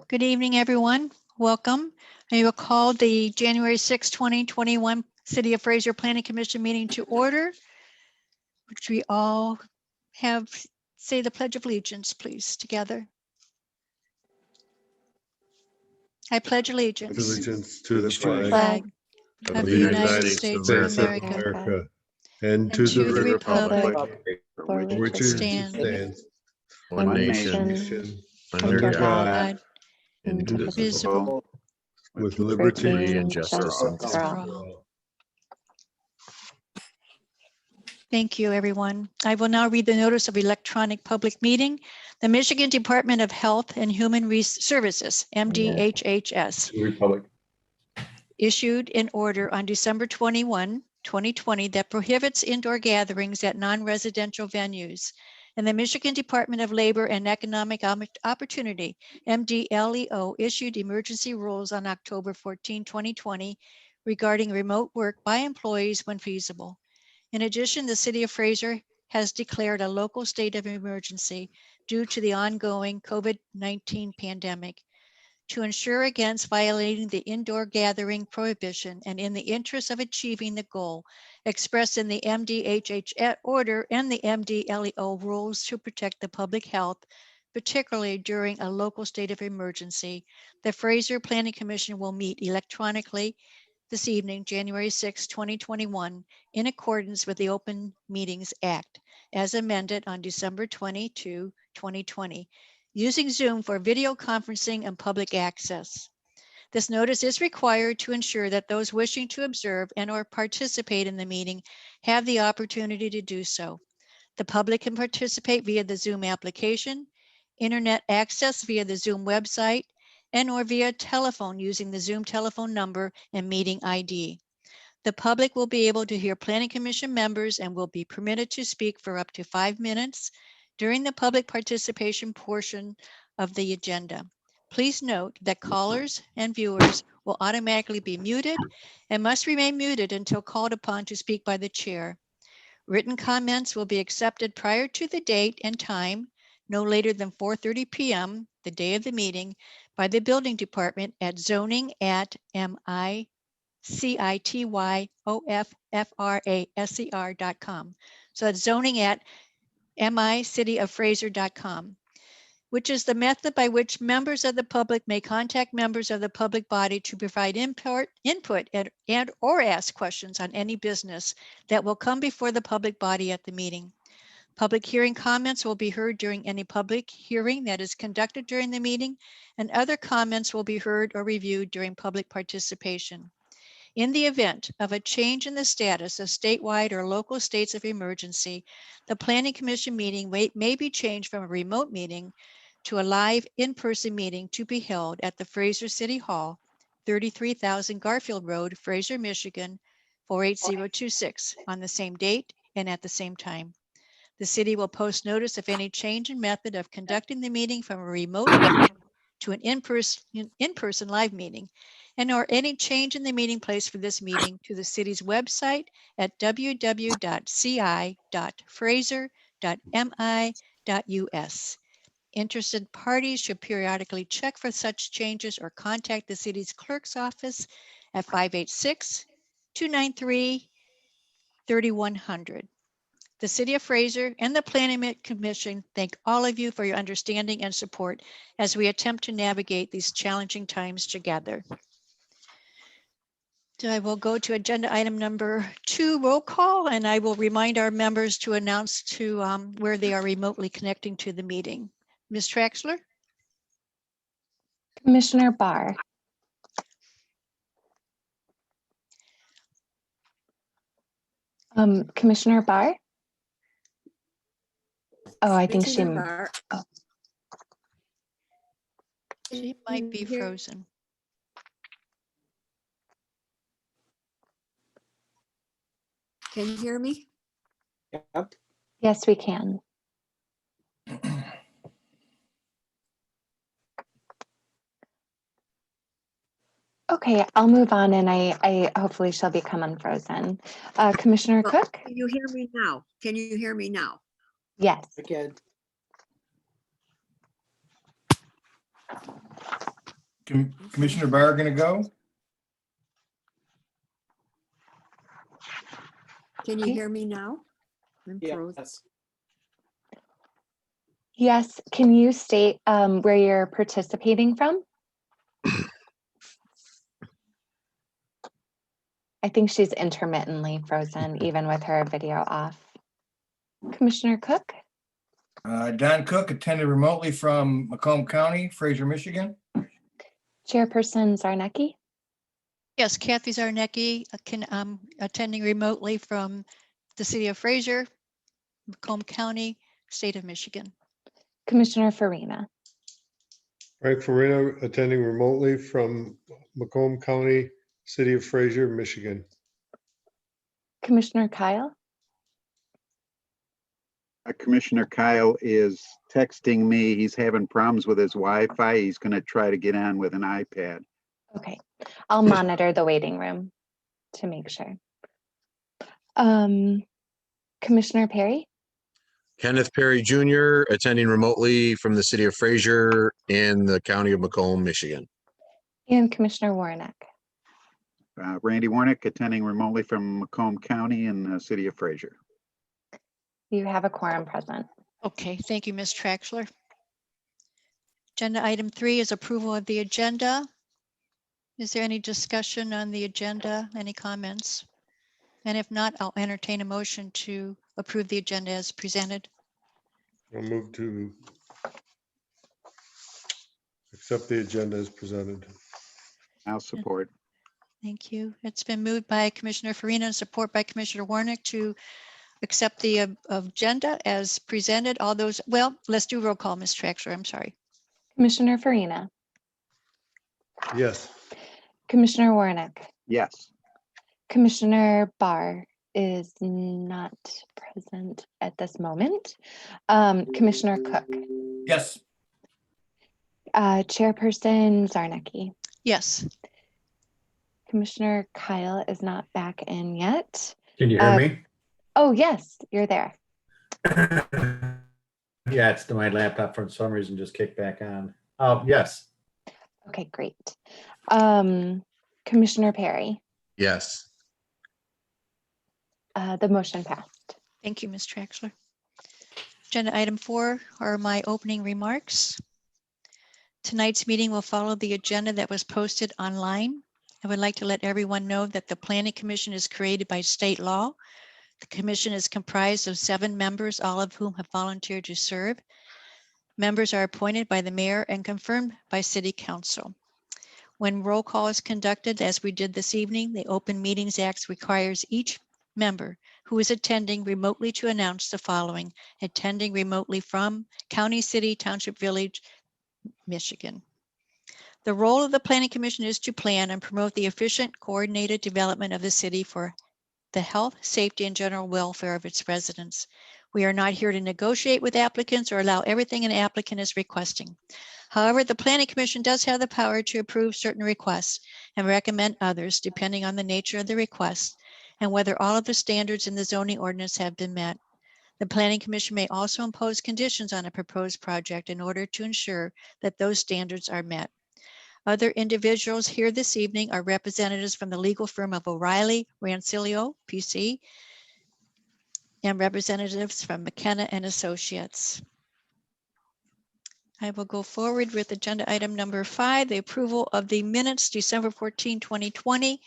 Good evening, everyone. Welcome. I will call the January 6, 2021 City of Fraser Planning Commission meeting to order, which we all have say the Pledge of Allegiance, please, together. I pledge allegiance to the flag of the United States of America and to the republic for which it stands one nation, under God, indivisible, with liberty and justice for all. Thank you, everyone. I will now read the notice of electronic public meeting. The Michigan Department of Health and Human Services, MDHHS, Republic. issued an order on December 21, 2020 that prohibits indoor gatherings at non-residential venues. And the Michigan Department of Labor and Economic Opportunity, MDLEO, issued emergency rules on October 14, 2020 regarding remote work by employees when feasible. In addition, the City of Fraser has declared a local state of emergency due to the ongoing COVID-19 pandemic. To ensure against violating the indoor gathering prohibition and in the interest of achieving the goal expressed in the MDHHS order and the MDLEO rules to protect the public health, particularly during a local state of emergency, the Fraser Planning Commission will meet electronically this evening, January 6, 2021, in accordance with the Open Meetings Act, as amended on December 22, 2020. Using Zoom for video conferencing and public access. This notice is required to ensure that those wishing to observe and or participate in the meeting have the opportunity to do so. The public can participate via the Zoom application, internet access via the Zoom website, and or via telephone using the Zoom telephone number and meeting ID. The public will be able to hear Planning Commission members and will be permitted to speak for up to 5 minutes during the public participation portion of the agenda. Please note that callers and viewers will automatically be muted and must remain muted until called upon to speak by the chair. Written comments will be accepted prior to the date and time, no later than 4:30 p.m., the day of the meeting, by the building department at zoning@MICITYOFFRASER.com. So that's zoning@MICityOfFraser.com, which is the method by which members of the public may contact members of the public body to provide input and or ask questions on any business that will come before the public body at the meeting. Public hearing comments will be heard during any public hearing that is conducted during the meeting, and other comments will be heard or reviewed during public participation. In the event of a change in the status of statewide or local states of emergency, the Planning Commission meeting may be changed from a remote meeting to a live in-person meeting to be held at the Fraser City Hall, 33,000 Garfield Road, Fraser, Michigan, 48026 on the same date and at the same time. The city will post notice of any change in method of conducting the meeting from a remote meeting to an in-person live meeting, and or any change in the meeting place for this meeting to the city's website at www.ci.fraser.mi.us. Interested parties should periodically check for such changes or contact the city's clerk's office at 586-293-3100. The City of Fraser and the Planning Commission thank all of you for your understanding and support as we attempt to navigate these challenging times together. So I will go to agenda item number 2, roll call, and I will remind our members to announce to where they are remotely connecting to the meeting. Ms. Traxler? Commissioner Barr. Commissioner Barr? Oh, I think she might be frozen. Can you hear me? Yep. Yes, we can. Okay, I'll move on, and I hopefully she'll become unfrozen. Commissioner Cook? Can you hear me now? Can you hear me now? Yes. Again. Commissioner Barr going to go? Can you Okay. hear me now? I'm frozen. Yes, can you state where you're participating from? I think she's intermittently frozen, even with her video off. Commissioner Cook? Don Cook attended remotely from Macomb County, Fraser, Michigan. Chairperson Zarnecki? Yes, Kathy Zarnecki attending remotely from the City of Fraser, Macomb County, State of Michigan. Commissioner Farina? Frank Farina attending remotely from Macomb County, City of Fraser, Michigan. Commissioner Kyle? Commissioner Kyle is texting me. He's having problems with his Wi-Fi. He's going to try to get on with an iPad. Okay, I'll monitor the waiting room to make sure. Commissioner Perry? Kenneth Perry Jr. attending remotely from the City of Fraser in the County of Macomb, Michigan. And Commissioner Warnock? Randy Warnick attending remotely from Macomb County in the City of Fraser. You have a quorum present. Okay, thank you, Ms. Traxler. Agenda item 3 is approval of the agenda. Is there any discussion on the agenda? Any comments? And if not, I'll entertain a motion to approve the agenda as presented. I'll move to accept the agenda as presented. I'll support. Thank you. It's been moved by Commissioner Farina and support by Commissioner Warnick to accept the agenda as presented. All those, well, let's do roll call, Ms. Traxler. I'm sorry. Commissioner Farina? Yes. Commissioner Warnock? Yes. Commissioner Barr is not present at this moment. Commissioner Cook? Yes. Chairperson Zarnecki? Yes. Commissioner Kyle is not back in yet. Can you hear me? Oh, yes, you're there. Yeah, it's my laptop for some reason just kicked back on. Yes. Okay, great. Commissioner Perry? Yes. The motion passed. Thank you, Ms. Traxler. Agenda item 4 are my opening remarks. Tonight's meeting will follow the agenda that was posted online. I would like to let everyone know that the Planning Commission is created by state law. The commission is comprised of 7 members, all of whom have volunteered to serve. Members are appointed by the mayor and confirmed by City Council. When roll call is conducted, as we did this evening, the Open Meetings Act requires each member who is attending remotely to announce the following: attending remotely from County, City, Township, Village, Michigan. The role of the Planning Commission is to plan and promote the efficient, coordinated development of the city for the health, safety, and general welfare of its residents. We are not here to negotiate with applicants or allow everything an applicant is requesting. However, the Planning Commission does have the power to approve certain requests and recommend others depending on the nature of the request and whether all of the standards in the zoning ordinance have been met. The Planning Commission may also impose conditions on a proposed project in order to ensure that those standards are met. Other individuals here this evening are representatives from the legal firm of O'Reilly Rancilio, PC, and representatives from McKenna and Associates. I will go forward with agenda item number 5, the approval of the minutes, December 14, 2020.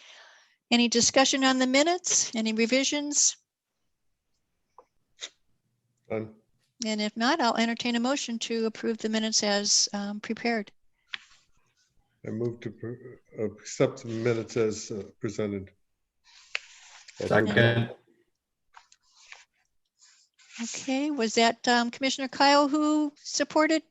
Any discussion on the minutes? Any revisions? Done. And if not, I'll entertain a motion to approve the minutes as prepared. I move to accept the minutes as presented. Second. Okay, was that Commissioner Kyle who supported?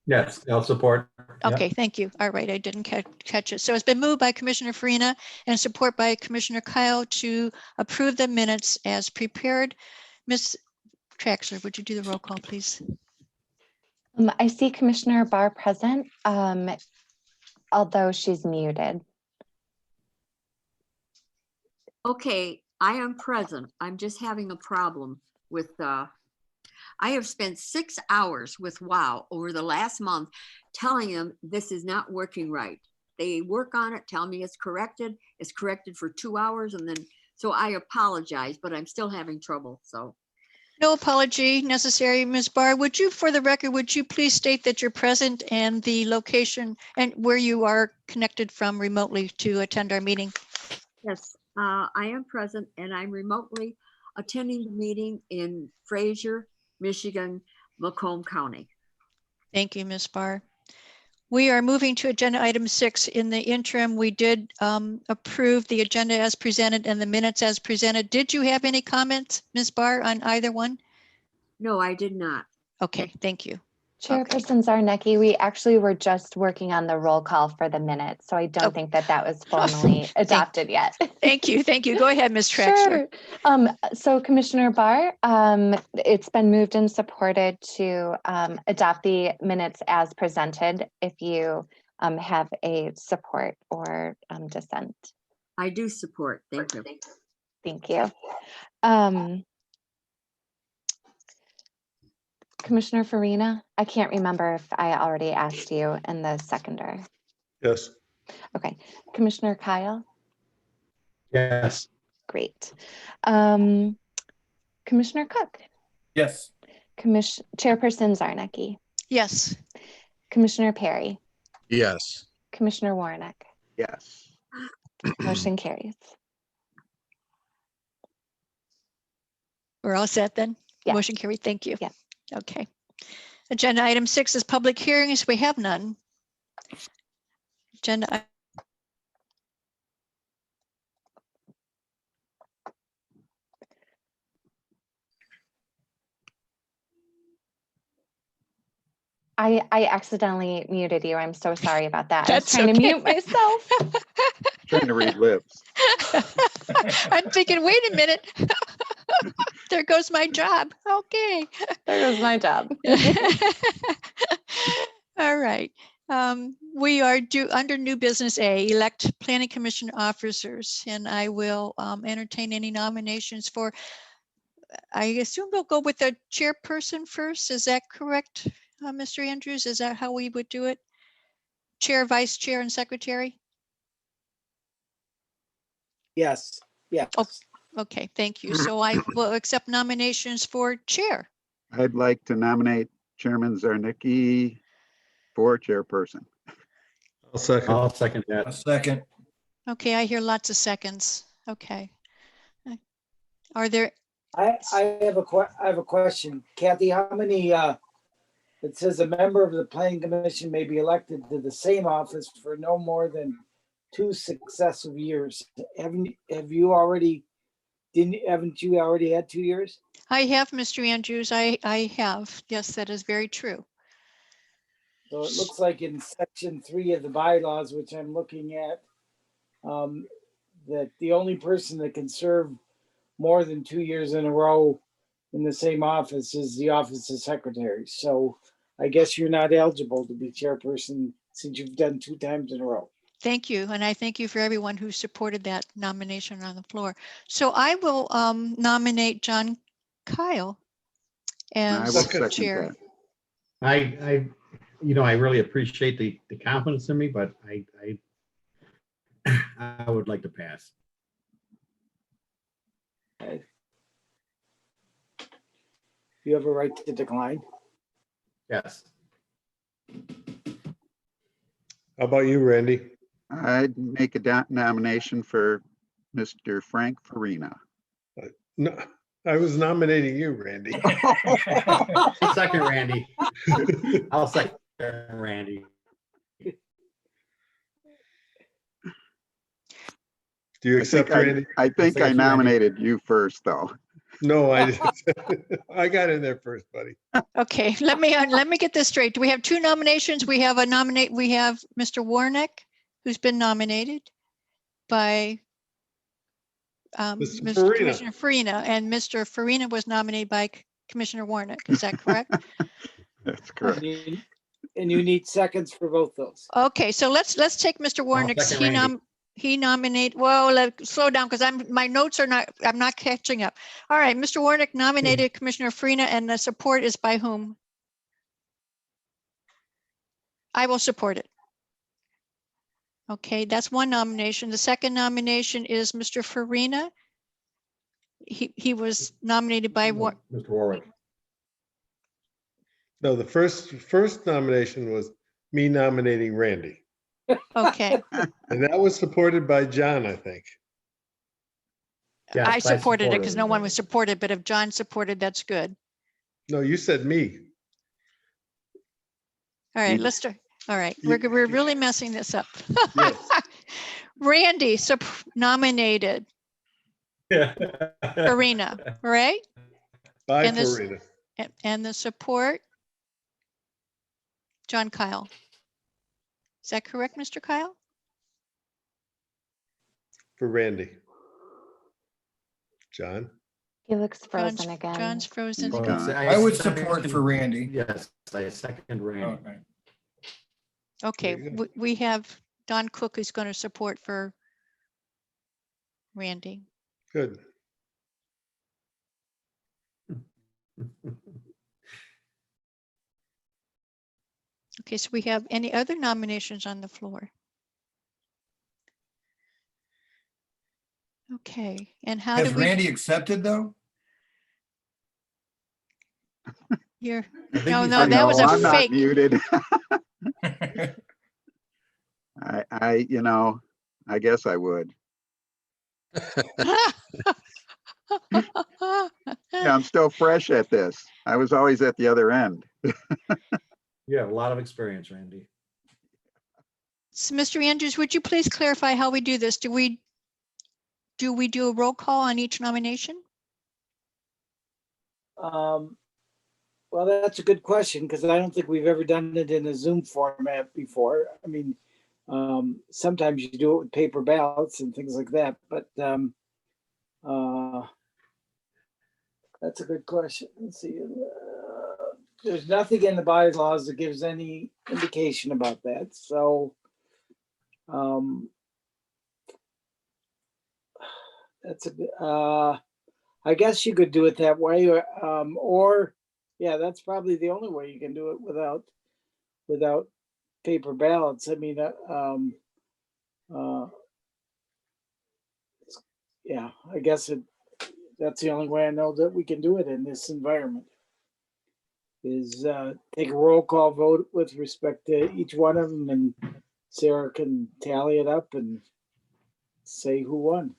Yes, I'll support. Yep. Okay, thank you. All right, I didn't catch it. So it's been moved by Commissioner Farina and support by Commissioner Kyle to approve the minutes as prepared. Ms. Traxler, would you do the roll call, please? I see Commissioner Barr present, although she's muted. Okay, I am present. I'm just having a problem with I have spent 6 hours with WOW over the last month telling them this is not working right. They work on it, tell me it's corrected for 2 hours, and then, so I apologize, but I'm still having trouble, so. No apology necessary. Ms. Barr, would you, for the record, would you please state that you're present and the location and where you are connected from remotely to attend our meeting? Yes, I am present and I'm remotely attending the meeting in Fraser, Michigan, Macomb County. Thank you, Ms. Barr. We are moving to agenda item 6. In the interim, we did approve the agenda as presented and the minutes as presented. Did you have any comments, Ms. Barr, on either one? No, I did not. Okay, thank you. Chairperson Zarnecki, we actually were just working on the roll call for the minutes, so I don't think that was formally adopted yet. Thank you. Thank you. Go ahead, Ms. Traxler. Sure. So Commissioner Barr, it's been moved and supported to adopt the minutes as presented. If you have a support or dissent. I do support. Thank you. Thank you. Commissioner Farina, I can't remember if I already asked you in the seconder. Yes. Okay. Commissioner Kyle? Yes. Great. Commissioner Cook? Yes. Chairperson Zarnecki? Yes. Commissioner Perry? Yes. Commissioner Warnick? Yes. Motion carries. We're all set then? Yeah. Motion carried. Thank you. Yeah. Okay. Agenda item 6 is public hearings. We have none. Agenda. I accidentally muted you. I'm so sorry about that. That's I was trying to okay. mute myself. Trying to read lips. I'm thinking, wait a minute. There goes my job. Okay. There goes my job. All right. We are under new business A, elect planning commission officers, and I will entertain any nominations for, I assume we'll go with the chairperson first. Is that correct, Mr. Andrews? Is that how we would do it? Chair, vice chair, and secretary? Yes. Yes. Oh, okay, thank you. So I will accept nominations for chair. I'd like to nominate Chairman Zarnicki for chairperson. I'll second. I'll second A that. second. Okay, I hear lots of seconds. Okay. Are there, I have a question. Kathy, how many, it says a member of the planning commission may be elected to the same office for no more than 2 successive years. Haven't you already had 2 years? I have, Mr. Andrews, I have. Yes, that is very true. So it looks like in section 3 of the bylaws, which I'm looking at, that the only person that can serve more than 2 years in a row in the same office is the office of secretary. So I guess you're not eligible to be chairperson since you've done 2 times in a row. Thank you. And I thank you for everyone who supported that nomination on the floor. So I will nominate John Kyle I as will second chair. that. I really appreciate the confidence in me, but I would like to pass. Okay. You have a right to decline. Yes. How about you, Randy? I'd make a nomination for Mr. Frank Farina. No, I was nominating you, Randy. I'll second Randy. I'll second Randy. Do you accept, Randy? I think I nominated you first, though. No, I didn't. I got in there first, buddy. Okay, let me get this straight. Do we have 2 nominations? We have we have Mr. Warnick, who's been nominated by Mr. Farina. Commissioner Farina, and Mr. Farina was nominated by Commissioner Warnick. Is that correct? That's correct. And you need seconds for both those. Okay, so let's take Mr. Warnick's. second Randy. he nominate, well, slow down because my notes are not, I'm not catching up. All right, Mr. Warnick nominated Commissioner Farina and the support is by whom? I will support it. Okay, that's one nomination. The second nomination is Mr. Farina. He was nominated by what? Mr. Warwick. No, the first nomination was me nominating Randy. Okay, And that was supported by John, I think. Yes, I I supported it supported because it. no one was supported, but if John supported, that's good. No, you said me. All right, You- let's start. All right, you- we're really messing this up. Yes. Randy nominated Farina, right? By And this- Farina. And the support? John Kyle. Is that correct, Mr. Kyle? For Randy. John? He looks John's- frozen again. John's frozen. He's gone. I would support for Randy. Yes, I second Randy. Okay. Okay, There you go. we have Don Cook who's going to support for Randy. Good. Okay, so we have any other nominations on the floor? Okay, and how Has do we? Randy accepted though? Here, I think no, he's no, already- that was No, a I'm not fake. muted. I guess I would. Yeah, I'm still fresh at this. I was always at the other end. You have a lot of experience, Randy. So, Mr. Andrews, would you please clarify how we do this? Do we do a roll call on each nomination? Well, that's a good question because I don't think we've ever done it in a Zoom format before. I mean, sometimes you do it with paper ballots and things like that, but that's a good question. Let's see. There's nothing in the bylaws that gives any indication about that. So that's I guess you could do it that way, or yeah, that's probably the only way you can do it without paper ballots. I mean, yeah, I guess that's the only way I know that we can do it in this environment. Is take a roll call vote with respect to each one of them, and Sarah can tally it up and say who won.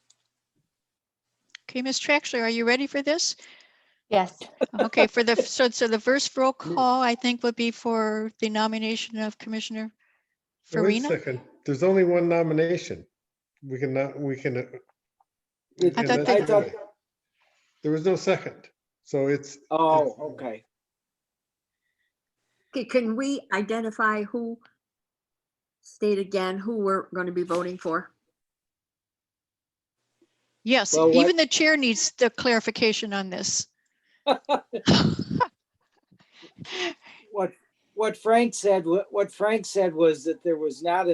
Okay, Ms. Traxler, are you ready for this? Yes. Okay, for the so the first roll call, I think would be for the nomination of Commissioner Now, wait a Farina. second. There's only one nomination. We can. I thought that's that- I thought, okay. There was no second. So it's. oh, okay. Okay, can we identify who, state again, who we're going to be voting for? Yes, Well, what- even the chair needs the clarification on this. What Frank said was that there was not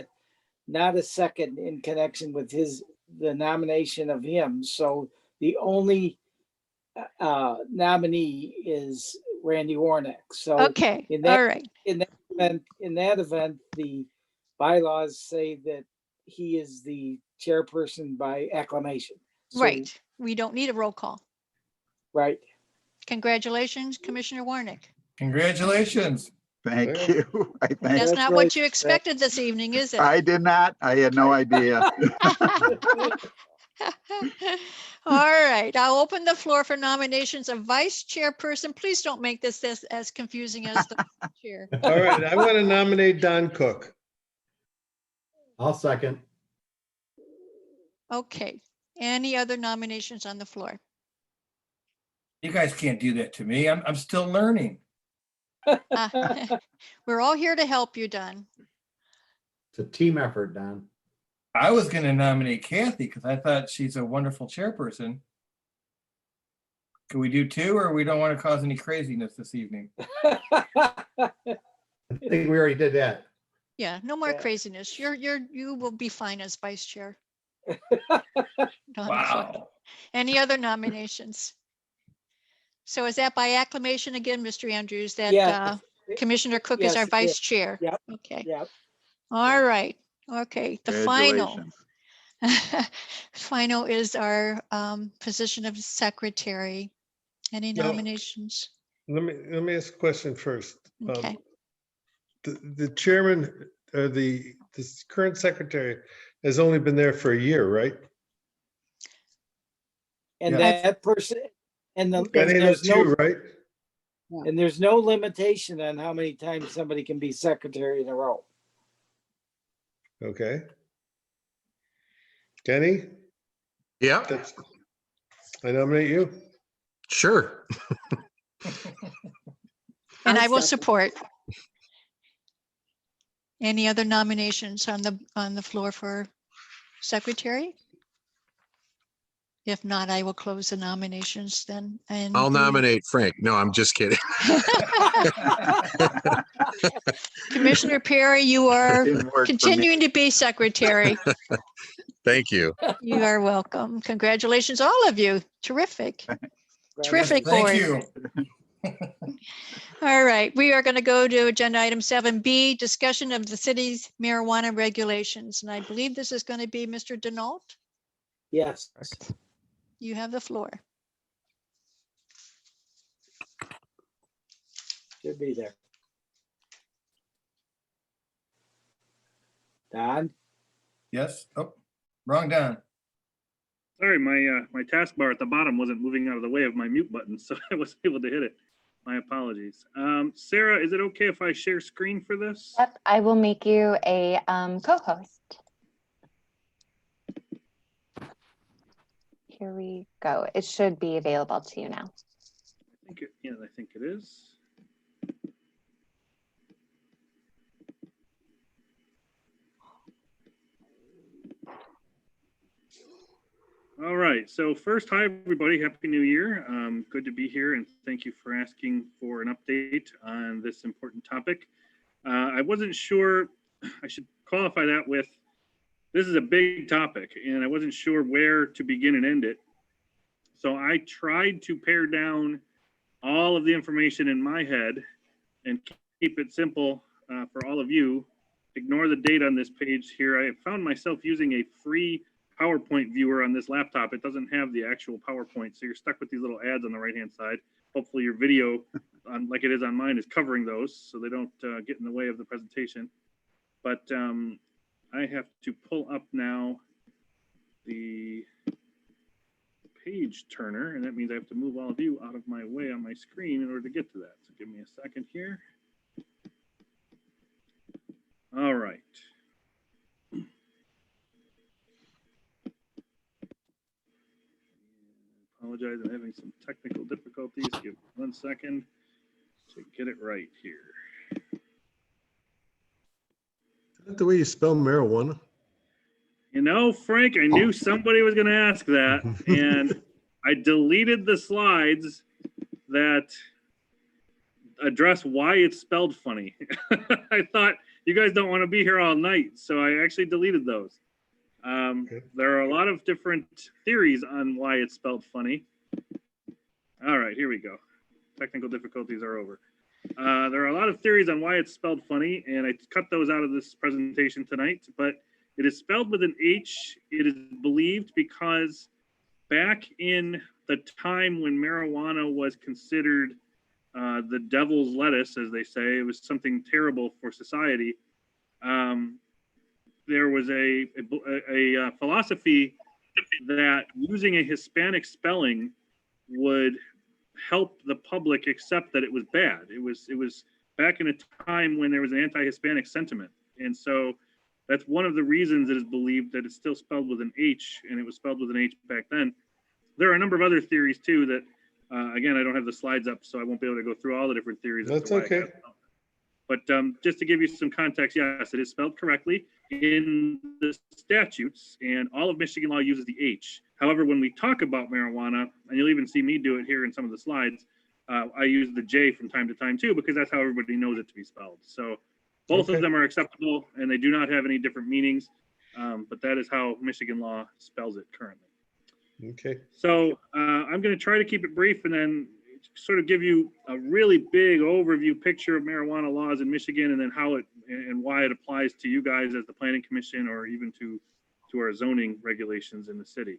a second in connection with the nomination of him. So the only nominee is Randy Warnick. So Okay, in that- all right. in that event, the bylaws say that he is the chairperson by acclamation. So- Right. We don't need a roll call. Right. Congratulations, Commissioner Warnick. Congratulations. Thank Well, you. I thank, That's That's not right. what you expected this evening, is it? I did not. I had no idea. All right, I'll open the floor for nominations of vice chairperson. Please don't make this as confusing as the chair. All right, I want to nominate Don Cook. I'll second. Okay, any other nominations on the floor? You guys can't do that to me. I'm still learning. We're all here to help you, Don. It's a team effort, Don. I was going to nominate Kathy because I thought she's a wonderful chairperson. Can we do two, or we don't want to cause any craziness this evening? I think we already did that. Yeah, no more Yeah. craziness. You will be fine as vice chair. Wow. Any other nominations? So is that by acclamation again, Mr. Andrews, that Yes. Commissioner Cook is our Yes, it vice is. chair? Yep. Okay, Yep. all right. Okay, the final. Congratulations. Final is our position of secretary. Any No. nominations? Let me ask a question first. Okay. The chairman, this current secretary has only been there for a year, right? And Yeah. that person, and Kenny, there's that's you, no, right? and there's no limitation on how many times somebody can be secretary in a row. Okay. Kenny, Yeah, I nominate you. sure. And I will second. support. Any other nominations on the floor for secretary? If not, I will close the nominations then. And I'll nominate Frank. No, I'm just kidding. Commissioner Perry, you are Didn't work for me. continuing to be secretary. Thank you. You are welcome. Congratulations, all of you. Terrific. Terrific Thank board. you. All right, we are going to go to agenda item 7B, discussion of the city's marijuana regulations. And I believe this is going to be Mr. Denault. Yes. You have the floor. Should be there. Don? Yes. Oh, wrong Don. Sorry, my taskbar at the bottom wasn't moving out of the way of my mute button, so I wasn't able to hit it. My apologies. Sarah, is it okay if I share screen for this? Yep, I will make you a co-host. Here we go. It should be available to you now. I think it is. All right, so first, hi everybody, Happy New Year. Good to be here and thank you for asking for an update on this important topic. I wasn't sure, I should qualify that with, this is a big topic and I wasn't sure where to begin and end it. So I tried to pare down all of the information in my head and keep it simple for all of you. Ignore the date on this page here. I found myself using a free PowerPoint viewer on this laptop. It doesn't have the actual PowerPoint, so you're stuck with these little ads on the right-hand side. Hopefully your video, like it is on mine, is covering those so they don't get in the way of the presentation. But I have to pull up now the page turner, and that means I have to move all of you out of my way on my screen in order to get to that. So give me a second here. All right. Apologize, I'm having some technical difficulties. Give 1 second to get it right here. Is that the way you spell marijuana? You know, Frank, I knew somebody was going to ask that, and I deleted the slides that address why it's spelled funny. I thought you guys don't want to be here all night, so I actually deleted those. There are a lot of different theories on why it's spelled funny. All right, here we go. Technical difficulties are over. There are a lot of theories on why it's spelled funny, and I cut those out of this presentation tonight, but it is spelled with an H. It is believed because back in the time when marijuana was considered the devil's lettuce, as they say, it was something terrible for society. There was a philosophy that using a Hispanic spelling would help the public accept that it was bad. It was back in a time when there was an anti-Hispanic sentiment. And so that's one of the reasons it is believed that it's still spelled with an H, and it was spelled with an H back then. There are a number of other theories too that, again, I don't have the slides up, so I won't be able to go through all the different theories. That's okay. But just to give you some context, yes, it is spelled correctly in the statutes, and all of Michigan law uses the H. However, when we talk about marijuana, and you'll even see me do it here in some of the slides, I use the J from time to time too, because that's how everybody knows it to be spelled. So both of them are acceptable, and they do not have any different meanings. but that is how Michigan law spells it currently. Okay. So I'm going to try to keep it brief and then sort of give you a really big overview picture of marijuana laws in Michigan and then how it and why it applies to you guys as the Planning Commission or even to our zoning regulations in the city.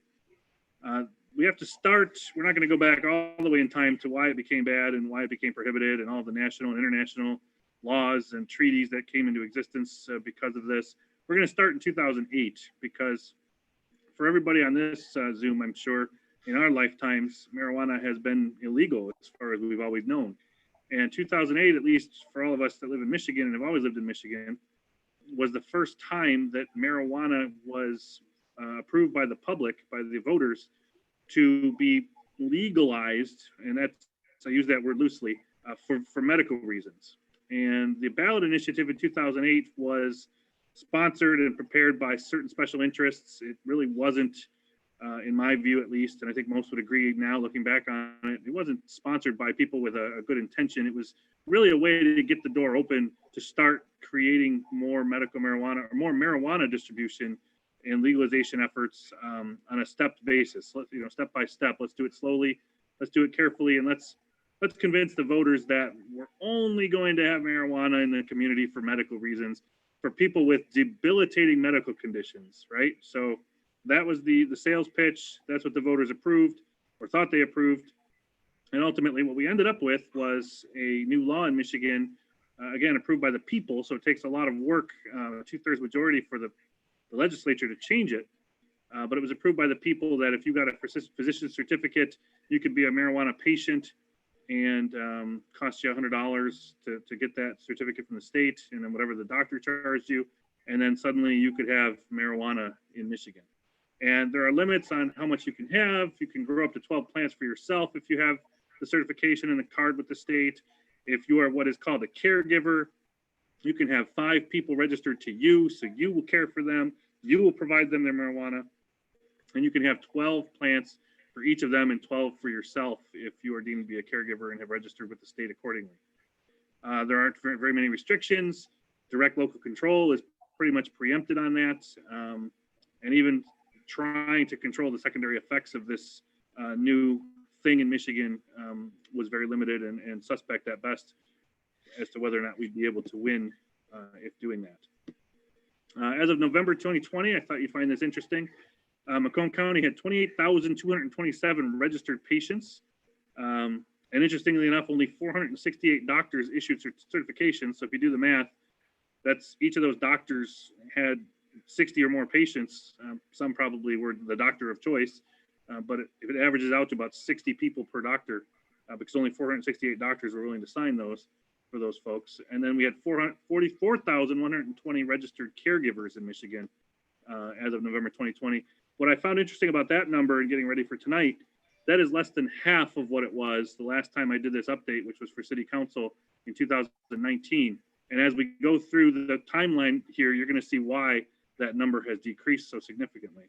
We have to start, we're not going to go back all the way in time to why it became bad and why it became prohibited and all the national and international laws and treaties that came into existence because of this. We're going to start in 2008 because for everybody on this Zoom, I'm sure in our lifetimes, marijuana has been illegal as far as we've always known. And 2008, at least for all of us that live in Michigan and have always lived in Michigan, was the first time that marijuana was approved by the public, by the voters, to be legalized, and that's, I use that word loosely, for medical reasons. And the ballot initiative in 2008 was sponsored and prepared by certain special interests. It really wasn't, in my view at least, and I think most would agree now looking back on it, it wasn't sponsored by people with a good intention. It was really a way to get the door open to start creating more medical marijuana or more marijuana distribution and legalization efforts on a stepped basis. Step by step. Let's do it slowly. Let's do it carefully, and let's convince the voters that we're only going to have marijuana in the community for medical reasons, for people with debilitating medical conditions, right? So that was the sales pitch. That's what the voters approved or thought they approved. And ultimately what we ended up with was a new law in Michigan, again, approved by the people. So it takes a lot of work, 2/3 majority for the legislature to change it. But it was approved by the people that if you got a physician's certificate, you could be a marijuana patient and cost you $100 to get that certificate from the state, and then whatever the doctor charged you. And then suddenly you could have marijuana in Michigan. And there are limits on how much you can have. You can grow up to 12 plants for yourself if you have the certification and the card with the state. If you are what is called a caregiver, you can have 5 people registered to you, so you will care for them. You will provide them their marijuana. And you can have 12 plants for each of them and 12 for yourself if you are deemed to be a caregiver and have registered with the state accordingly. There aren't very many restrictions. Direct local control is pretty much preempted on that. And even trying to control the secondary effects of this new thing in Michigan was very limited and suspect at best as to whether or not we'd be able to win if doing that. As of November 2020, I thought you'd find this interesting. Macomb County had 28,227 registered patients. And interestingly enough, only 468 doctors issued certifications. So if you do the math, that's each of those doctors had 60 or more patients. Some probably were the doctor of choice, but if it averages out to about 60 people per doctor, because only 468 doctors were willing to sign those for those folks. And then we had 44,120 registered caregivers in Michigan as of November 2020. What I found interesting about that number and getting ready for tonight, that is less than half of what it was the last time I did this update, which was for City Council in 2019. And as we go through the timeline here, you're going to see why that number has decreased so significantly.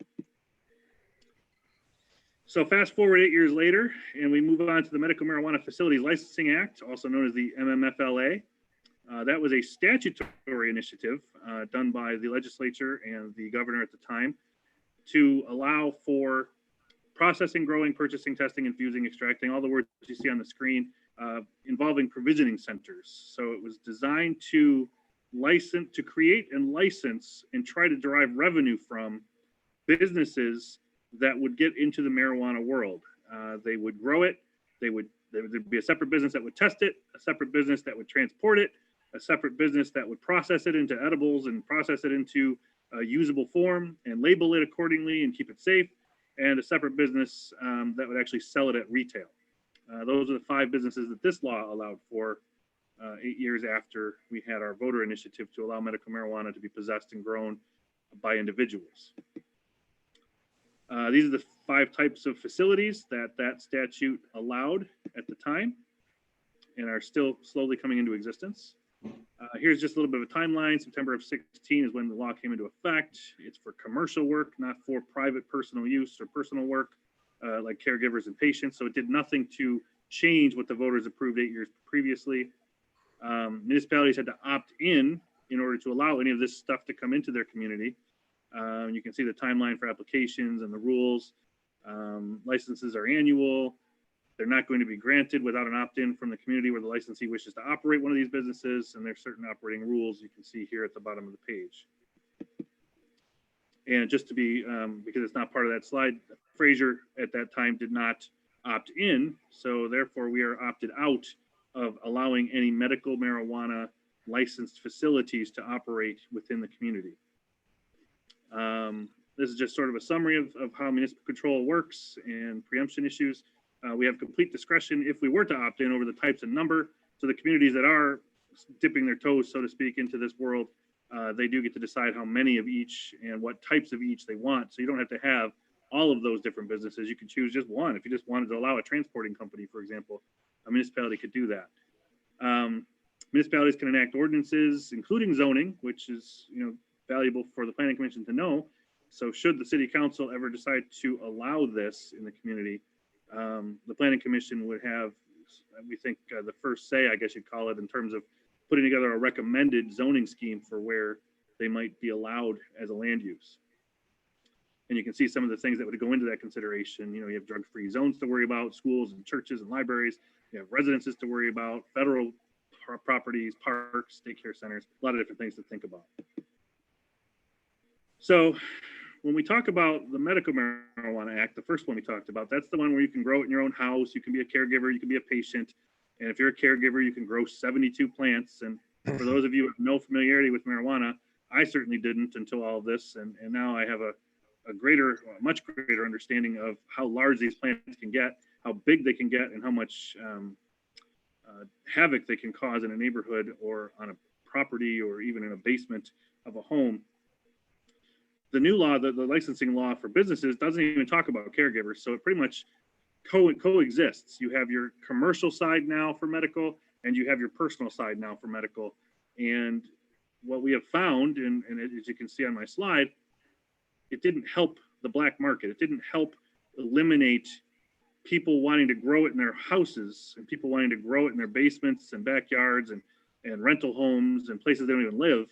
So fast forward 8 years later, and we move on to the Medical Marijuana Facilities Licensing Act, also known as the MMFLA. That was a statutory initiative done by the legislature and the governor at the time to allow for processing, growing, purchasing, testing, infusing, extracting, all the words you see on the screen, involving provisioning centers. So it was designed to create and license and try to derive revenue from businesses that would get into the marijuana world. They would grow it. There'd be a separate business that would test it, a separate business that would transport it, a separate business that would process it into edibles and process it into a usable form and label it accordingly and keep it safe, and a separate business that would actually sell it at retail. Those are the 5 businesses that this law allowed for 8 years after we had our voter initiative to allow medical marijuana to be possessed and grown by individuals. These are the 5 types of facilities that statute allowed at the time and are still slowly coming into existence. Here's just a little bit of a timeline. September of 16 is when the law came into effect. It's for commercial work, not for private personal use or personal work like caregivers and patients. So it did nothing to change what the voters approved 8 years previously. Municipalities had to opt in order to allow any of this stuff to come into their community. You can see the timeline for applications and the rules. Licenses are annual. They're not going to be granted without an opt-in from the community where the licensee wishes to operate one of these businesses, and there's certain operating rules you can see here at the bottom of the page. And just to be, because it's not part of that slide, Fraser at that time did not opt in, so therefore we are opted out of allowing any medical marijuana licensed facilities to operate within the community. This is just sort of a summary of how municipal control works and preemption issues. We have complete discretion if we were to opt in over the types and number. So the communities that are dipping their toes, so to speak, into this world, they do get to decide how many of each and what types of each they want. So you don't have to have all of those different businesses. You can choose just one. If you just wanted to allow a transporting company, for example, a municipality could do that. Municipalities can enact ordinances, including zoning, which is valuable for the planning commission to know. So should the city council ever decide to allow this in the community, the planning commission would have, we think, the first say, I guess you'd call it, in terms of putting together a recommended zoning scheme for where they might be allowed as a land use. And you can see some of the things that would go into that consideration. You have drug-free zones to worry about, schools and churches and libraries. You have residences to worry about, federal properties, parks, daycare centers, a lot of different things to think about. So when we talk about the Medical Marijuana Act, the first one we talked about, that's the one where you can grow it in your own house. You can be a caregiver, you can be a patient. And if you're a caregiver, you can grow 72 plants. And for those of you with no familiarity with marijuana, I certainly didn't until all of this. And now I have a much greater understanding of how large these plants can get, how big they can get, and how much havoc they can cause in a neighborhood or on a property or even in a basement of a home. The new law, the licensing law for businesses, doesn't even talk about caregivers. So it pretty much coexists. You have your commercial side now for medical, and you have your personal side now for medical. And what we have found, and as you can see on my slide, it didn't help the black market. It didn't help eliminate people wanting to grow it in their houses and people wanting to grow it in their basements and backyards and rental homes and places they don't even live.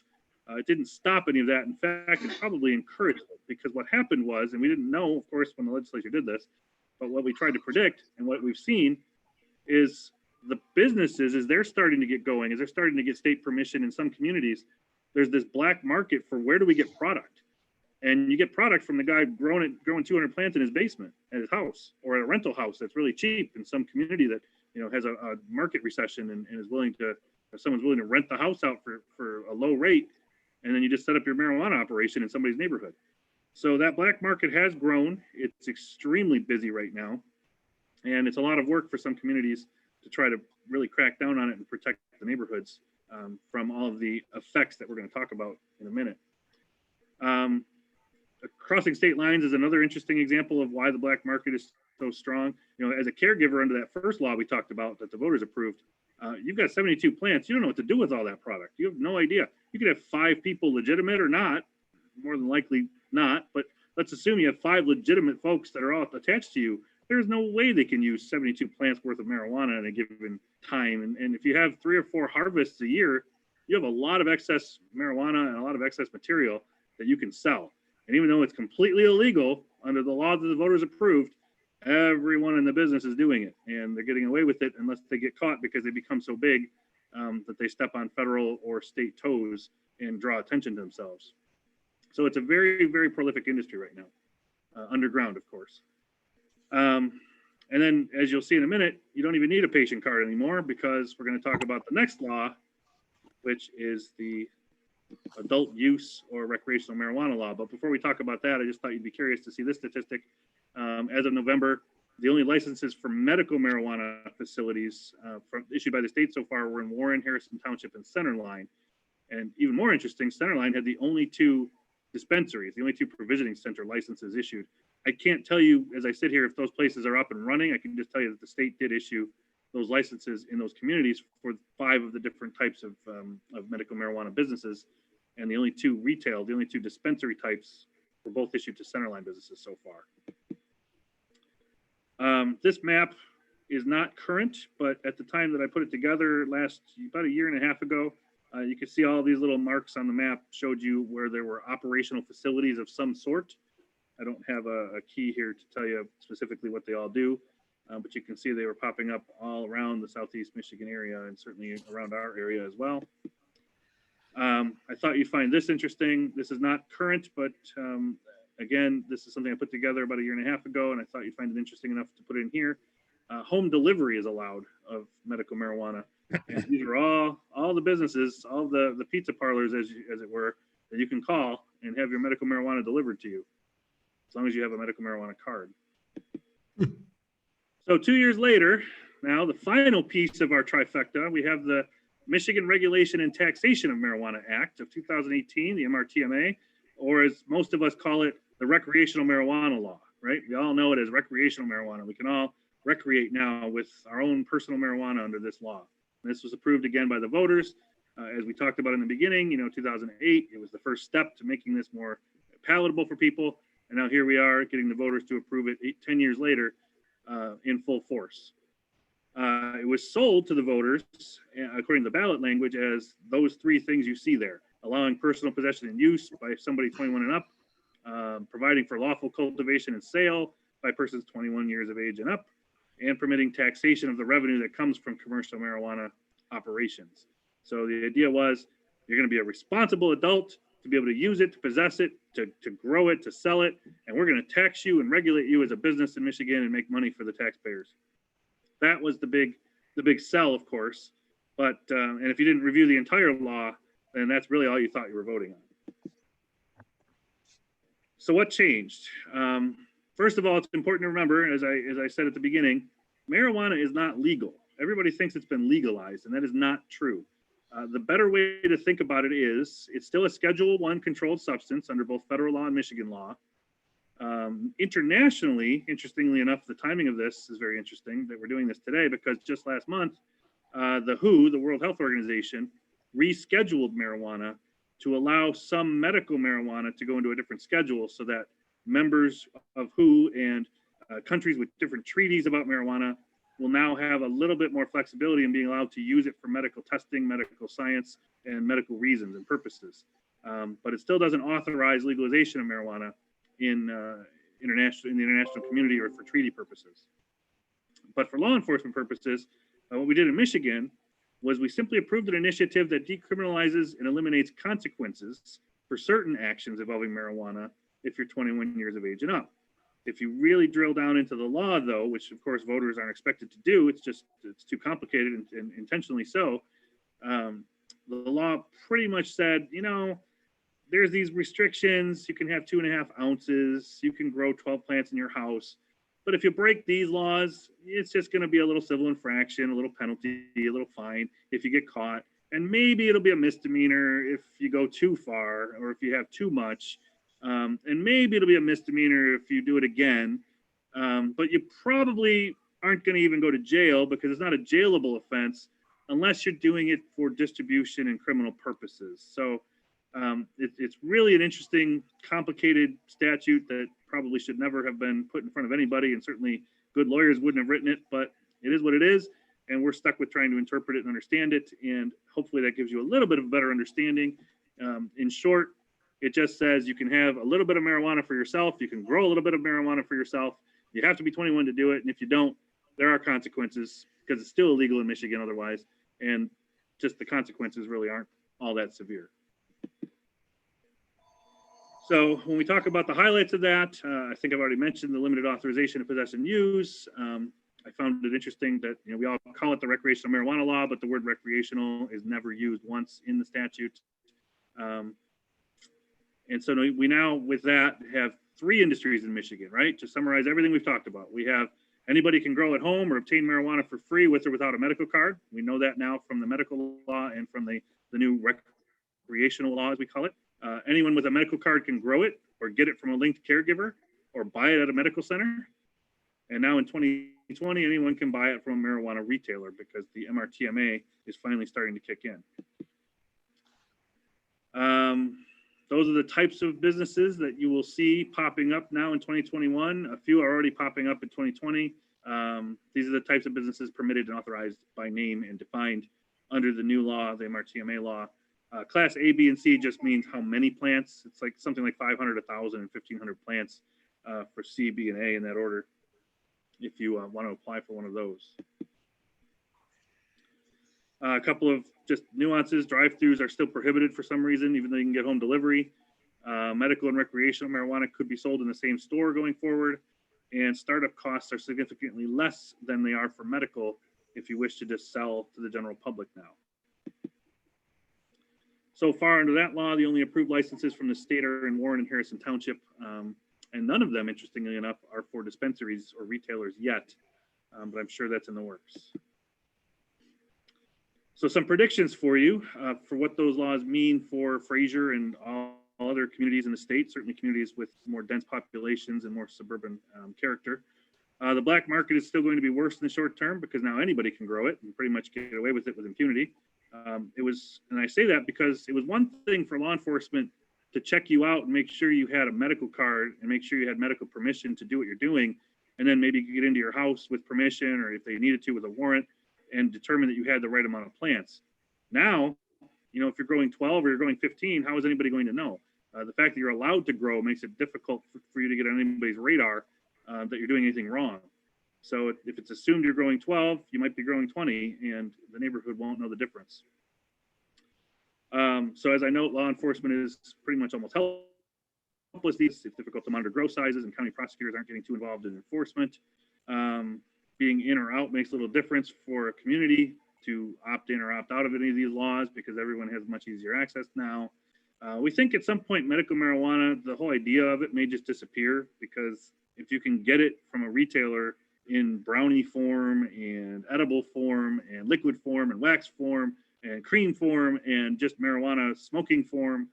It didn't stop any of that. In fact, it probably encouraged it, because what happened was, and we didn't know, of course, when the legislature did this, but what we tried to predict and what we've seen is the businesses, as they're starting to get going, as they're starting to get state permission in some communities, there's this black market for where do we get product? And you get product from the guy growing 200 plants in his basement at his house, or at a rental house that's really cheap in some community that has a market recession and is willing to, if someone's willing to rent the house out for a low rate, and then you just set up your marijuana operation in somebody's neighborhood. So that black market has grown. It's extremely busy right now, and it's a lot of work for some communities to try to really crack down on it and protect the neighborhoods from all of the effects that we're going to talk about in a minute. Crossing state lines is another interesting example of why the black market is so strong. As a caregiver under that first law we talked about that the voters approved, you've got 72 plants. You don't know what to do with all that product. You have no idea. You could have 5 people, legitimate or not, more than likely not, but let's assume you have 5 legitimate folks that are all attached to you. There's no way they can use 72 plants worth of marijuana in a given time. And if you have 3 or 4 harvests a year, you have a lot of excess marijuana and a lot of excess material that you can sell. And even though it's completely illegal under the law that the voters approved, everyone in the business is doing it, and they're getting away with it unless they get caught because they become so big that they step on federal or state toes and draw attention to themselves. So it's a very, very prolific industry right now, underground, of course. And then, as you'll see in a minute, you don't even need a patient card anymore, because we're going to talk about the next law, which is the adult use or recreational marijuana law. But before we talk about that, I just thought you'd be curious to see this statistic. As of November, the only licenses for medical marijuana facilities issued by the state so far were in Warren, Harrison Township, and Centerline. And even more interesting, Centerline had the only 2 dispensaries, the only 2 provisioning center licenses issued. I can't tell you, as I sit here, if those places are up and running. I can just tell you that the state did issue those licenses in those communities for 5 of the different types of medical marijuana businesses. And the only 2 retail, the only 2 dispensary types were both issued to Centerline businesses so far. This map is not current, but at the time that I put it together about a year and a half ago, You can see all these little marks on the map showed you where there were operational facilities of some sort. I don't have a key here to tell you specifically what they all do, but you can see they were popping up all around the Southeast Michigan area and certainly around our area as well. I thought you'd find this interesting. This is not current, but again, this is something I put together about 1.5 years ago, and I thought you'd find it interesting enough to put it in here. Home delivery is allowed of medical marijuana. And these are all the businesses, all the pizza parlors, as it were, that you can call and have your medical marijuana delivered to you, as long as you have a medical marijuana card. So 2 years later, now the final piece of our trifecta, we have the Michigan Regulation and Taxation of Marijuana Act of 2018, the MRTMA, or as most of us call it, the recreational marijuana law, right? We all know it as recreational marijuana. We can all recreate now with our own personal marijuana under this law. And this was approved again by the voters. As we talked about in the beginning, 2008, it was the first step to making this more palatable for people. And now here we are getting the voters to approve it 10 years later in full force. It was sold to the voters, according to the ballot language, as those three things you see there: allowing personal possession and use by somebody 21 and up, providing for lawful cultivation and sale by persons 21 years of age and up, and permitting taxation of the revenue that comes from commercial marijuana operations. So the idea was you're going to be a responsible adult to be able to use it, to possess it, to grow it, to sell it, and we're going to tax you and regulate you as a business in Michigan and make money for the taxpayers. That was the big sell, of course. But and if you didn't review the entire law, then that's really all you thought you were voting on. So what changed? First of all, it's important to remember, as I said at the beginning, marijuana is not legal. Everybody thinks it's been legalized, and that is not true. The better way to think about it is it's still a Schedule I controlled substance under both federal law and Michigan law. Internationally, interestingly enough, the timing of this is very interesting that we're doing this today, because just last month, the WHO, the World Health Organization, rescheduled marijuana to allow some medical marijuana to go into a different schedule, so that members of WHO and countries with different treaties about marijuana will now have a little bit more flexibility in being allowed to use it for medical testing, medical science, and medical reasons and purposes. But it still doesn't authorize legalization of marijuana in the international community or for treaty purposes. But for law enforcement purposes, what we did in Michigan was we simply approved an initiative that decriminalizes and eliminates consequences for certain actions involving marijuana if you're 21 years of age and up. If you really drill down into the law, though, which of course voters aren't expected to do, it's too complicated and intentionally so. The law pretty much said, there's these restrictions. You can have 2.5 ounces. You can grow 12 plants in your house. But if you break these laws, it's just going to be a little civil infraction, a little penalty, a little fine if you get caught. And maybe it'll be a misdemeanor if you go too far or if you have too much. And maybe it'll be a misdemeanor if you do it again. But you probably aren't going to even go to jail, because it's not a jailable offense unless you're doing it for distribution and criminal purposes. So it's really an interesting, complicated statute that probably should never have been put in front of anybody, and certainly good lawyers wouldn't have written it, but it is what it is, and we're stuck with trying to interpret it and understand it, and hopefully that gives you a little bit of a better understanding. In short, it just says you can have a little bit of marijuana for yourself, you can grow a little bit of marijuana for yourself, you have to be 21 to do it, and if you don't, there are consequences, because it's still illegal in Michigan otherwise, and just the consequences really aren't all that severe. So when we talk about the highlights of that, I think I've already mentioned the limited authorization of possess and use. I found it interesting that we all call it the recreational marijuana law, but the word recreational is never used once in the statute. And so we now, with that, have 3 industries in Michigan, right? To summarize everything we've talked about, we have anybody can grow at home or obtain marijuana for free with or without a medical card. We know that now from the medical law and from the new recreational law, as we call it. Anyone with a medical card can grow it or get it from a linked caregiver or buy it at a medical center. And now in 2020, anyone can buy it from a marijuana retailer, because the MRTMA is finally starting to kick in. Those are the types of businesses that you will see popping up now in 2021. A few are already popping up in 2020. These are the types of businesses permitted and authorized by name and defined under the new law, the MRTMA law. Class A, B, and C just means how many plants. It's like something like 500, 1,000, and 1,500 plants for C, B, and A in that order, if you want to apply for one of those. A couple of just nuances. Drive-throughs are still prohibited for some reason, even though you can get home delivery. Medical and recreational marijuana could be sold in the same store going forward. And startup costs are significantly less than they are for medical if you wish to just sell to the general public now. So far under that law, the only approved licenses from the state are in Warren and Harrison Township. And none of them, interestingly enough, are for dispensaries or retailers yet, but I'm sure that's in the works. So some predictions for you for what those laws mean for Fraser and all other communities in the state, certainly communities with more dense populations and more suburban character. The black market is still going to be worse in the short term because now anybody can grow it and pretty much get away with it with impunity. And I say that because it was one thing for law enforcement to check you out and make sure you had a medical card and make sure you had medical permission to do what you're doing. And then maybe get into your house with permission, or if they needed to with a warrant, and determine that you had the right amount of plants. Now, you know, if you're growing 12 or you're growing 15, how is anybody going to know? The fact that you're allowed to grow makes it difficult for you to get on anybody's radar that you're doing anything wrong. So if it's assumed you're growing 12, you might be growing 20, and the neighborhood won't know the difference. So as I note, law enforcement is pretty much almost helpless. It's difficult to monitor grow sizes, and county prosecutors aren't getting too involved in enforcement. Being in or out makes little difference for a community to opt in or opt out of any of these laws because everyone has much easier access now. We think at some point medical marijuana, the whole idea of it may just disappear, because if you can get it from a retailer in brownie form and edible form and liquid form and wax form and cream form and just marijuana smoking form,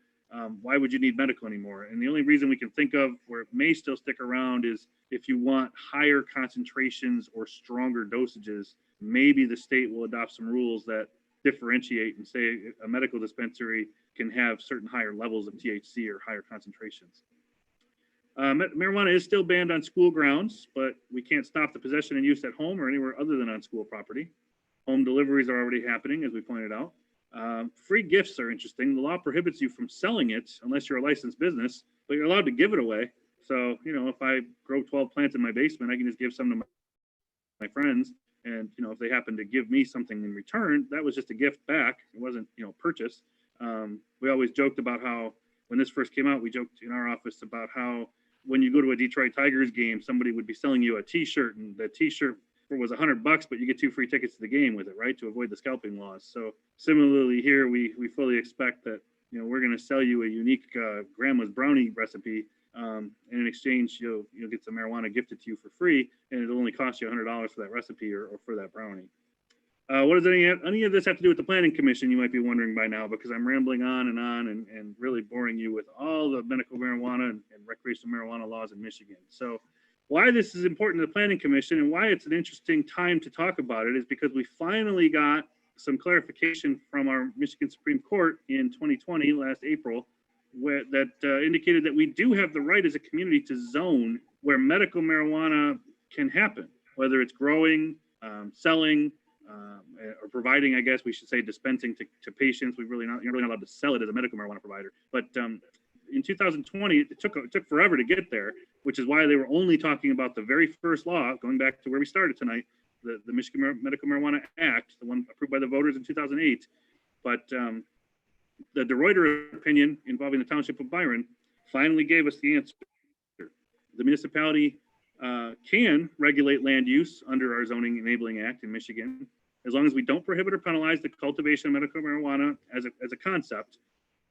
why would you need medical anymore? And the only reason we can think of where it may still stick around is if you want higher concentrations or stronger dosages, maybe the state will adopt some rules that differentiate and say a medical dispensary can have certain higher levels of THC or higher concentrations. Marijuana is still banned on school grounds, but we can't stop the possession and use at home or anywhere other than on school property. Home deliveries are already happening, as we pointed out. Free gifts are interesting. The law prohibits you from selling it unless you're a licensed business, but you're allowed to give it away. So, you know, if I grow 12 plants in my basement, I can just give some to my friends. And, you know, if they happen to give me something in return, that was just a gift back. It wasn't, you know, purchase. We always joked about how, when this first came out, we joked in our office about how when you go to a Detroit Tigers game, somebody would be selling you a t-shirt, and the t-shirt was $100, but you get 2 free tickets to the game with it, right? To avoid the scalping laws. So similarly here, we fully expect that, you know, we're going to sell you a unique grandma's brownie recipe. And in exchange, you'll get some marijuana gifted to you for free, and it'll only cost you $100 for that recipe or for that brownie. What does any of this have to do with the Planning Commission? You might be wondering by now, because I'm rambling on and really boring you with all the medical marijuana and recreational marijuana laws in Michigan. So why this is important to the Planning Commission and why it's an interesting time to talk about it is because we finally got some clarification from our Michigan Supreme Court in 2020, last April, that indicated that we do have the right as a community to zone where medical marijuana can happen, whether it's growing, selling, or providing, I guess we should say, dispensing to patients. You're really not allowed to sell it as a medical marijuana provider. But in 2020, it took forever to get there, which is why they were only talking about the very first law, going back to where we started tonight, the Michigan Medical Marijuana Act, the one approved by the voters in 2008. But the DeRuyter opinion involving the Township of Byron finally gave us the answer. The municipality can regulate land use under our Zoning Enabling Act in Michigan, as long as we don't prohibit or penalize the cultivation of medical marijuana as a concept,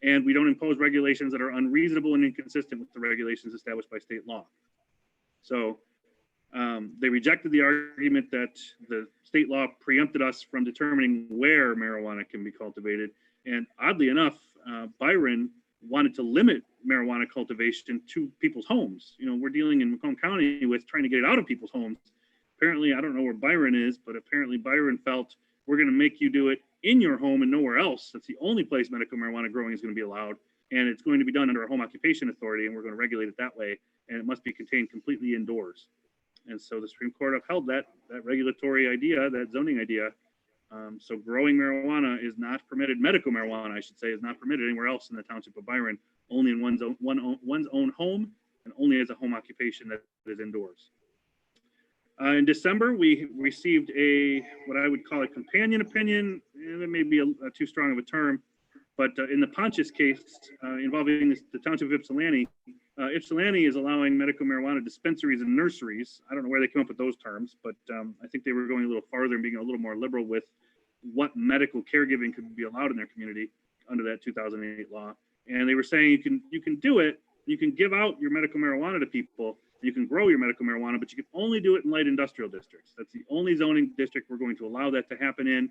and we don't impose regulations that are unreasonable and inconsistent with the regulations established by state law. So they rejected the argument that the state law preempted us from determining where marijuana can be cultivated. And oddly enough, Byron wanted to limit marijuana cultivation to people's homes. You know, we're dealing in Macomb County with trying to get it out of people's homes. Apparently, I don't know where Byron is, but apparently Byron felt we're going to make you do it in your home and nowhere else. That's the only place medical marijuana growing is going to be allowed. And it's going to be done under a home occupation authority, and we're going to regulate it that way. And it must be contained completely indoors. And so the Supreme Court upheld that regulatory idea, that zoning idea, So growing marijuana is not permitted. Medical marijuana, I should say, is not permitted anywhere else in the township of Byron, only in one's own home and only as a home occupation that is indoors. In December, we received what I would call a companion opinion, and it may be a too strong of a term, but in the Pontius case involving the township of Ypsilanti, Ypsilanti is allowing medical marijuana dispensaries and nurseries. I don't know where they came up with those terms, but I think they were going a little farther and being a little more liberal with what medical caregiving could be allowed in their community under that 2008 law. And they were saying you can do it, you can give out your medical marijuana to people, you can grow your medical marijuana, but you can only do it in light industrial districts. That's the only zoning district we're going to allow that to happen in.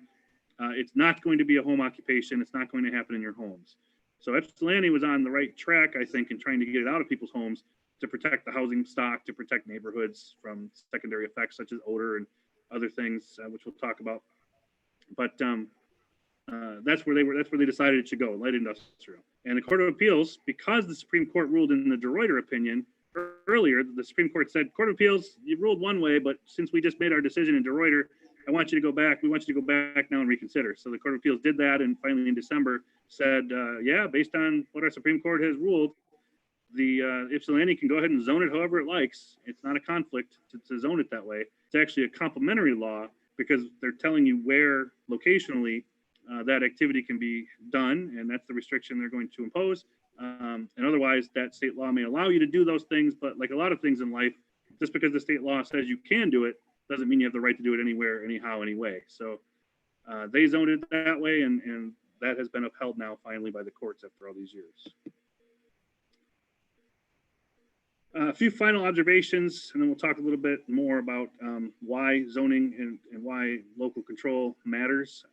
It's not going to be a home occupation. It's not going to happen in your homes. So Ypsilanti was on the right track, I think, in trying to get it out of people's homes to protect the housing stock, to protect neighborhoods from secondary effects such as odor and other things, which we'll talk about. But that's where they decided it should go, light industrial. And the Court of Appeals, because the Supreme Court ruled in the DeRuyter opinion earlier, the Supreme Court said, Court of Appeals, you ruled one way, but since we just made our decision in DeRuyter, I want you to go back. We want you to go back now and reconsider. So the Court of Appeals did that, and finally in December said, yeah, based on what our Supreme Court has ruled, the Ypsilanti can go ahead and zone it however it likes. It's not a conflict to zone it that way. It's actually a complementary law because they're telling you where locationally that activity can be done, and that's the restriction they're going to impose. And otherwise, that state law may allow you to do those things, but like a lot of things in life, just because the state law says you can do it, doesn't mean you have the right to do it anywhere, anyhow, anyway. So they zoned it that way, and that has been upheld now finally by the courts after all these years. A few final observations, and then we'll talk a little bit more about why zoning and why local control matters.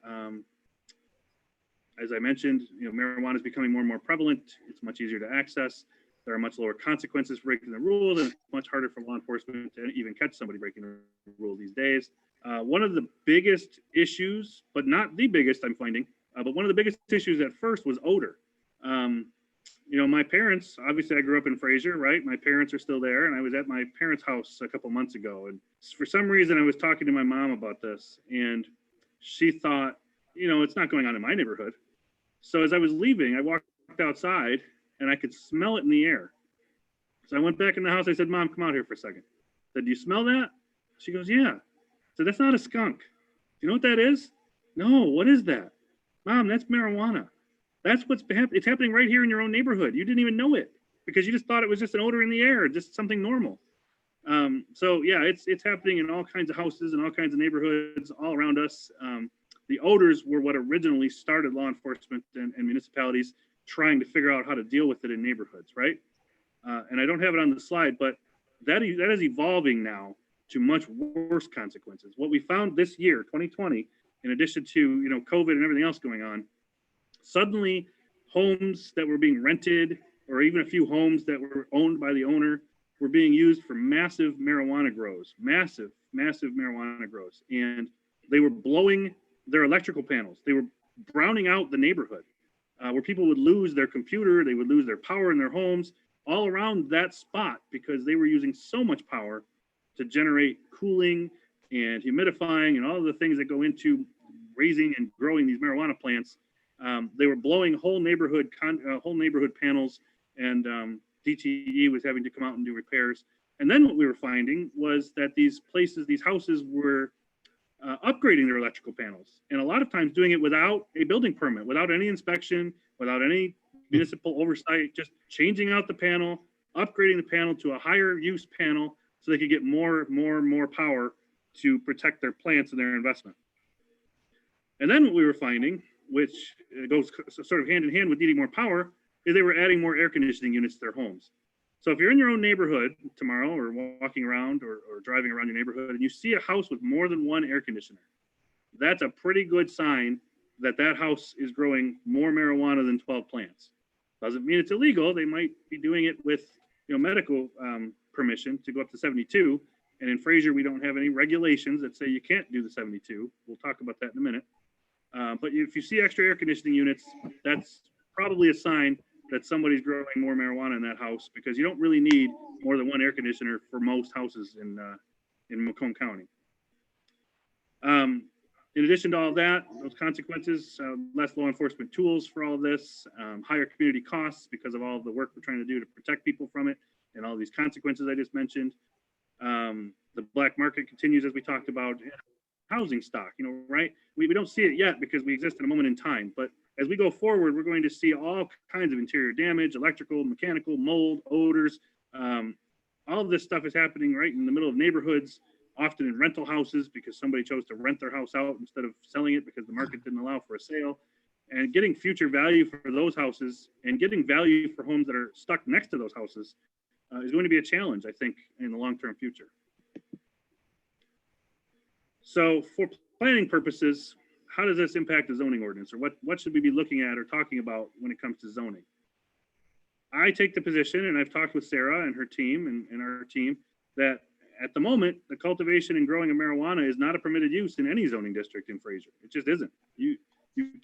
As I mentioned, marijuana is becoming more and more prevalent. It's much easier to access. There are much lower consequences for breaking the rules, and it's much harder for law enforcement to even catch somebody breaking the rule these days. One of the biggest issues, but not the biggest, I'm finding, but one of the biggest issues at first was odor. My parents, obviously I grew up in Fraser, right? My parents are still there, and I was at my parents' house a couple months ago. And for some reason, I was talking to my mom about this, and she thought, it's not going on in my neighborhood. So as I was leaving, I walked outside, and I could smell it in the air. So I went back in the house. I said, Mom, come out here for a second. I said, do you smell that? She goes, yeah. I said, that's not a skunk. Do you know what that is? No, what is that? Mom, that's marijuana. That's what's happening. It's happening right here in your own neighborhood. You didn't even know it because you just thought it was just an odor in the air, just something normal. So yeah, it's happening in all kinds of houses and all kinds of neighborhoods all around us. The odors were what originally started law enforcement and municipalities trying to figure out how to deal with it in neighborhoods, right? And I don't have it on the slide, but that is evolving now to much worse consequences. What we found this year, 2020, in addition to COVID and everything else going on, suddenly homes that were being rented, or even a few homes that were owned by the owner, were being used for massive marijuana grows, massive marijuana grows, and they were blowing their electrical panels. They were browning out the neighborhood. Where people would lose their computer, they would lose their power in their homes, all around that spot because they were using so much power to generate cooling and humidifying and all of the things that go into raising and growing these marijuana plants. They were blowing whole neighborhood panels, and DTE was having to come out and do repairs. And then what we were finding was that these houses were upgrading their electrical panels, and a lot of times doing it without a building permit, without any inspection, without any municipal oversight, just changing out the panel, upgrading the panel to a higher use panel so they could get more power to protect their plants and their investment. And then what we were finding, which goes sort of hand in hand with needing more power, is they were adding more air conditioning units to their homes. So if you're in your own neighborhood tomorrow or walking around or driving around your neighborhood and you see a house with more than one air conditioner, that's a pretty good sign that that house is growing more marijuana than 12 plants. Doesn't mean it's illegal. They might be doing it with medical permission to go up to 72. And in Fraser, we don't have any regulations that say you can't do the 72. We'll talk about that in a minute. But if you see extra air conditioning units, that's probably a sign that somebody's growing more marijuana in that house, because you don't really need more than one air conditioner for most houses in Macomb County. In addition to all that, those consequences, less law enforcement tools for all of this, higher community costs because of all of the work we're trying to do to protect people from it, and all these consequences I just mentioned. The black market continues, as we talked about. Housing stock, right? We don't see it yet because we exist in a moment in time, but as we go forward, we're going to see all kinds of interior damage, electrical, mechanical, mold, odors. All of this stuff is happening right in the middle of neighborhoods, often in rental houses because somebody chose to rent their house out instead of selling it because the market didn't allow for a sale. And getting future value for those houses and getting value for homes that are stuck next to those houses is going to be a challenge, I think, in the long-term future. So for planning purposes, how does this impact the zoning ordinance, or what should we be looking at or talking about when it comes to zoning? I take the position, and I've talked with Sarah and her team and our team, that at the moment, the cultivation and growing of marijuana is not a permitted use in any zoning district in Fraser. It just isn't. You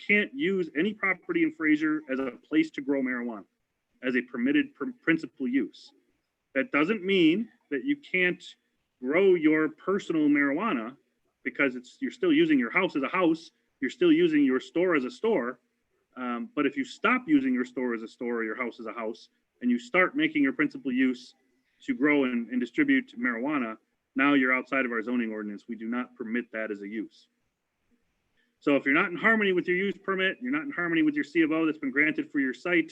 can't use any property in Fraser as a place to grow marijuana, as a permitted principal use. That doesn't mean that you can't grow your personal marijuana, because you're still using your house as a house, you're still using your store as a store. But if you stop using your store as a store or your house as a house, and you start making your principal use to grow and distribute marijuana, now you're outside of our zoning ordinance. We do not permit that as a use. So if you're not in harmony with your use permit, you're not in harmony with your C of O that's been granted for your site,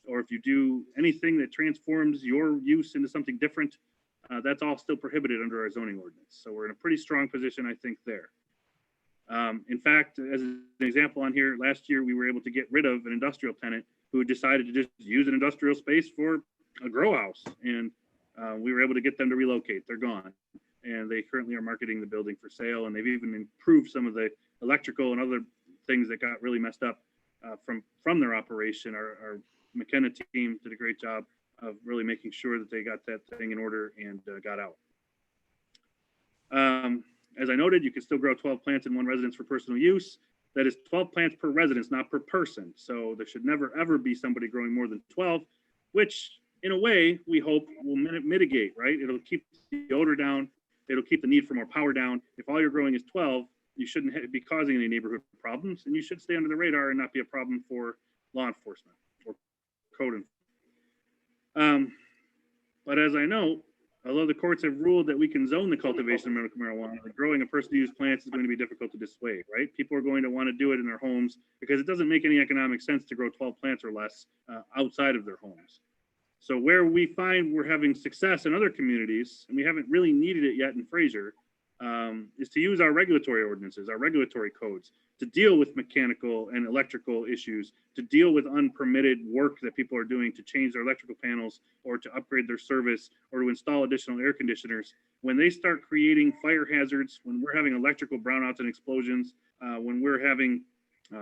or if you do anything that transforms your use into something different, that's all still prohibited under our zoning ordinance. So we're in a pretty strong position, I think, there. In fact, as an example on here, last year we were able to get rid of an industrial tenant who had decided to just use an industrial space for a grow house. And we were able to get them to relocate. They're gone. And they currently are marketing the building for sale. And they've even improved some of the electrical and other things that got really messed up from their operation. Our McKenna team did a great job of really making sure that they got that thing in order and got out. As I noted, you can still grow 12 plants in one residence for personal use. That is 12 plants per residence, not per person. So there should never, ever be somebody growing more than 12, which in a way, we hope will mitigate, right? It'll keep the odor down. It'll keep the need for more power down. If all you're growing is 12, you shouldn't be causing any neighborhood problems, and you should stay under the radar and not be a problem for law enforcement or code enforcement. But as I know, although the courts have ruled that we can zone the cultivation of medical marijuana, the growing of personal use plants is going to be difficult to dissuade, right? People are going to want to do it in their homes because it doesn't make any economic sense to grow 12 plants or less outside of their homes. So where we find we're having success in other communities, and we haven't really needed it yet in Fraser, is to use our regulatory ordinances, our regulatory codes, to deal with mechanical and electrical issues, to deal with unpermitted work that people are doing to change their electrical panels or to upgrade their service or to install additional air conditioners. When they start creating fire hazards, when we're having electrical brownouts and explosions, when we're having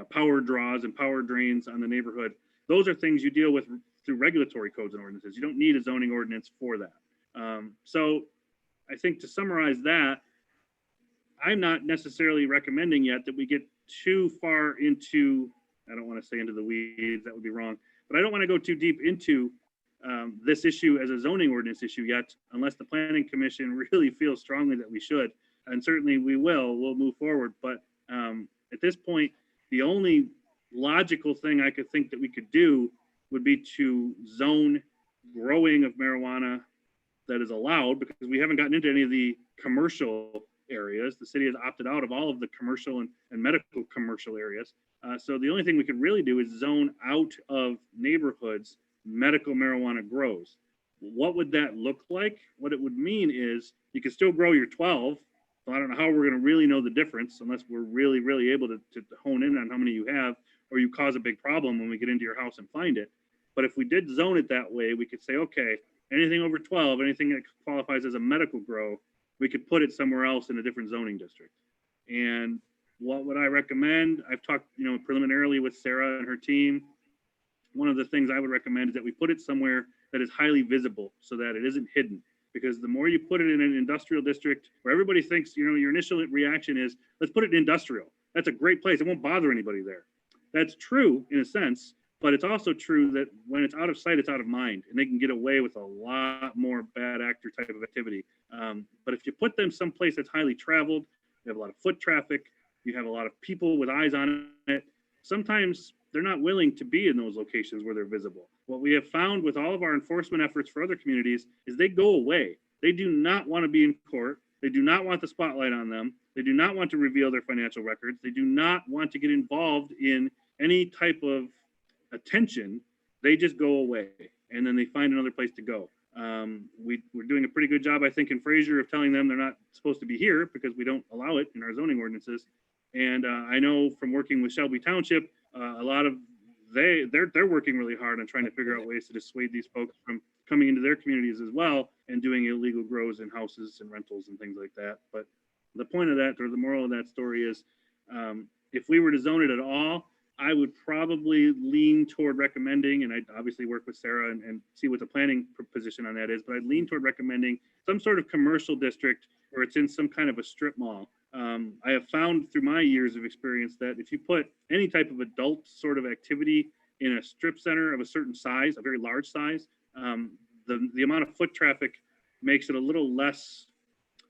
power draws and power drains on the neighborhood, those are things you deal with through regulatory codes and ordinances. You don't need a zoning ordinance for that. So I think to summarize that, I'm not necessarily recommending yet that we get too far into, I don't want to say into the weeds, that would be wrong, but I don't want to go too deep into this issue as a zoning ordinance issue yet, unless the Planning Commission really feels strongly that we should. And certainly we'll move forward. But at this point, the only logical thing I could think that we could do would be to zone growing of marijuana that is allowed, because we haven't gotten into any of the commercial areas. The city has opted out of all of the commercial and medical commercial areas. So the only thing we could really do is zone out of neighborhoods medical marijuana grows. What would that look like? What it would mean is you can still grow your 12. So I don't know how we're going to really know the difference unless we're really, really able to hone in on how many you have, or you cause a big problem when we get into your house and find it. But if we did zone it that way, we could say, okay, anything over 12, anything that qualifies as a medical grow, we could put it somewhere else in a different zoning district. And what would I recommend? I've talked, preliminarily with Sarah and her team. One of the things I would recommend is that we put it somewhere that is highly visible so that it isn't hidden. Because the more you put it in an industrial district where everybody thinks, your initial reaction is, let's put it in industrial. That's a great place. It won't bother anybody there. That's true in a sense, but it's also true that when it's out of sight, it's out of mind, and they can get away with a lot more bad actor type of activity. But if you put them someplace that's highly traveled, you have a lot of foot traffic, You have a lot of people with eyes on it. Sometimes they're not willing to be in those locations where they're visible. What we have found with all of our enforcement efforts for other communities is they go away. They do not want to be in court. They do not want the spotlight on them. They do not want to reveal their financial records. They do not want to get involved in any type of attention. They just go away, and then they find another place to go. We're doing a pretty good job, I think, in Fraser of telling them they're not supposed to be here because we don't allow it in our zoning ordinances. And I know from working with Shelby Township, a lot of they're working really hard on trying to figure out ways to dissuade these folks from coming into their communities as well and doing illegal grows in houses and rentals and things like that. But the point of that, or the moral of that story is, if we were to zone it at all, I would probably lean toward recommending, and I'd obviously work with Sarah and see what the planning position on that is, but I'd lean toward recommending some sort of commercial district where it's in some kind of a strip mall. I have found through my years of experience that if you put any type of adult sort of activity in a strip center of a certain size, a very large size, the amount of foot traffic makes it a little less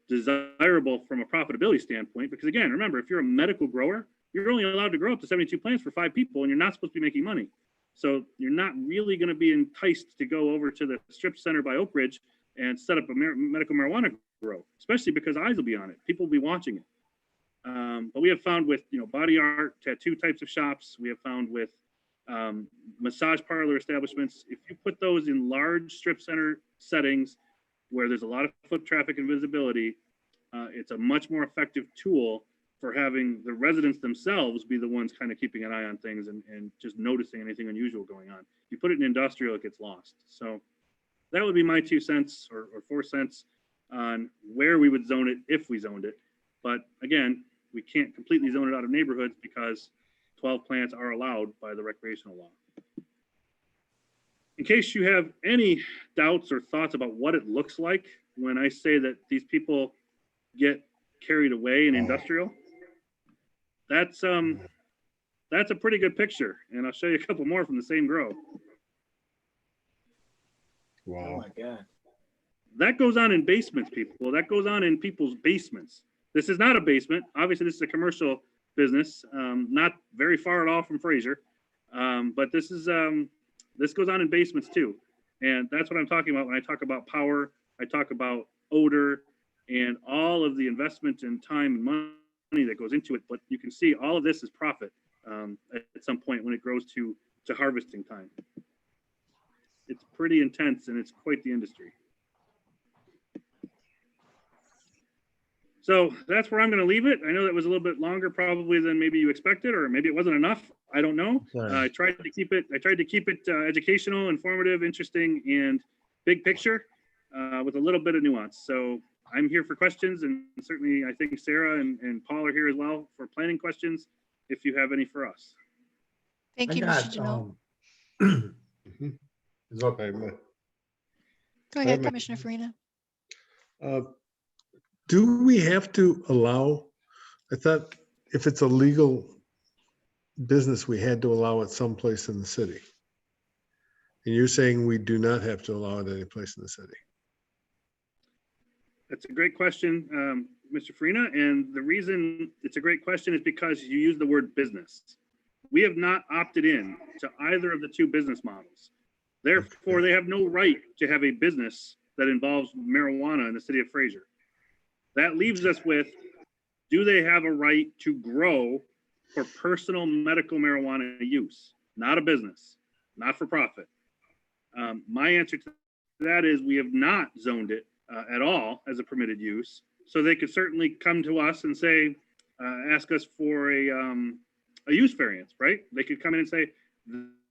desirable from a profitability standpoint. Because again, remember, if you're a medical grower, you're only allowed to grow up to 72 plants for 5 people, and you're not supposed to be making money. So you're not really going to be enticed to go over to the strip center by Oak Ridge and set up a medical marijuana grow, especially because eyes will be on it. People will be watching it. But we have found with, body art, tattoo types of shops, we have found with massage parlor establishments, if you put those in large strip center settings where there's a lot of foot traffic and visibility, it's a much more effective tool for having the residents themselves be the ones kind of keeping an eye on things and just noticing anything unusual going on. If you put it in industrial, it gets lost. So that would be my 2 cents or 4 cents on where we would zone it if we zoned it. But again, we can't completely zone it out of neighborhoods because 12 plants are allowed by the recreational law. In case you have any doubts or thoughts about what it looks like when I say that these people get carried away in industrial, that's a pretty good picture. And I'll show you a couple more from the same grow. Wow. Oh my God. That goes on in basements, people. That goes on in people's basements. This is not a basement. Obviously, this is a commercial business, not very far at all from Fraser. But this goes on in basements too. And that's what I'm talking about when I talk about power. I talk about odor and all of the investment and time and money that goes into it. But you can see all of this is profit at some point when it grows to harvesting time. It's pretty intense and it's quite the industry. So that's where I'm going to leave it. I know that was a little bit longer probably than maybe you expected, or maybe it wasn't enough. I don't know. I tried to keep it educational, informative, interesting, and big picture with a little bit of nuance. So I'm here for questions, and certainly I think Sarah and Paul are here as well for planning questions if you have any for us. Thank you, Mr. Janelle. Go Go ahead, Commissioner Farina. Do we have to allow, I thought if it's a legal business, we had to allow it someplace in the city. And you're saying we do not have to allow it any place in the city. That's a great question, Mr. Farina. And the reason it's a great question is because you use the word business. We have not opted in to either of the 2 business models. Therefore, they have no right to have a business that involves marijuana in the city of Fraser. That leaves us with, do they have a right to grow for personal medical marijuana use? Not a business, not for profit. My answer to that is we have not zoned it at all as a permitted use. So they could certainly come to us and say, ask us for a use variance, right? They could come in and say,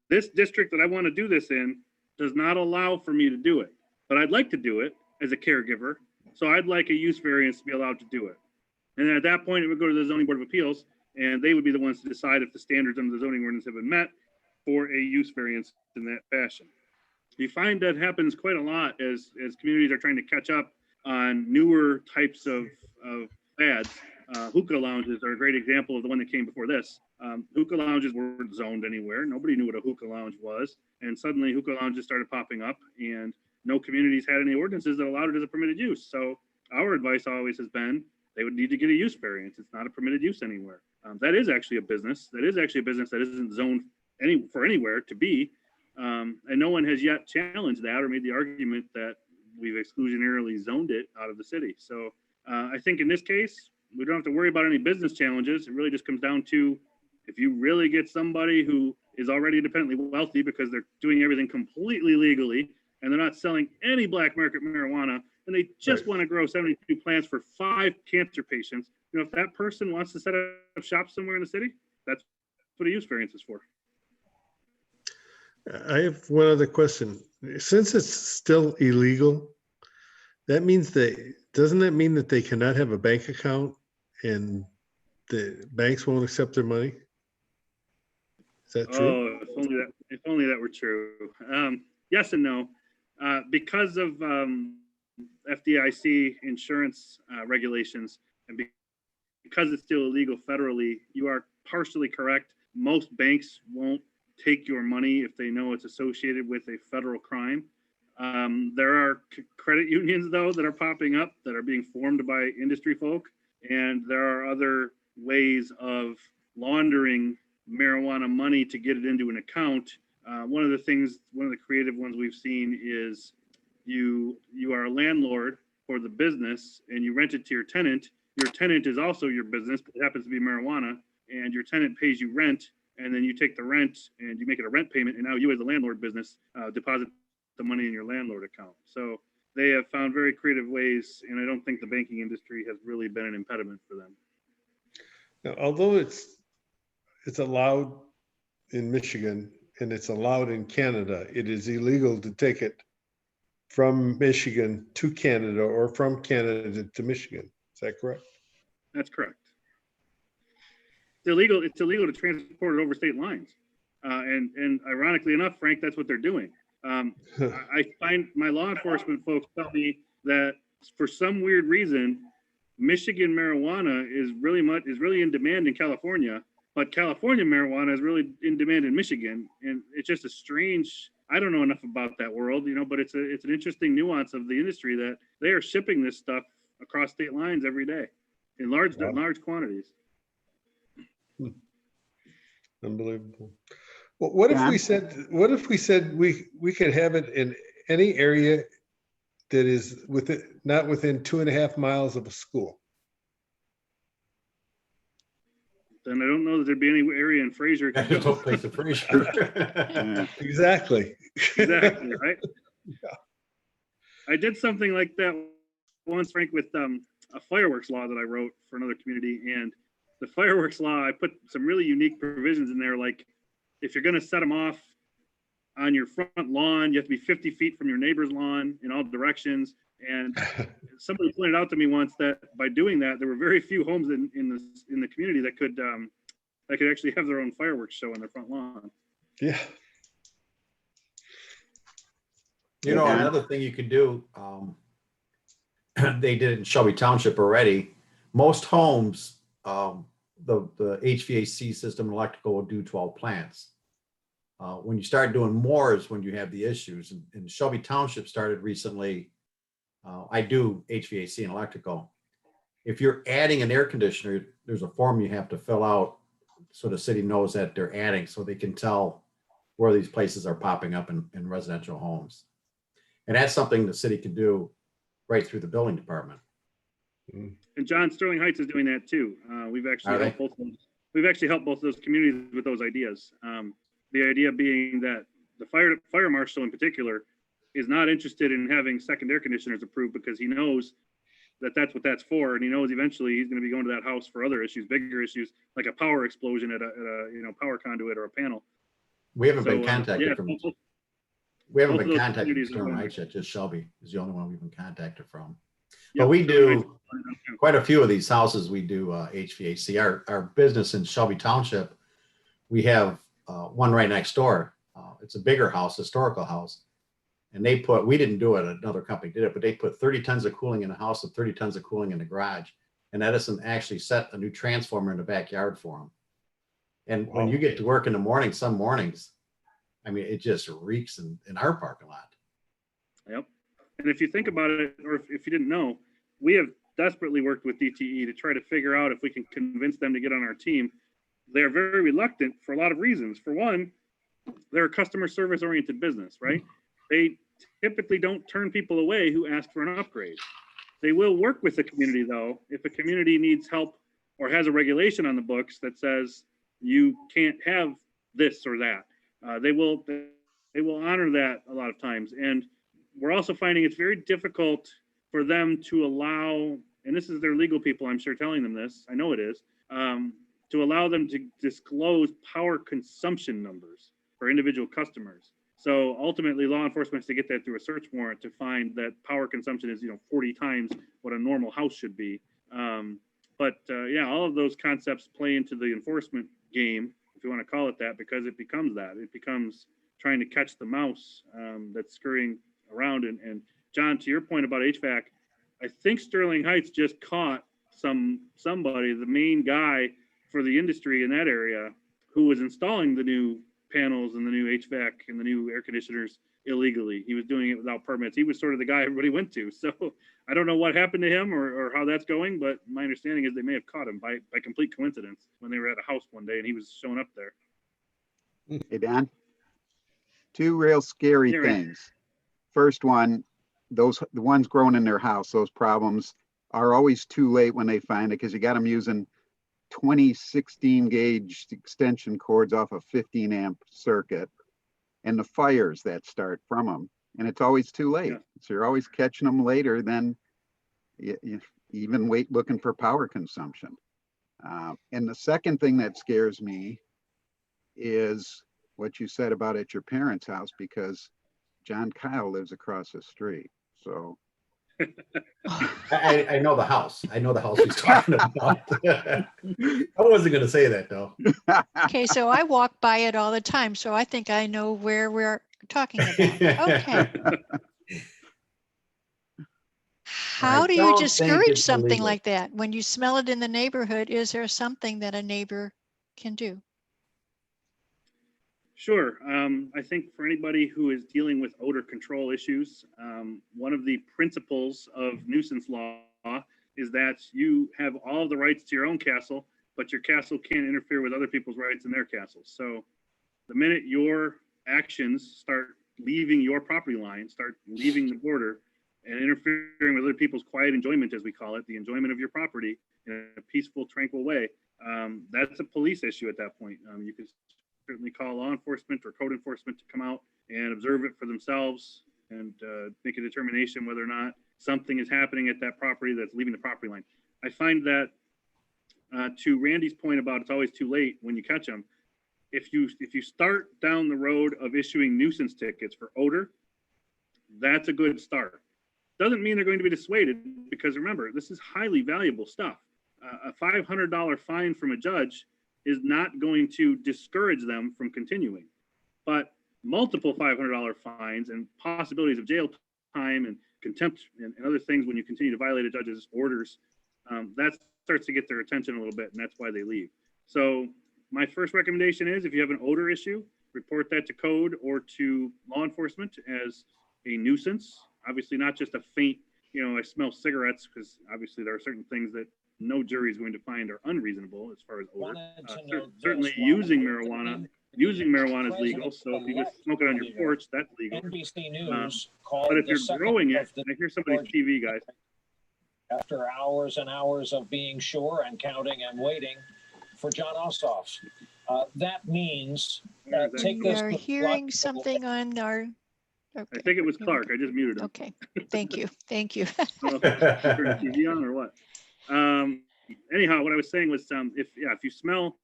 this district that I want to do this in does not allow for me to do it, but I'd like to do it as a caregiver. So I'd like a use variance to be allowed to do it. And then at that point, it would go to the Zoning Board of Appeals, and they would be the ones to decide if the standards under the zoning ordinance have been met for a use variance in that fashion. You find that happens quite a lot as communities are trying to catch up on newer types of fads. Hookah lounges are a great example of the one that came before this. Hookah lounges weren't zoned anywhere. Nobody knew what a hookah lounge was. And suddenly hookah lounges started popping up, and no communities had any ordinances that allowed it as a permitted use. So our advice always has been, they would need to get a use variance. It's not a permitted use anywhere. That is actually a business. That is actually a business that isn't zoned for anywhere to be. And no one has yet challenged that or made the argument that we've exclusionarily zoned it out of the city. So I think in this case, we don't have to worry about any business challenges. It really just comes down to if you really get somebody who is already independently wealthy because they're doing everything completely legally and they're not selling any black market marijuana, and they just want to grow 72 plants for 5 cancer patients. You know, if that person wants to set up shop somewhere in the city, that's what a use variance is for. I have one other question. Since it's still illegal, that means doesn't that mean that they cannot have a bank account and the banks won't accept their money? Is that true? Oh, if only that were true. Yes and no. Because of FDIC insurance regulations, and because it's still illegal federally, you are partially correct. Most banks won't take your money if they know it's associated with a federal crime. There are credit unions, though, that are popping up that are being formed by industry folk, and there are other ways of laundering marijuana money to get it into an account. One of the creative ones we've seen is you are a landlord for the business and you rent it to your tenant. Your tenant is also your business, but it happens to be marijuana, and your tenant pays you rent, and then you take the rent and you make it a rent payment, and now you as a landlord business deposit the money in your landlord account. So they have found very creative ways, and I don't think the banking industry has really been an impediment for them. Now, although it's allowed in Michigan and it's allowed in Canada, it is illegal to take it from Michigan to Canada or from Canada to Michigan. Is that correct? That's correct. It's illegal to transport it over state lines. And ironically enough, Frank, that's what they're doing. I find my law enforcement folks tell me that for some weird reason, Michigan marijuana is really in demand in California, but California marijuana is really in demand in Michigan. And it's just a strange, I don't know enough about that world, but it's an interesting nuance of the industry that they are shipping this stuff across state lines every day in large quantities. Unbelievable. Well, what if we said we could have it in any area that is not within 2.5 miles of a school? Then I don't know that there'd be any area in Fraser. There's no place in Fraser. Exactly. Exactly, right? Yeah. I did something like that once, Frank, with a fireworks law that I wrote for another community. And the fireworks law, I put some really unique provisions in there, like if you're going to set them off on your front lawn, you have to be 50 feet from your neighbor's lawn in all directions. And somebody pointed out to me once that by doing that, there were very few homes in the community that could actually have their own fireworks show on their front lawn. Yeah. Another thing you could do, they did it in Shelby Township already. Most homes, the HVAC system and electrical will do 12 plants. When you start doing more is when you have the issues. And Shelby Township started recently. I do HVAC and electrical. If you're adding an air conditioner, there's a form you have to fill out so the city knows that they're adding, so they can tell where these places are popping up in residential homes. And that's something the city can do right through the building department. And John, Sterling Heights is doing that too. We've actually helped both of those communities with those ideas. The idea being that the fire marshal in particular is not interested in having second air conditioners approved because he knows that that's what that's for, and he knows eventually he's going to be going to that house for other issues, bigger issues like a power explosion at a power conduit or a panel. We haven't been contacted from. We haven't been contacted from Sterling Heights yet. Just Shelby is the only one we've been contacted from. But we do quite a few of these houses. We do HVAC. Our business in Shelby Township, we have one right next door. It's a bigger house, historical house. And we didn't do it, another company did it, but they put 30 tons of cooling in the house and 30 tons of cooling in the garage. And Edison actually set a new transformer in the backyard for them. And when you get to work in the morning, some mornings, I mean, it just reeks in our parking lot. Yep. And if you think about it, or if you didn't know, we have desperately worked with DTE to try to figure out if we can convince them to get on our team. They're very reluctant for a lot of reasons. For one, they're a customer service oriented business, right? They typically don't turn people away who ask for an upgrade. They will work with the community though. If a community needs help or has a regulation on the books that says you can't have this or that, they will honor that a lot of times. And we're also finding it's very difficult for them to allow, and this is their legal people, I'm sure, telling them this, I know it is, to allow them to disclose power consumption numbers for individual customers. So ultimately, law enforcement has to get that through a search warrant to find that power consumption is 40 times what a normal house should be. Yeah, all of those concepts play into the enforcement game, if you want to call it that, because it becomes that. It becomes trying to catch the mouse that's scurrying around. And John, to your point about HVAC, I think Sterling Heights just caught somebody, the main guy for the industry in that area, who was installing the new panels and the new HVAC and the new air conditioners illegally. He was doing it without permits. He was sort of the guy everybody went to. So I don't know what happened to him or how that's going, but my understanding is they may have caught him by complete coincidence when they were at a house one day and he was showing up there. Hey, Don. Two real scary Yeah, right. things. First one, the ones growing in their house, those problems are always too late when they find it, because you got them using 2016 gauge extension cords off a 15 amp circuit, and the fires that start from them, and it's always too late. Yeah. So you're always catching them later than you even wait looking for power consumption. And the second thing that scares me is what you said about at your parents' house, because John Kyle lives across the street. So I know the house. I know the house he's talking about. I wasn't going to say that though. Okay, so I walk by it all the time, so I think I know where we're talking about. Okay. How do you don't think discourage it's something illegal. like that? When you smell it in the neighborhood, is there something that a neighbor can do? Sure. I think for anybody who is dealing with odor control issues, one of the principles of nuisance law is that you have all the rights to your own castle, but your castle can't interfere with other people's rights in their castles. So the minute your actions start leaving your property line, start leaving the border and interfering with other people's quiet enjoyment, as we call it, the enjoyment of your property in a peaceful, tranquil way, that's a police issue at that point. You can certainly call law enforcement or code enforcement to come out and observe it for themselves and make a determination whether or not something is happening at that property that's leaving the property line. I find that to Randy's point about it's always too late when you catch them, if you start down the road of issuing nuisance tickets for odor, that's a good start. Doesn't mean they're going to be dissuaded, because remember, this is highly valuable stuff. A $500 fine from a judge is not going to discourage them from continuing. But multiple $500 fines and possibilities of jail time and contempt and other things when you continue to violate a judge's orders, that starts to get their attention a little bit, and that's why they leave. So my first recommendation is, if you have an odor issue, report that to code or to law enforcement as a nuisance. Obviously not just a faint, I smell cigarettes, because obviously there are certain things that no jury is going to find are unreasonable as far as odor. Certainly using marijuana is legal. So if you just smoke it on your porch, that's legal. NBC News But if you're growing it, I hear somebody's TV, guys. After hours and hours of being sure and counting and waiting for John Ossoff's. That means take We this. are hearing something on our. Okay. I think it was Clark. I just muted him. Okay, thank you, thank you. Turn the TV on or what? Anyhow, what I was saying was, if you smell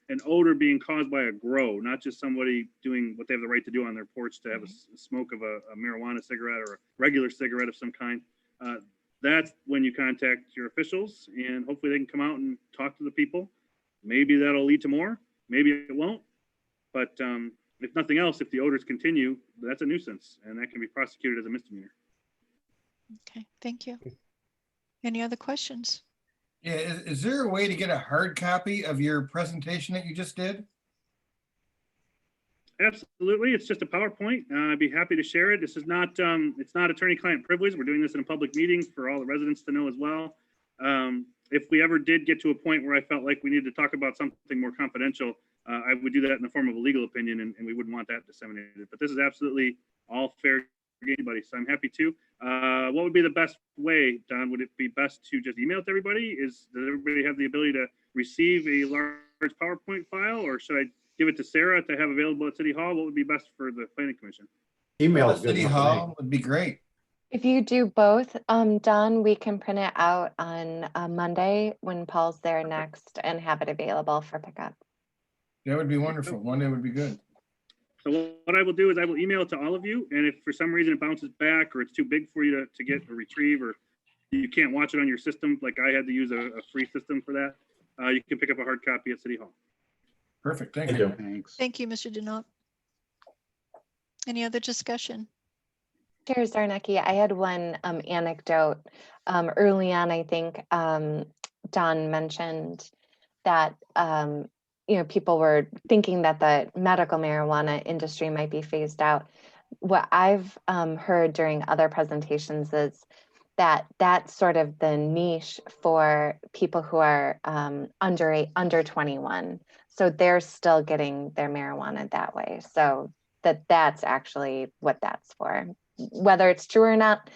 an odor being caused by a grow, not just somebody doing what they have the right to do on their porch to have a smoke of a marijuana cigarette or a regular cigarette of some kind, that's when you contact your officials, and hopefully they can come out and talk to the people. Maybe that'll lead to more, maybe it won't. But if nothing else, if the odors continue, that's a nuisance, and that can be prosecuted as a misdemeanor. Okay, thank you. Any other questions? Yeah, is there a way to get a hard copy of your presentation that you just did? Absolutely, it's just a PowerPoint. I'd be happy to share it. This is not, it's not attorney-client privilege. We're doing this in a public meeting for all the residents to know as well. If we ever did get to a point where I felt like we needed to talk about something more confidential, I would do that in the form of a legal opinion, and we wouldn't want that disseminated. But this is absolutely all fair to anybody, so I'm happy to. What would be the best way, Don? Would it be best to just email it to everybody? Does everybody have the ability to receive a large PowerPoint file, or should I give it to Sarah to have available at City Hall? What would be best for the Planning Commission? Email is good City enough for me. Hall would be great. If you do both, Don, we can print it out on Monday when Paul's there next and have it available for pickup. That would be wonderful. Monday would be good. So what I will do is I will email it to all of you, and if for some reason it bounces back or it's too big for you to get or retrieve, or you can't watch it on your system, like I had to use a free system for that, you can pick up a hard copy at City Hall. Perfect. Thank you. Thanks. Thank you, Mr. Denault. Any other discussion? Chair Zarnecki, I had one anecdote. Early on, I think Don mentioned that people were thinking that the medical marijuana industry might be phased out. What I've heard during other presentations is that that's sort of the niche for people who are under 21. So they're still getting their marijuana that way. So that's actually what that's for. Whether it's true or not,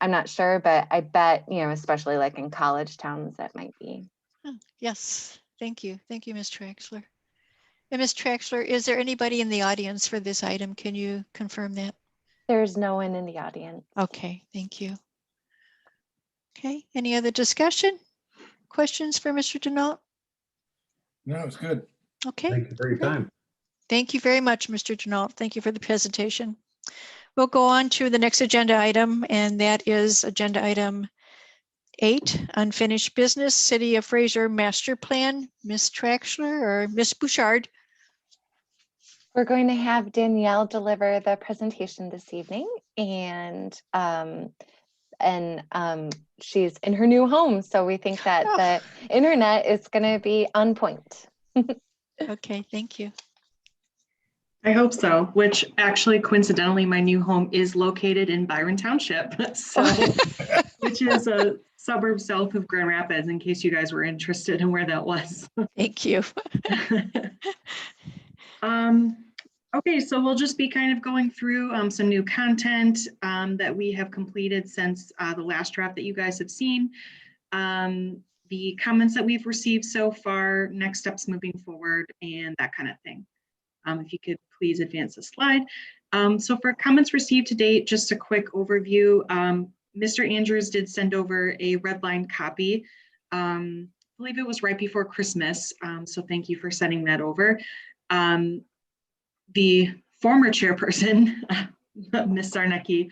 I'm not sure, but I bet, especially like in college towns, that might be. Oh, yes, thank you. Thank you, Ms. Traxler. And Ms. Traxler, is there anybody in the audience for this item? Can you confirm that? There's no one in the audience. Okay, thank you. Okay, any other discussion? Questions for Mr. Denault? No, it's good. Okay. Thank you for your time. Thank you very much, Mr. Denault. Thank you for the presentation. We'll go on to the next agenda item, and that is agenda item 8, unfinished business, City of Fraser Master Plan. Ms. Traxler or Ms. Bouchard? We're going to have Danielle deliver the presentation this evening, and she's in her new home, so we think that the internet is going to be on point. Okay, thank you. I hope so, which actually coincidentally, my new home is located in Byron Township, so which is a suburb south of Grand Rapids, in case you guys were interested in where that was. Thank you. Okay, so we'll just be kind of going through some new content that we have completed since the last draft that you guys have seen. The comments that we've received so far, next steps moving forward, and that kind of thing. If you could please advance the slide. So for comments received to date, just a quick overview. Mr. Andrews did send over a redlined copy. I believe it was right before Christmas. So thank you for sending that over. The former chairperson, Ms. Zarnecki,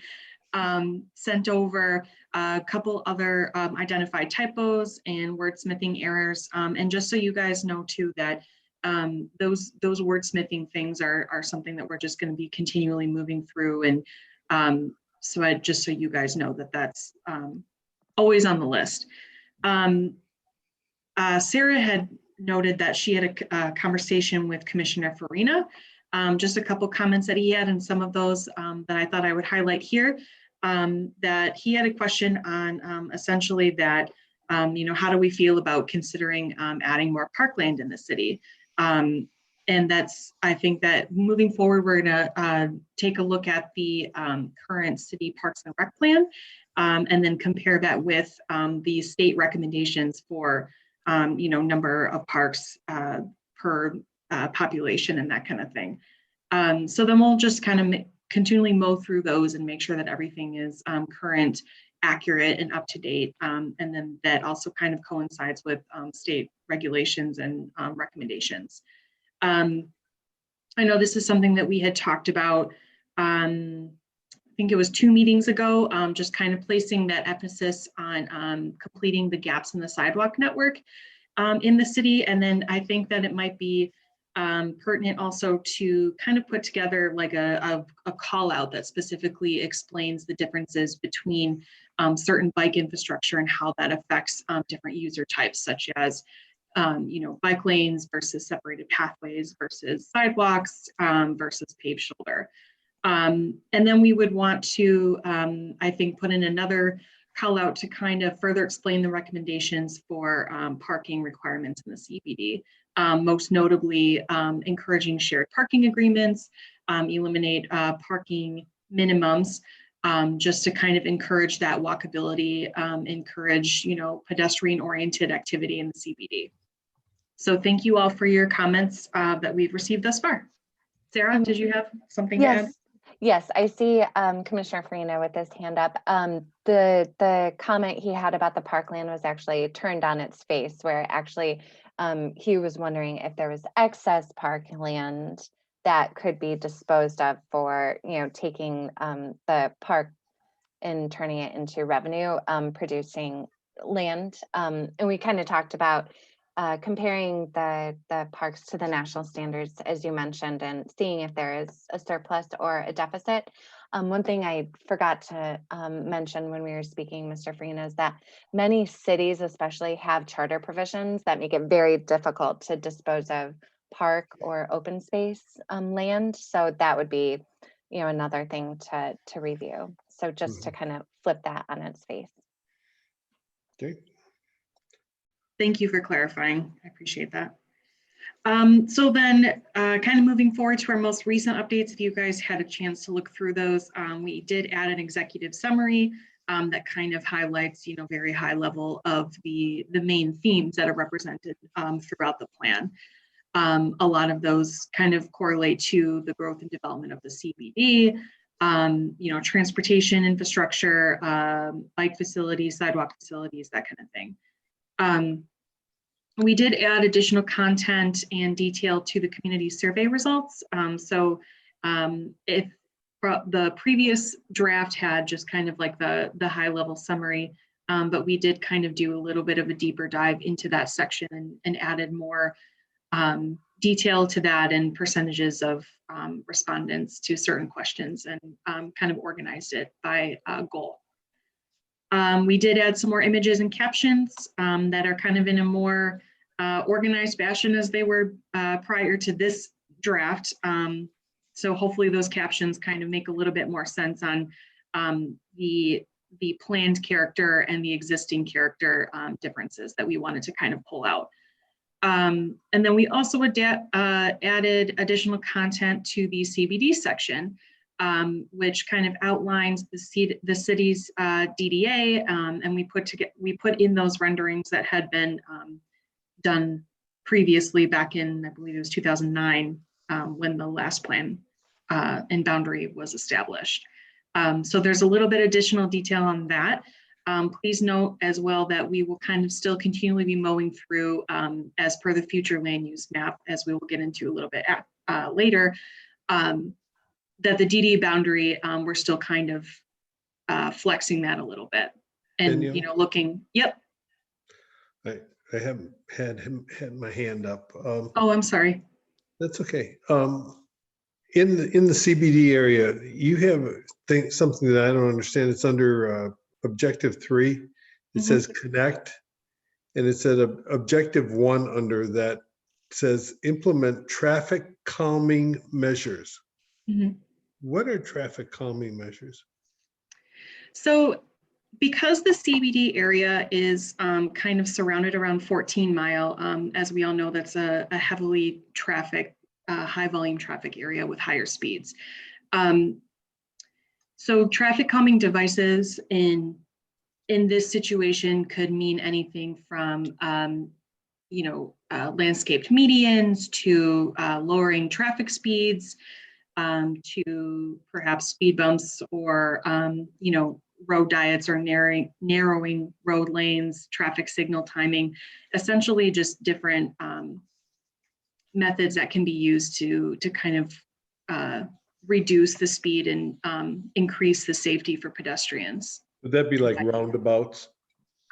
sent over a couple other identified typos and wordsmithing errors. And just so you guys know too that those wordsmithing things are something that we're just going to be continually moving through. And just so you guys know that that's always on the list. Sarah had noted that she had a conversation with Commissioner Farina. Just a couple comments that he had, and some of those that I thought I would highlight here. That he had a question on essentially that, how do we feel about considering adding more parkland in the city? And I think that moving forward, we're gonna take a look at the current city parks and rec plan, and then compare that with the state recommendations for, number of parks per population and that kind of thing. So then we'll just kind of continually mow through those and make sure that everything is current, accurate, and up to date. And then that also kind of coincides with state regulations and recommendations. I know this is something that we had talked about, I think it was 2 meetings ago, just kind of placing that emphasis on completing the gaps in the sidewalk network in the city. And then I think that it might be pertinent also to kind of put together like a call out that specifically explains the differences between certain bike infrastructure and how that affects different user types, such as bike lanes versus separated pathways versus sidewalks versus paved shoulder. And then we would want to, I think, put in another call out to kind of further explain the recommendations for parking requirements in the CBD. Most notably, encouraging shared parking agreements, eliminate parking minimums, just to kind of encourage that walkability, encourage, pedestrian-oriented activity in the CBD. So thank you all for your comments that we've received thus far. Sarah, did you have something to add? Yes, I see Commissioner Farina with his hand up. The comment he had about the parkland was actually turned on its face, where actually he was wondering if there was excess parkland that could be disposed of for, taking the park and turning it into revenue producing land. And we kind of talked about comparing the parks to the national standards, as you mentioned, and seeing if there is a surplus or a deficit. One thing I forgot to mention when we were speaking, Mr. Farina, is that many cities especially have charter provisions that make it very difficult to dispose of park or open space land. So that would be, another thing to review. So just to kind of flip that on its face. Okay. Thank you for clarifying. I appreciate that. So then kind of moving forward to our most recent updates, if you guys had a chance to look through those, we did add an executive summary that kind of highlights, very high level of the main themes that are represented throughout the plan. A lot of those kind of correlate to the growth and development of the CBD, transportation infrastructure, bike facilities, sidewalk facilities, that kind of thing. We did add additional content and detail to the community survey results. If the previous draft had just kind of like the high level summary, but we did kind of do a little bit of a deeper dive into that section and added more detail to that and percentages of respondents to certain questions, and kind of organized it by goal. We did add some more images and captions that are kind of in a more organized fashion as they were prior to this draft. So hopefully those captions kind of make a little bit more sense on the planned character and the existing character differences that we wanted to kind of pull out. And then we also added additional content to the CBD section, which kind of outlines the city's DDA, and we put in those renderings that had been done previously back in, I believe it was 2009, when the last plan and boundary was established. So there's a little bit additional detail on that. Please note as well that we will kind of still continually be mowing through as per the future land use map, as we will get into a little bit later, that the DD boundary, we're still kind of flexing that a little bit and, looking, yep. I haven't had my hand up. Oh, I'm sorry. That's okay. In the CBD area, you have something that I don't understand. It's under objective 3. It says connect, and it said objective 1 under that says implement traffic calming measures. What are traffic calming measures? So because the CBD area is kind of surrounded around 14 Mile, as we all know, that's a heavily high volume traffic area with higher speeds. So traffic calming devices in this situation could mean anything from landscaped medians to lowering traffic speeds, to perhaps speed bumps, or road diets, or narrowing road lanes, traffic signal timing, essentially just different methods that can be used to kind of reduce the speed and increase the safety for pedestrians. Would that be like roundabouts?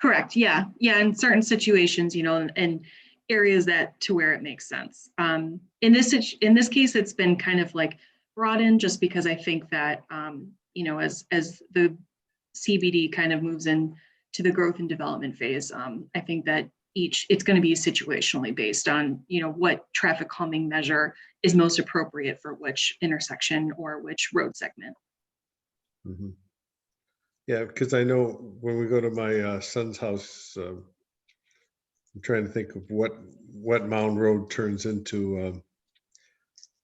Correct. Yeah. Yeah. In certain situations, and areas to where it makes sense. In this case, it's been kind of like brought in just because I think that, as the CBD kind of moves in to the growth and development phase, I think that it's going to be situationally based on, what traffic calming measure is most appropriate for which intersection or which road segment. Yeah, because I know when we go to my son's house, I'm trying to think of what Mound Road turns into.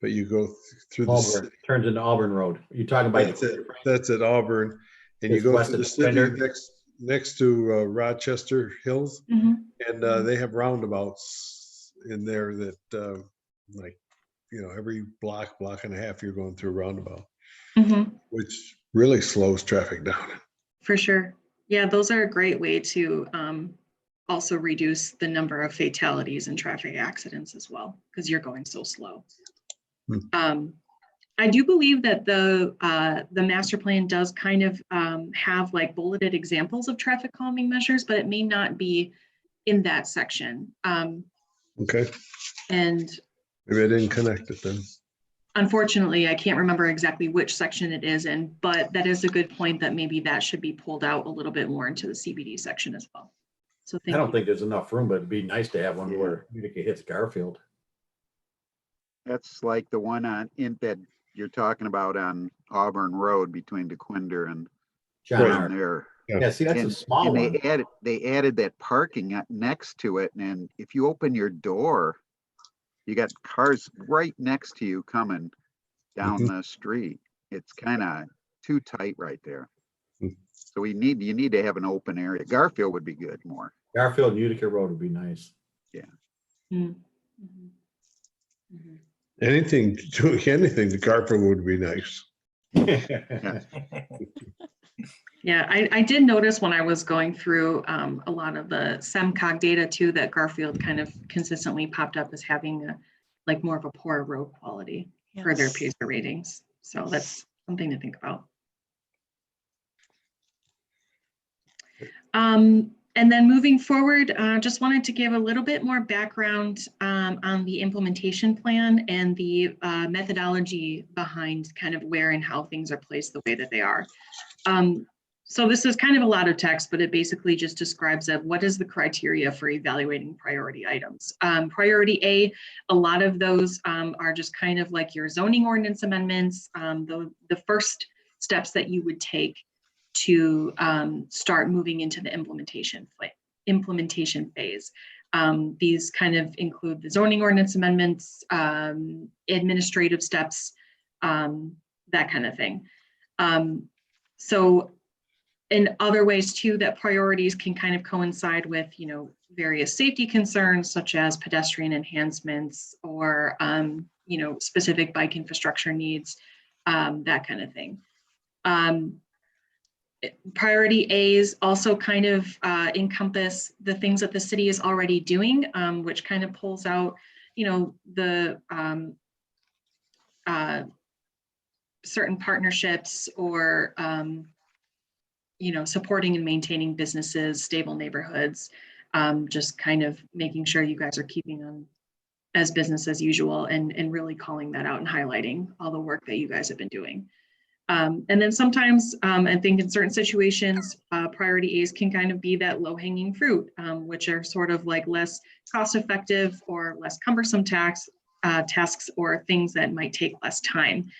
But you go through the Auburn, city. turns into Auburn Road. You're talking about. That's at Auburn, and you It's go west through the of city Defender. next to Rochester Hills, Mhm. and they have roundabouts in there that like, you know, every block and a half you're going through a roundabout, Mhm. which really slows traffic down. For sure. Yeah, those are a great way to also reduce the number of fatalities and traffic accidents as well, because you're going so slow. I do believe that the master plan does kind of have like bulleted examples of traffic calming measures, but it may not be in that section. Okay. And Maybe I didn't connect it then. unfortunately, I can't remember exactly which section it is in, but that is a good point that maybe that should be pulled out a little bit more into the CBD section as well. So I don't think there's enough room, but it'd be nice to have one where Utica hits Garfield. That's like the one that you're talking about on Auburn Road between DeQuinder and John there. Yeah, see, that's a small one. They added that parking next to it, and if you open your door, you got cars right next to you coming down the street. It's kind of too tight right there. So you need to have an open area. Garfield would be good more. Garfield and Utica Road would be nice. Yeah. Anything to Garfield would be nice. Yeah, I did notice when I was going through a lot of the SEMCOG data too, that Garfield kind of consistently popped up as having like more of a poor road quality for their PACER ratings. So that's something to think about. And then moving forward, just wanted to give a little bit more background on the implementation plan and the methodology behind kind of where and how things are placed the way that they are. So this is kind of a lot of text, but it basically just describes what is the criteria for evaluating priority items. Priority a lot of those are just kind of like your zoning ordinance amendments, the first steps that you would take to start moving into the implementation phase. These kind of include the zoning ordinance amendments, administrative steps, that kind of thing. So in other ways too, that priorities can kind of coincide with, you know, various safety concerns such as pedestrian enhancements or, you know, specific bike infrastructure needs, that kind of thing. Priority A's also kind of encompass the things that the city is already doing, which kind of pulls out, you know, the certain partnerships or, you know, supporting and maintaining businesses, stable neighborhoods, just kind of making sure you guys are keeping them as business as usual and really calling that out and highlighting all the work that you guys have been doing. And then sometimes I think in certain situations, priority A's can kind of be that low-hanging fruit, which are sort of like less cost-effective or less cumbersome tasks or things that might take less time,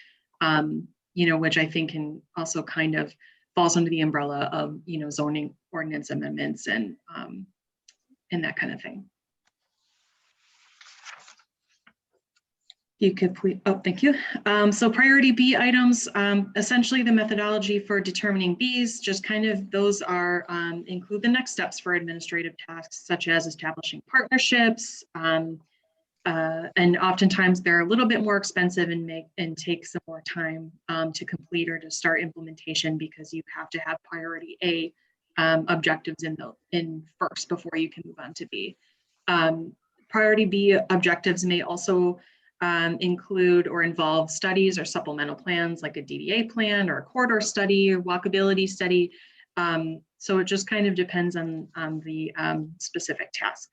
you know, which I think can also kind of falls under the umbrella of, you know, zoning ordinance amendments and that kind of thing. You could please, oh, thank you. So priority B items, essentially the methodology for determining Bs, just kind of those are, include the next steps for administrative tasks, such as establishing partnerships, and oftentimes they're a little bit more expensive and take some more time to complete or to start implementation because you have to have priority A objectives in first before you can move on to B. Priority B objectives may also include or involve studies or supplemental plans like a DDA plan or a corridor study or walkability study. So it just kind of depends on the specific task.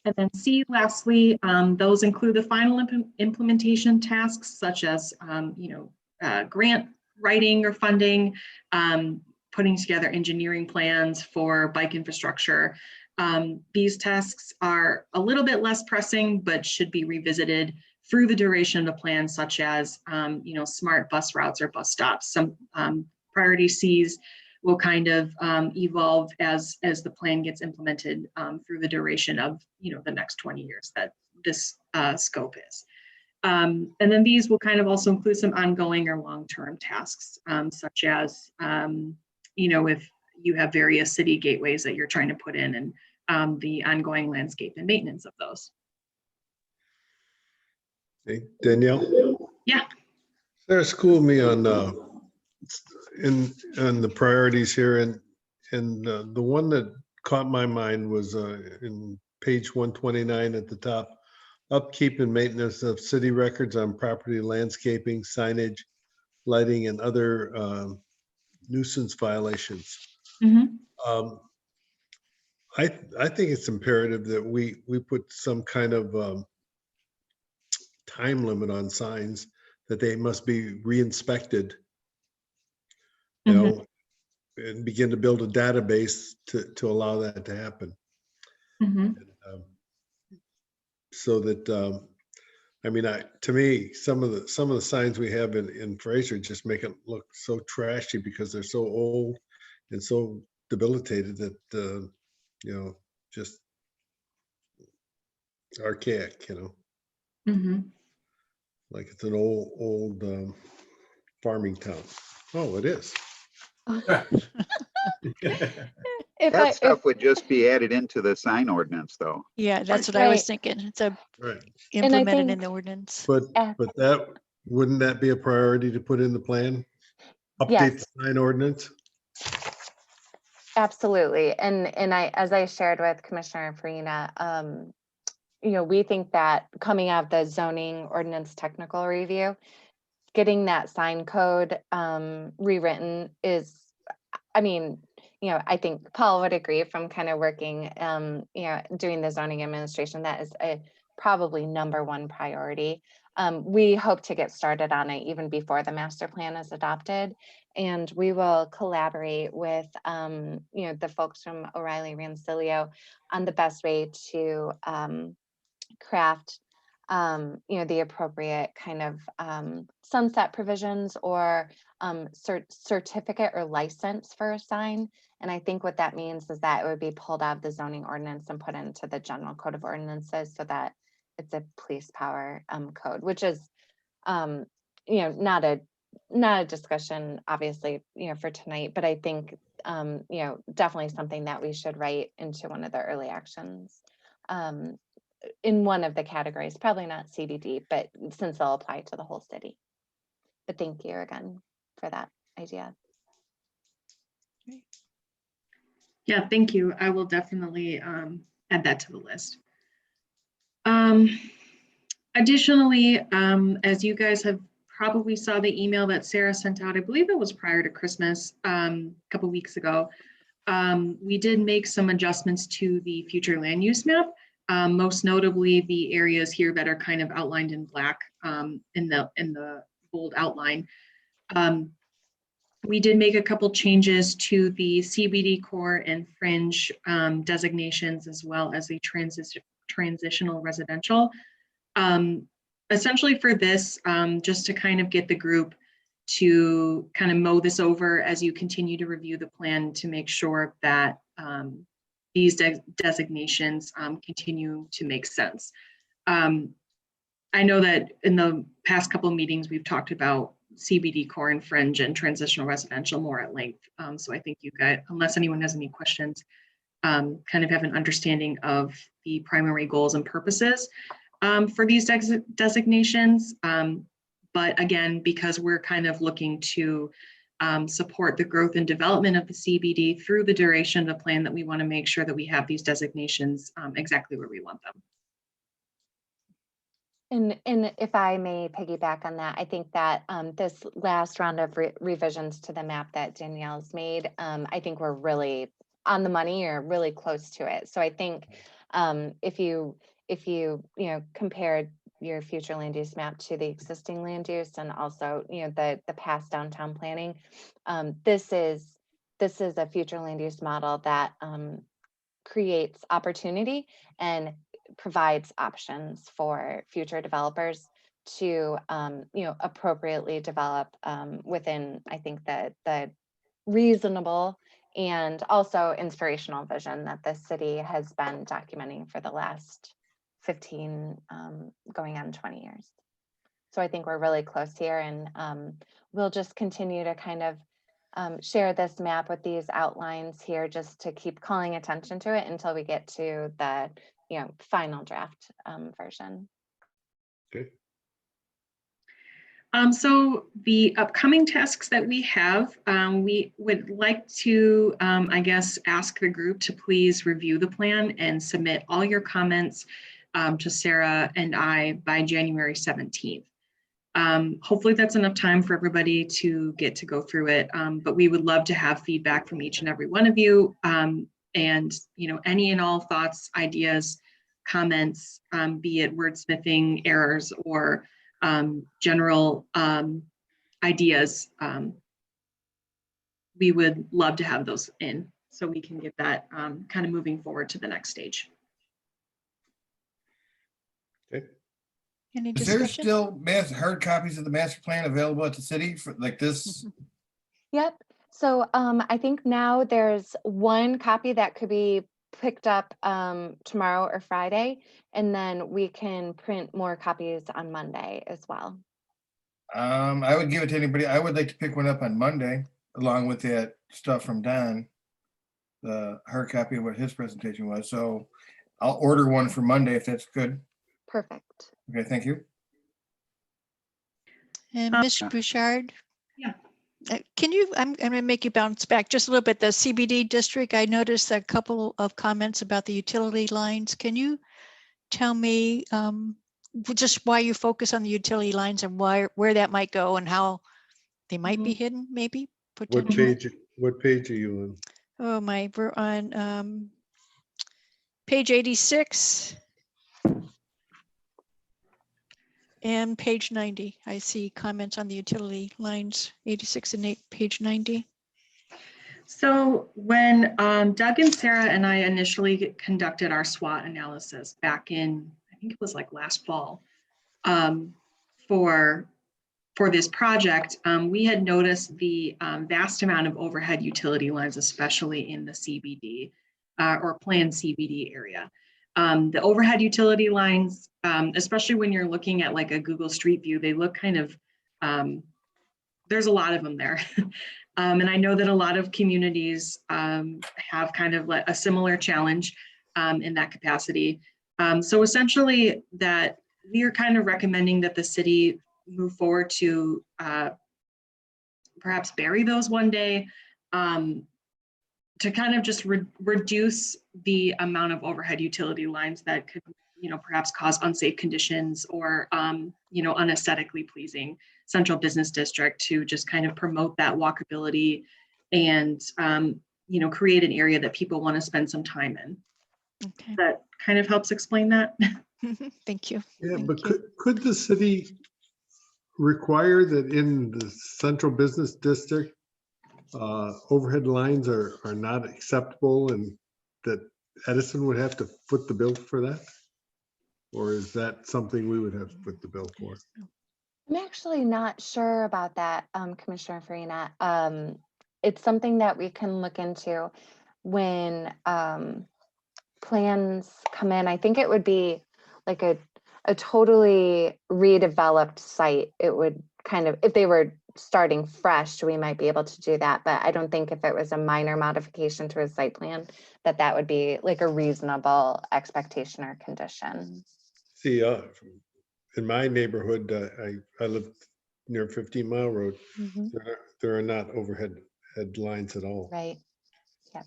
And then C, lastly, those include the final implementation tasks such as, you know, grant writing or funding, putting together engineering plans for bike infrastructure. These tasks are a little bit less pressing, but should be revisited through the duration of the plan, such as, smart bus routes or bus stops. Some priority Cs will kind of evolve as the plan gets implemented through the duration of, the next 20 years that this scope is. And then these will kind of also include some ongoing or long-term tasks, such as, if you have various city gateways that you're trying to put in, and the ongoing landscape and maintenance of those. Hey, Danielle? Yeah. Sarah schooled me on the priorities here, and the one that caught my mind was in page 129 at the top. Upkeep and maintenance of city records on property, landscaping, signage, lighting, and other nuisance violations. Mm-hmm. I think it's imperative that we put some kind of time limit on signs, that they must be re-inspected, and begin to build a database to allow that to happen. Mm-hmm. So that to me, some of the signs we have in Fraser just make it look so trashy because they're so old and so debilitated that just archaic, Mm-hmm. like it's an old farming town. Oh, it is. That stuff would just be added into the sign ordinance, though. Yeah, that's what I was thinking. It's right. Implemented in the ordinance. But wouldn't that be a priority to put in the plan? Update Yes. the sign ordinance? Absolutely. And as I shared with Commissioner Farina, we think that coming out of the zoning ordinance technical review, getting that sign code rewritten is, I think Paul would agree from kind of working, doing the zoning administration, that is probably #1 priority. We hope to get started on it even before the master plan is adopted. And we will collaborate with, the folks from O'Reilly Rancilio on the best way to craft, the appropriate kind of sunset provisions or certificate or license for a sign. And I think what that means is that it would be pulled out of the zoning ordinance and put into the general code of ordinances, so that it's a police power code, which is, not a discussion, obviously, for tonight, but I think, definitely something that we should write into one of the early actions. In one of the categories, probably not CBD, but since they'll apply to the whole city. But thank you again for that idea. Yeah, thank you. I will definitely add that to the list. Additionally, as you guys have probably saw the email that Sarah sent out, I believe it was prior to Christmas, a couple weeks ago, we did make some adjustments to the future land use map. Most notably, the areas here that are kind of outlined in black in the bold outline. We did make a couple changes to the CBD core and fringe designations, as well as the transitional residential. Essentially for this, just to kind of get the group to kind of mow this over as you continue to review the plan, to make sure that these designations continue to make sense. I know that in the past couple of meetings, we've talked about CBD core and fringe and transitional residential more at length. So I think you guys, unless anyone has any questions, kind of have an understanding of the primary goals and purposes for these designations. But again, because we're kind of looking to support the growth and development of the CBD through the duration of the plan, that we want to make sure that we have these designations exactly where we want them. And if I may piggyback on that, I think that this last round of revisions to the map that Danielle's made, I think we're really on the money or really close to it. So I think if you compared your future land use map to the existing land use, and also the past downtown planning, this is a future land use model that creates opportunity and provides options for future developers to, appropriately develop within, I think, the reasonable and also inspirational vision that the city has been documenting for the last 15, going on 20 years. So I think we're really close here, and we'll just continue to kind of share this map with these outlines here, just to keep calling attention to it until we get to the final draft version. Okay. So the upcoming tasks that we have, we would like to, I guess, ask the group to please review the plan and submit all your comments to Sarah and I by January 17th. Hopefully that's enough time for everybody to get to go through it, but we would love to have feedback from each and every one of you, and any and all thoughts, ideas, comments, be it wordsmithing errors or general ideas. We would love to have those in so we can get that kind of moving forward to the next stage. Okay. Any Is there discussion? still hard copies of the master plan available at the city for like this? Yep. So I think now there's one copy that could be picked up tomorrow or Friday, and then we can print more copies on Monday as well. I would give it to anybody. I would like to pick one up on Monday, along with that stuff from Don, the hard copy of what his presentation was. So I'll order one for Monday if that's good. Perfect. Okay, thank you. And Ms. Bouchard? Yeah. Can you, I'm going to make you bounce back just a little bit. The CBD district, I noticed a couple of comments about the utility lines. Can you tell me just why you focus on the utility lines and where that might go and how they might be hidden, maybe? What page are you on? Oh my, we're on page 86 and page 90. I see comments on the utility lines, 86 and page 90. So when Doug and Sarah and I initially conducted our SWOT analysis back in, I think it was like last fall, for this project, we had noticed the vast amount of overhead utility lines, especially in the CBD or planned CBD area. The overhead utility lines, especially when you're looking at like a Google Street View, they look kind of, there's a lot of them there. And I know that a lot of communities have kind of a similar challenge in that capacity. So essentially that we are kind of recommending that the city move forward to perhaps bury those one day to kind of just reduce the amount of overhead utility lines that could, perhaps cause unsafe conditions or, unaesthetically pleasing central business district, to just kind of promote that walkability and, create an area that people want to spend some time in. Okay. That kind of helps explain that. Thank you. Yeah, but could the city require that in the central business district, overhead lines are not acceptable and that Edison would have to foot the bill for that? Or is that something we would have to foot the bill for? I'm actually not sure about that, Commissioner Farina. It's something that we can look into when plans come in. I think it would be like a totally redeveloped site. It would kind of, if they were starting fresh, we might be able to do that. But I don't think if it was a minor modification to a site plan, that would be like a reasonable expectation or condition. See, in my neighborhood, I live near 15 Mile Road. There are not overhead lines at all. Right. Yeah.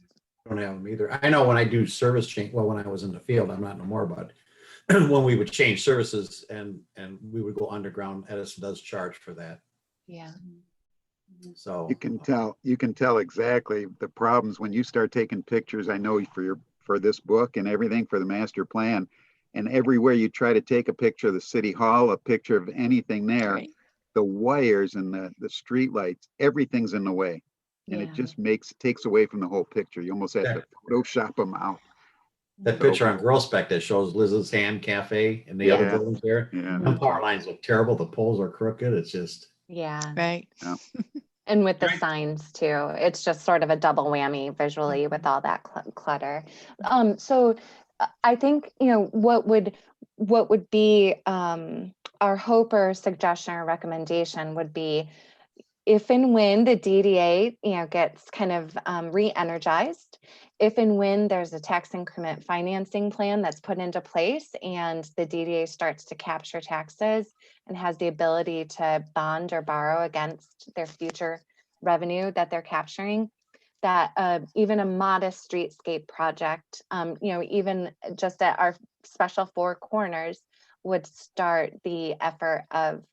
Don't have them either. I know when I do service change, well, when I was in the field, I'm not no more, but when we would change services and we would go underground, Edison does charge for that. Yeah. So you can tell exactly the problems when you start taking pictures. I know for this book and everything, for the master plan, and everywhere you try to take a picture of the city hall, a picture of anything there, right, the wires and the street lights, everything's in the way. And it just takes away from the whole picture. You almost have to Photoshop them out. That picture on Girl Spec that shows Liz's Ham Cafe and the other Yeah. buildings there. Yeah. The power lines look terrible. The poles are crooked. It's just. Yeah. Right. Yeah. And with the Right. signs too, it's just sort of a double whammy visually with all that clutter. So I think, you know, what would be our hope or suggestion or recommendation would be, if and when the DDA, you know, gets kind of re-energized, if and when there's a tax increment financing plan that's put into place and the DDA starts to capture taxes and has the ability to bond or borrow against their future revenue that they're capturing, that even a modest streetscape project, you know, even just at our special four corners, would start the effort of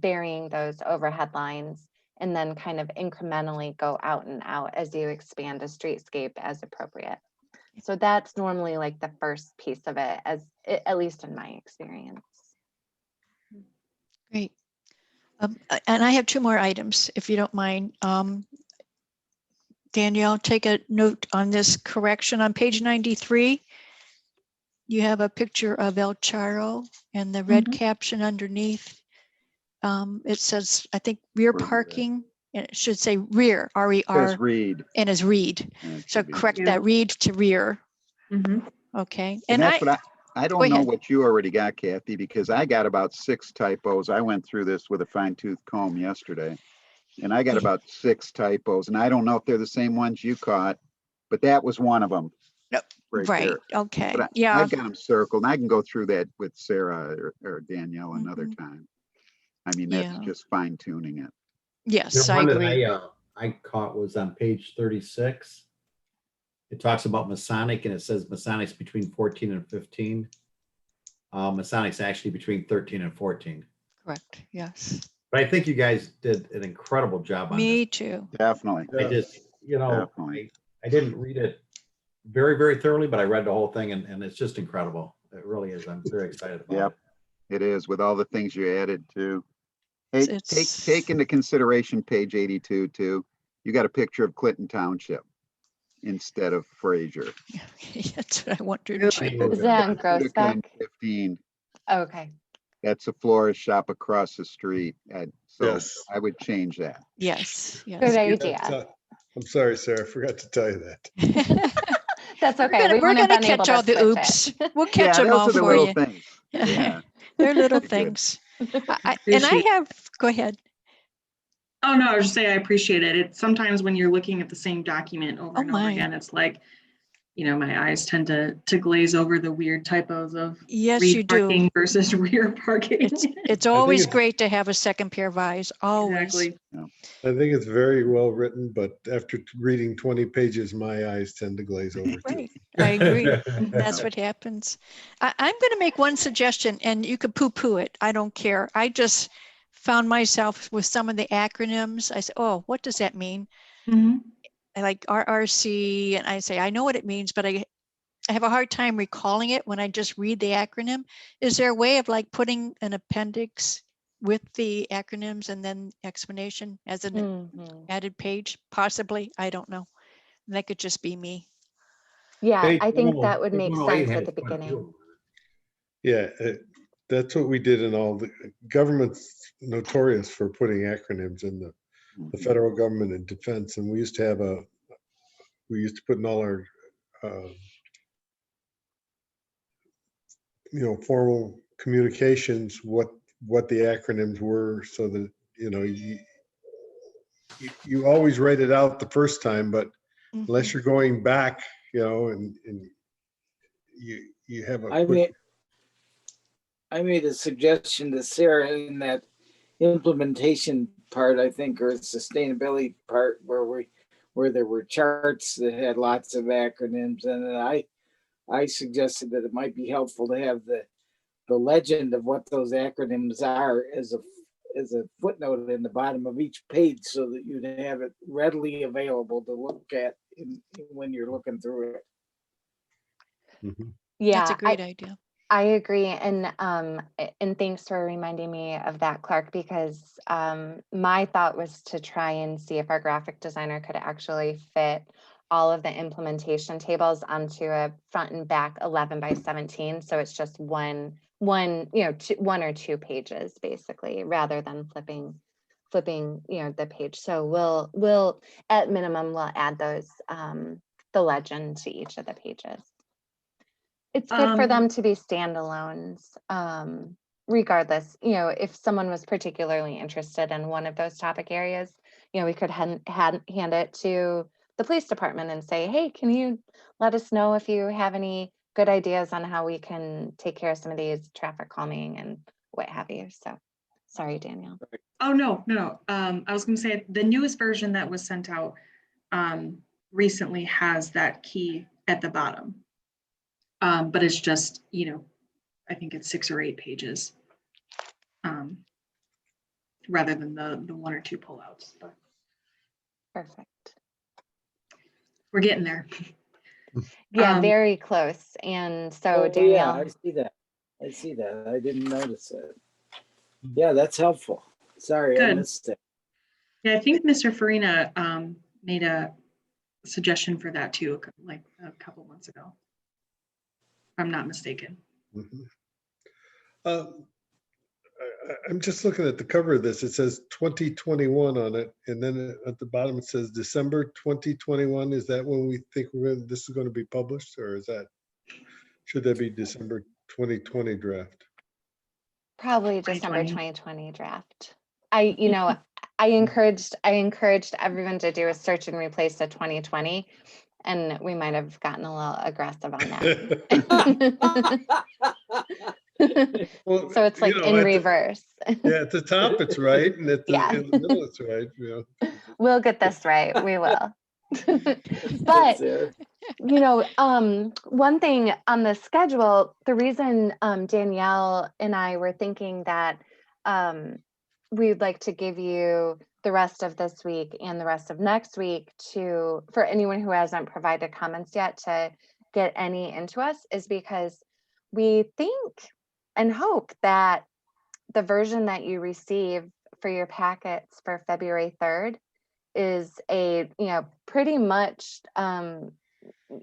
burying those overhead lines and then kind of incrementally go out and out as you expand a streetscape as appropriate. So that's normally like the first piece of it, at least in my experience. Great. And I have two more items, if you don't mind. Danielle, take a note on this correction. On page 93, you have a picture of El Charro and the red caption underneath. It says, I think, rear parking, and it should say rear, R-E-R, Says Reed. and is Reed. Yeah, it So should be correct Reed. that, Reed to rear. Okay. And that's go what I don't know ahead. what you already got, Kathy, because I got about 6 typos. I went through this with a fine tooth comb yesterday. And I got about 6 typos, and I don't know if they're the same ones you caught, but that was one of them. Yep. Right. There. Okay. But Yeah. I've got them circled, and I can go through that with Sarah or Danielle another time. I mean, that's just fine tuning it. Yes, The I one agree. that I caught was on page 36. It talks about Masonic and it says Masonic's between 14 and 15. Masonic's actually between 13 and 14. Correct. Yes. But I think you guys did an incredible job on Me this. too. Definitely. I just, you know, I didn't read it very, very thoroughly, but I read the whole thing and it's just incredible. It really is. I'm very excited about it. It is, with all the things you added too. Hey, take into consideration page 82 too. You got a picture of Clinton Township instead of Fraser. That's what I wondered too. Is that on Gross Spec? 15. Okay. That's a florist shop across the street. So Yes. I would change that. Yes. Good idea. I'm sorry, Sarah, I forgot to tell you that. That's okay. We're gonna catch all the oops. We'll catch them all those are the for little you. things. Yeah. They're little Good. things. And I have, go ahead. Oh, no, I was just saying I appreciate it. It's sometimes when you're looking at the same document over and over again, it's like, you know, my eyes tend to glaze over the weird typos of you do. parking versus rear parking. It's always great to have a second pair of eyes. Always. Exactly. I think it's very well written, but after reading 20 pages, my eyes tend to glaze over too. Right. I agree. That's what happens. I'm going to make one suggestion, and you could poo-poo it. I don't care. I just found myself with some of the acronyms. I said, oh, what does that mean? I like RRC, and I say, I know what it means, but I have a hard time recalling it when I just read the acronym. Is there a way of like putting an appendix with the acronyms and then explanation as an added page? Possibly. I don't know. That could just be me. Yeah, I think that would make sense at the beginning. Yeah, that's what we did in all the government's notorious for putting acronyms in the federal government and defense. And we used to put in all our, formal communications, what the acronyms were, so that, you always write it out the first time, but unless you're going back, and you have a I made a suggestion to Sarah in that implementation part, I think, or sustainability part, where there were charts that had lots of acronyms, and then I suggested that it might be helpful to have the legend of what those acronyms are as a footnote in the bottom of each page, so that you'd have it readily available to look at when you're looking through it. Yeah, that's a great idea. I agree, and thanks for reminding me of that, Clark, because my thought was to try and see if our graphic designer could actually fit all of the implementation tables onto a front and back 11 by 17. So it's just one, one or two pages basically, rather than flipping, the page. So we'll at minimum, we'll add those, the legend to each of the pages. It's good for them to be standalones. Regardless, if someone was particularly interested in one of those topic areas, we could hand it to the police department and say, hey, can you let us know if you have any good ideas on how we can take care of some of these traffic calming and what have you. So sorry, Danielle. Oh, no. I was going to say the newest version that was sent out recently has that key at the bottom. But it's just, I think it's 6 or 8 pages rather than the 1 or 2 pullouts. But Perfect. We're getting there. Yeah, very close. And so Danielle. Yeah, I see that. I didn't notice it. Yeah, that's helpful. Sorry, I missed it. Yeah, I think Mr. Farina made a suggestion for that too, like a couple months ago, if I'm not mistaken. I'm just looking at the cover of this. It says 2021 on it, and then at the bottom it says December 2021. Is that when we think this is going to be published, or should that be December 2020 draft? Probably December 2020 draft. I encouraged everyone to do a search and replace to 2020, and we might have gotten a little aggressive on that. Well, so it's like in reverse. Yeah, at the top it's right, and in the middle it's right. We'll get this right. We will. But one thing on the schedule, the reason Danielle and I were thinking that we'd like to give you the rest of this week and the rest of next week for anyone who hasn't provided comments yet to get any into us is because we think and hope that the version that you receive for your packets for February 3rd is a, pretty much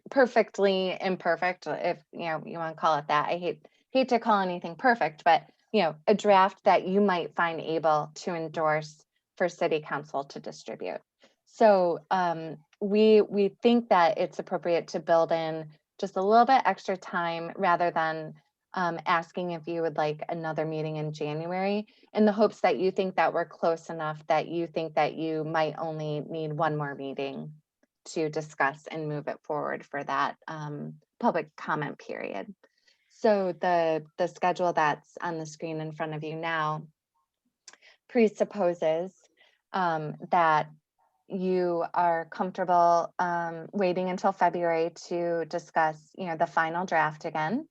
perfectly imperfect, if you want to call it that. I hate to call anything perfect, but a draft that you might find able to endorse for City Council to distribute. So we think that it's appropriate to build in just a little bit extra time rather than asking if you would like another meeting in January, in the hopes that you think that we're close enough that you think that you might only need one more meeting to discuss and move it forward for that public comment period. So the schedule that's on the screen in front of you now presupposes that you are comfortable waiting until February to discuss, the final draft again.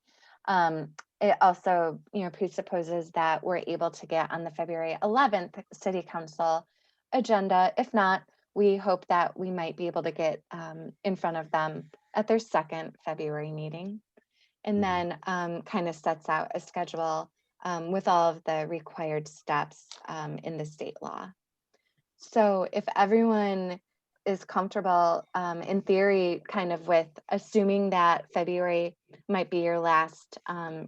It also, presupposes that we're able to get on the February 11th City Council agenda. If not, we hope that we might be able to get in front of them at their second February meeting, and then kind of sets out a schedule with all of the required steps in the state law. So if everyone is comfortable in theory, kind of with assuming that February might be your last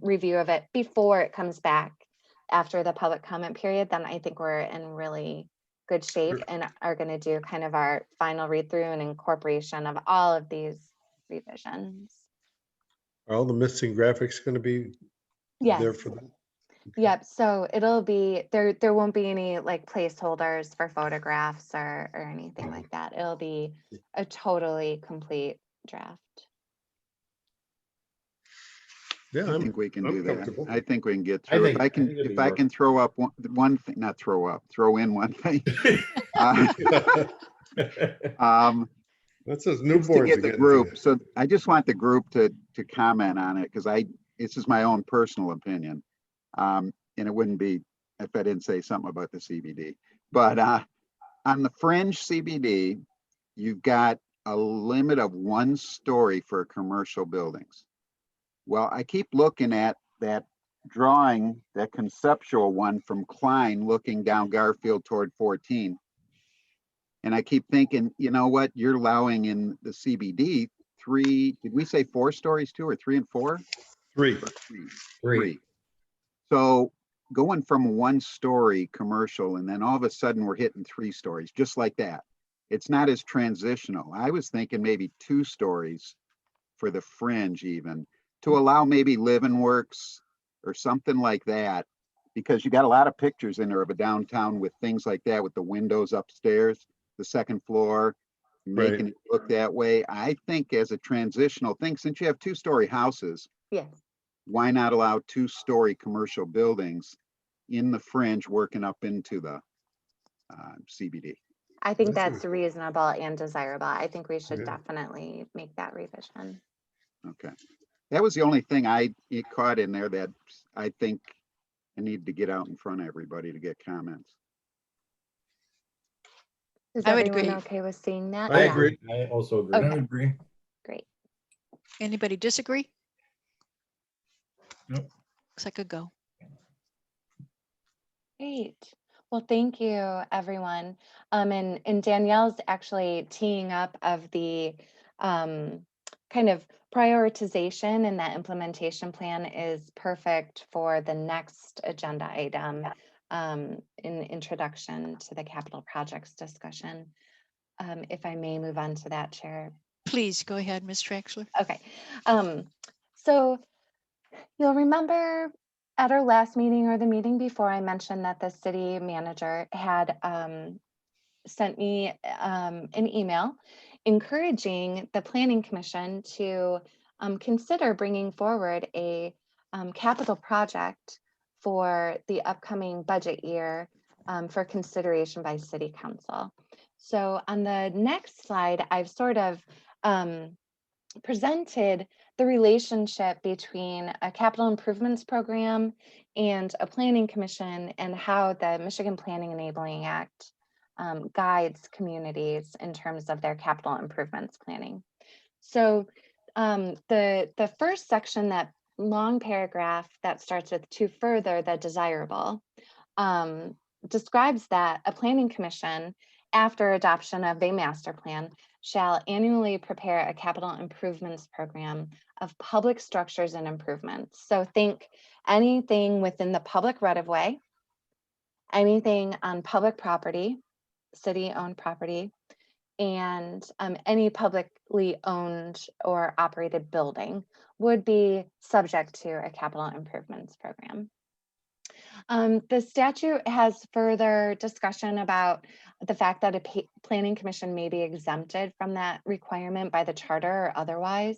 review of it before it comes back after the public comment period, then I think we're in really good shape and are going to do kind of our final read through and incorporation of all of these revisions. Are all the missing graphics going to be there for them? Yep. So it'll be there. There won't be any like placeholders for photographs or anything like that. It'll be a totally complete draft. Yeah, I think we can do that. comfortable. I think we can get through. If I can throw up one thing, not throw up, throw in one thing. That's those new To boards get the again. group. So I just want the group to comment on it because this is my own personal opinion. And it wouldn't be if I didn't say something about the CBD. But on the fringe CBD, you've got a limit of 1 story for commercial buildings. Well, I keep looking at that drawing, that conceptual one from Klein looking down Garfield toward 14. And I keep thinking, you know what, you're allowing in the CBD did we say 4 stories too, or 3 and 4? 3. Three. So going from 1-story commercial and then all of a sudden we're hitting 3 stories, just like that. It's not as transitional. I was thinking maybe 2 stories for the fringe even, to allow maybe live-in works or something like that, because you got a lot of pictures in there of a downtown with things like that, with the windows upstairs, the 2nd floor, making it look that way. I think as a transitional thing, since you have 2-story houses, Yes. why not allow 2-story commercial buildings in the fringe working up into the CBD? I think that's reasonable and desirable. I think we should definitely make that revision. Okay. That was the only thing it caught in there that I think I need to get out in front of everybody to get comments. Is I would everyone agree. okay with seeing that? I Yeah. agree. I also agree. Okay. I would agree. Great. Anybody disagree? Nope. Looks like a go. Great. Well, thank you, everyone. And Danielle's actually teeing up of the kind of prioritization, and that implementation plan is perfect for the next agenda item in introduction to the capital projects discussion. If I may move on to that, Chair. Please go ahead, Ms. Traxler. Okay. So you'll remember at our last meeting or the meeting before, I mentioned that the city manager had sent me an email encouraging the Planning Commission to consider bringing forward a capital project for the upcoming budget year for consideration by City Council. So on the next slide, I've sort of presented the relationship between a capital improvements program and a planning commission, and how the Michigan Planning Enabling Act guides communities in terms of their capital improvements planning. So the first section, that long paragraph that starts with "to further the desirable," describes that a planning commission, after adoption of a master plan, shall annually prepare a capital improvements program of public structures and improvements. So think anything within the public right-of-way, anything on public property, city-owned property, and any publicly owned or operated building would be subject to a capital improvements program. The statute has further discussion about the fact that a planning commission may be exempted from that requirement by the charter or otherwise.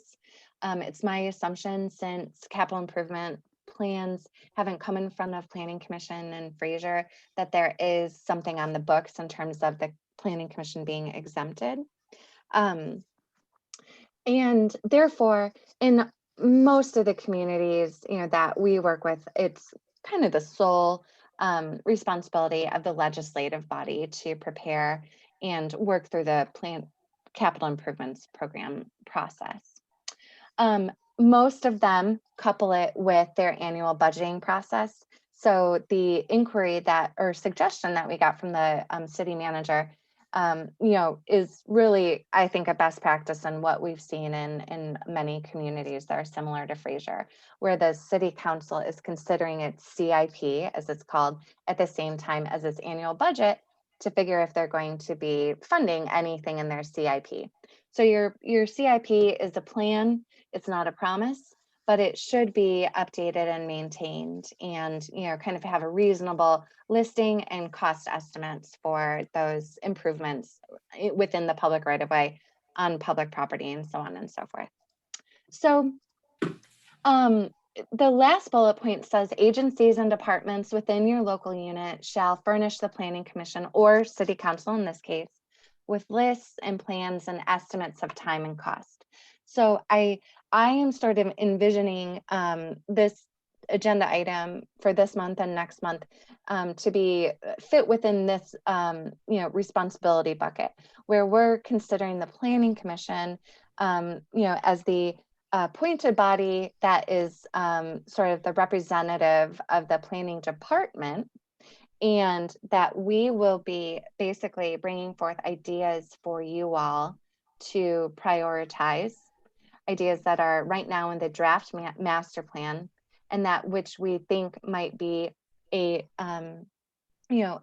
It's my assumption, since capital improvement plans haven't come in front of Planning Commission and Fraser, that there is something on the books in terms of the Planning Commission being exempted. And therefore, in most of the communities, that we work with, it's kind of the sole responsibility of the legislative body to prepare and work through the capital improvements program process. Most of them couple it with their annual budgeting process. So the inquiry or suggestion that we got from the city manager is really, I think, a best practice and what we've seen in many communities that are similar to Fraser, where the city council is considering its CIP, as it's called, at the same time as its annual budget to figure if they're going to be funding anything in their CIP. So your CIP is a plan, it's not a promise, but it should be updated and maintained, and kind of have a reasonable listing and cost estimates for those improvements within the public right-of-way, on public property, and so on and so forth. So the last bullet point says agencies and departments within your local unit shall furnish the Planning Commission, or City Council in this case, with lists and plans and estimates of time and cost. So I am sort of envisioning this agenda item for this month and next month to be fit within this responsibility bucket, where we're considering the Planning Commission as the appointed body that is sort of the representative of the planning department, and that we will be basically bringing forth ideas for you all to prioritize, ideas that are right now in the draft master plan, and that which we think might be a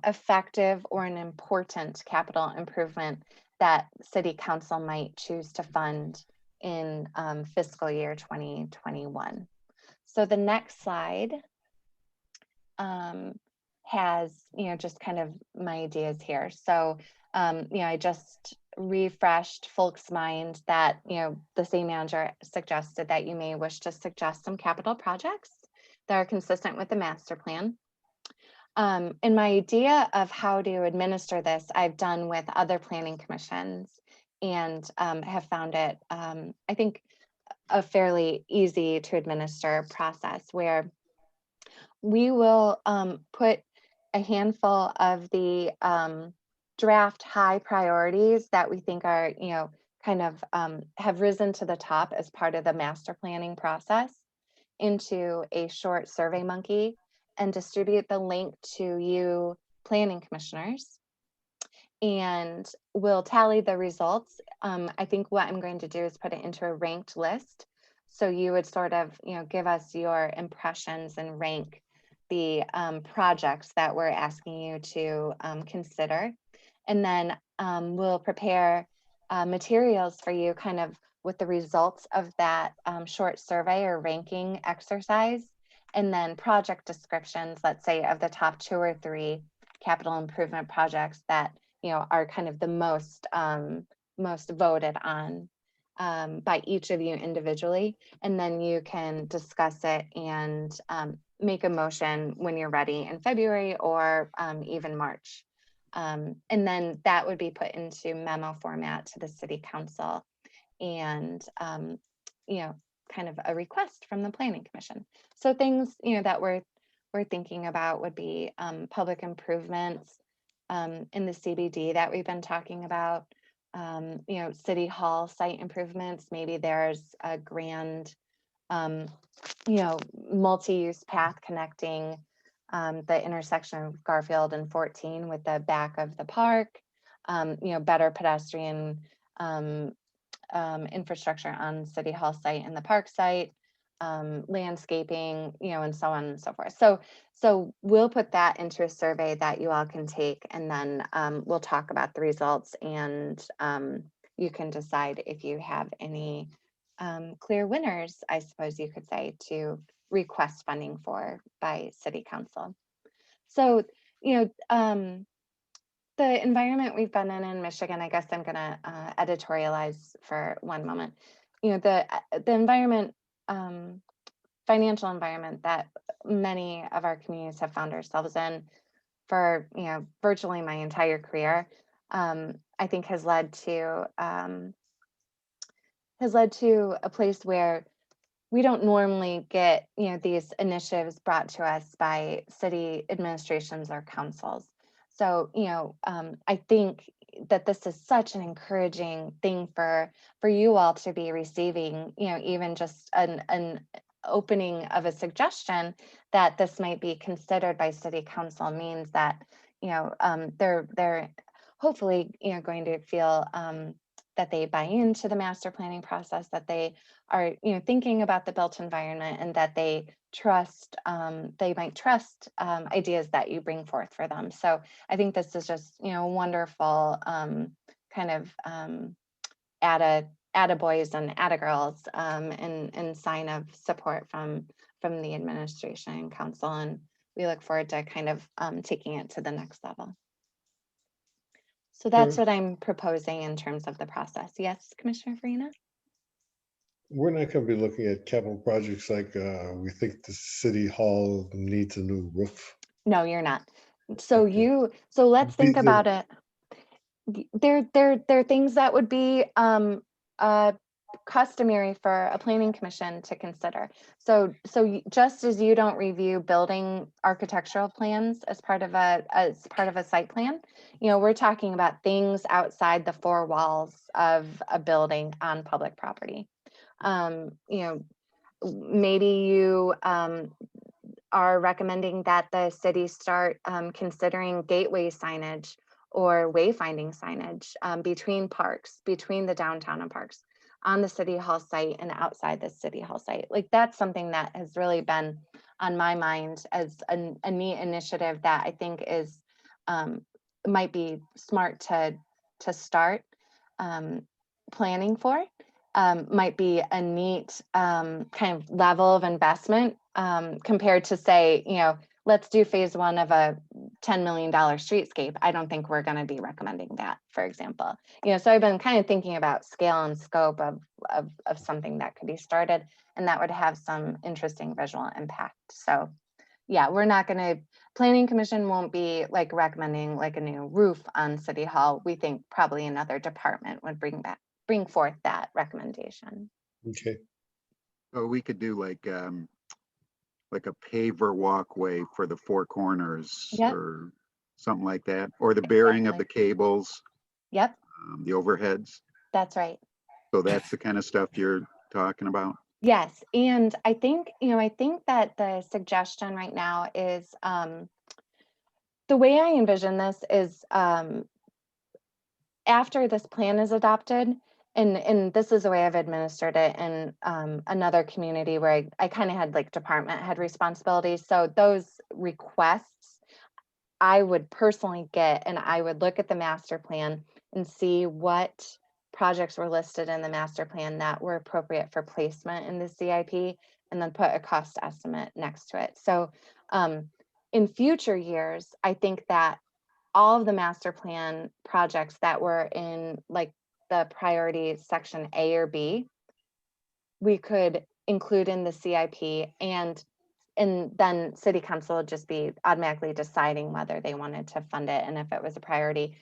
effective or an important capital improvement that City Council might choose to fund in fiscal year 2021. So the next slide has, just kind of my ideas here. So, I just refreshed folks' mind that, the city manager suggested that you may wish to suggest some capital projects that are consistent with the master plan. And my idea of how to administer this, I've done with other planning commissions and have found it, I think, a fairly easy to administer process where we will put a handful of the draft high priorities that we think are, kind of have risen to the top as part of the master planning process into a short survey monkey and distribute the link to you planning commissioners. And we'll tally the results. I think what I'm going to do is put it into a ranked list. So you would sort of, give us your impressions and rank the projects that we're asking you to consider. And then we'll prepare materials for you kind of with the results of that short survey or ranking exercise. And then project descriptions, let's say, of the top 2 or 3 capital improvement projects that are kind of the most voted on by each of you individually. And then you can discuss it and make a motion when you're ready in February or even March. And then that would be put into memo format to the city council and, kind of a request from the planning commission. So things, that we're thinking about would be public improvements in the CBD that we've been talking about, city hall site improvements. Maybe there's a grand, multi-use path connecting the intersection of Garfield and 14 with the back of the park, better pedestrian infrastructure on City Hall site and the park site, landscaping, and so on and so forth. So we'll put that into a survey that you all can take, and then we'll talk about the results, and you can decide if you have any clear winners, I suppose you could say, to request funding for by City Council. So, the environment we've been in Michigan, I guess I'm going to editorialize for one moment. The environment, financial environment that many of our communities have found ourselves in for virtually my entire career, I think has led to a place where we don't normally get these initiatives brought to us by city administrations or councils. So I think that this is such an encouraging thing for you all to be receiving. Even just an opening of a suggestion that this might be considered by city council means that they're hopefully going to feel that they buy into the master planning process, that they are thinking about the built environment, and that they trust they might trust ideas that you bring forth for them. So I think this is just wonderful kind of attaboys and attagirls and sign of support from the administration and council, and we look forward to kind of taking it to the next level. So that's what I'm proposing in terms of the process. Yes, Commissioner Farina? We're not going to be looking at capital projects like we think the city hall needs a new roof. No, you're not. So let's think about it. There are things that would be customary for a planning commission to consider. So just as you don't review building architectural plans as part of a site plan, we're talking about things outside the 4 walls of a building on public property. Maybe you are recommending that the city start considering gateway signage or wayfinding signage between parks, between the downtown and parks, on the city hall site and outside the city hall site. Like that's something that has really been on my mind as a neat initiative that I think is might be smart to start planning for. Might be a neat kind of level of investment compared to say, you know, let's do phase one of a $10 million streetscape. I don't think we're going to be recommending that, for example. You know, so I've been kind of thinking about scale and scope of something that could be started and that would have some interesting visual impact. So yeah, we're not going to, planning commission won't be like recommending like a new roof on City Hall. We think probably another department would bring forth that recommendation. Okay. So we could do like a paver walkway for the four corners. Yep. Or something like that, or the bearing of the cables. Yep. The overheads. That's right. So that's the kind of stuff you're talking about. Yes, and I think, you know, I think that the suggestion right now is the way I envision this is after this plan is adopted, and this is the way I've administered it in another community where I kind of had like department head responsibilities. So those requests I would personally get, and I would look at the master plan and see what projects were listed in the master plan that were appropriate for placement in the CIP, and then put a cost estimate next to it. So in future years, I think that all of the master plan projects that were in like the priority section A or B, we could include in the CIP, and then city council would just be automatically deciding whether they wanted to fund it and if it was a priority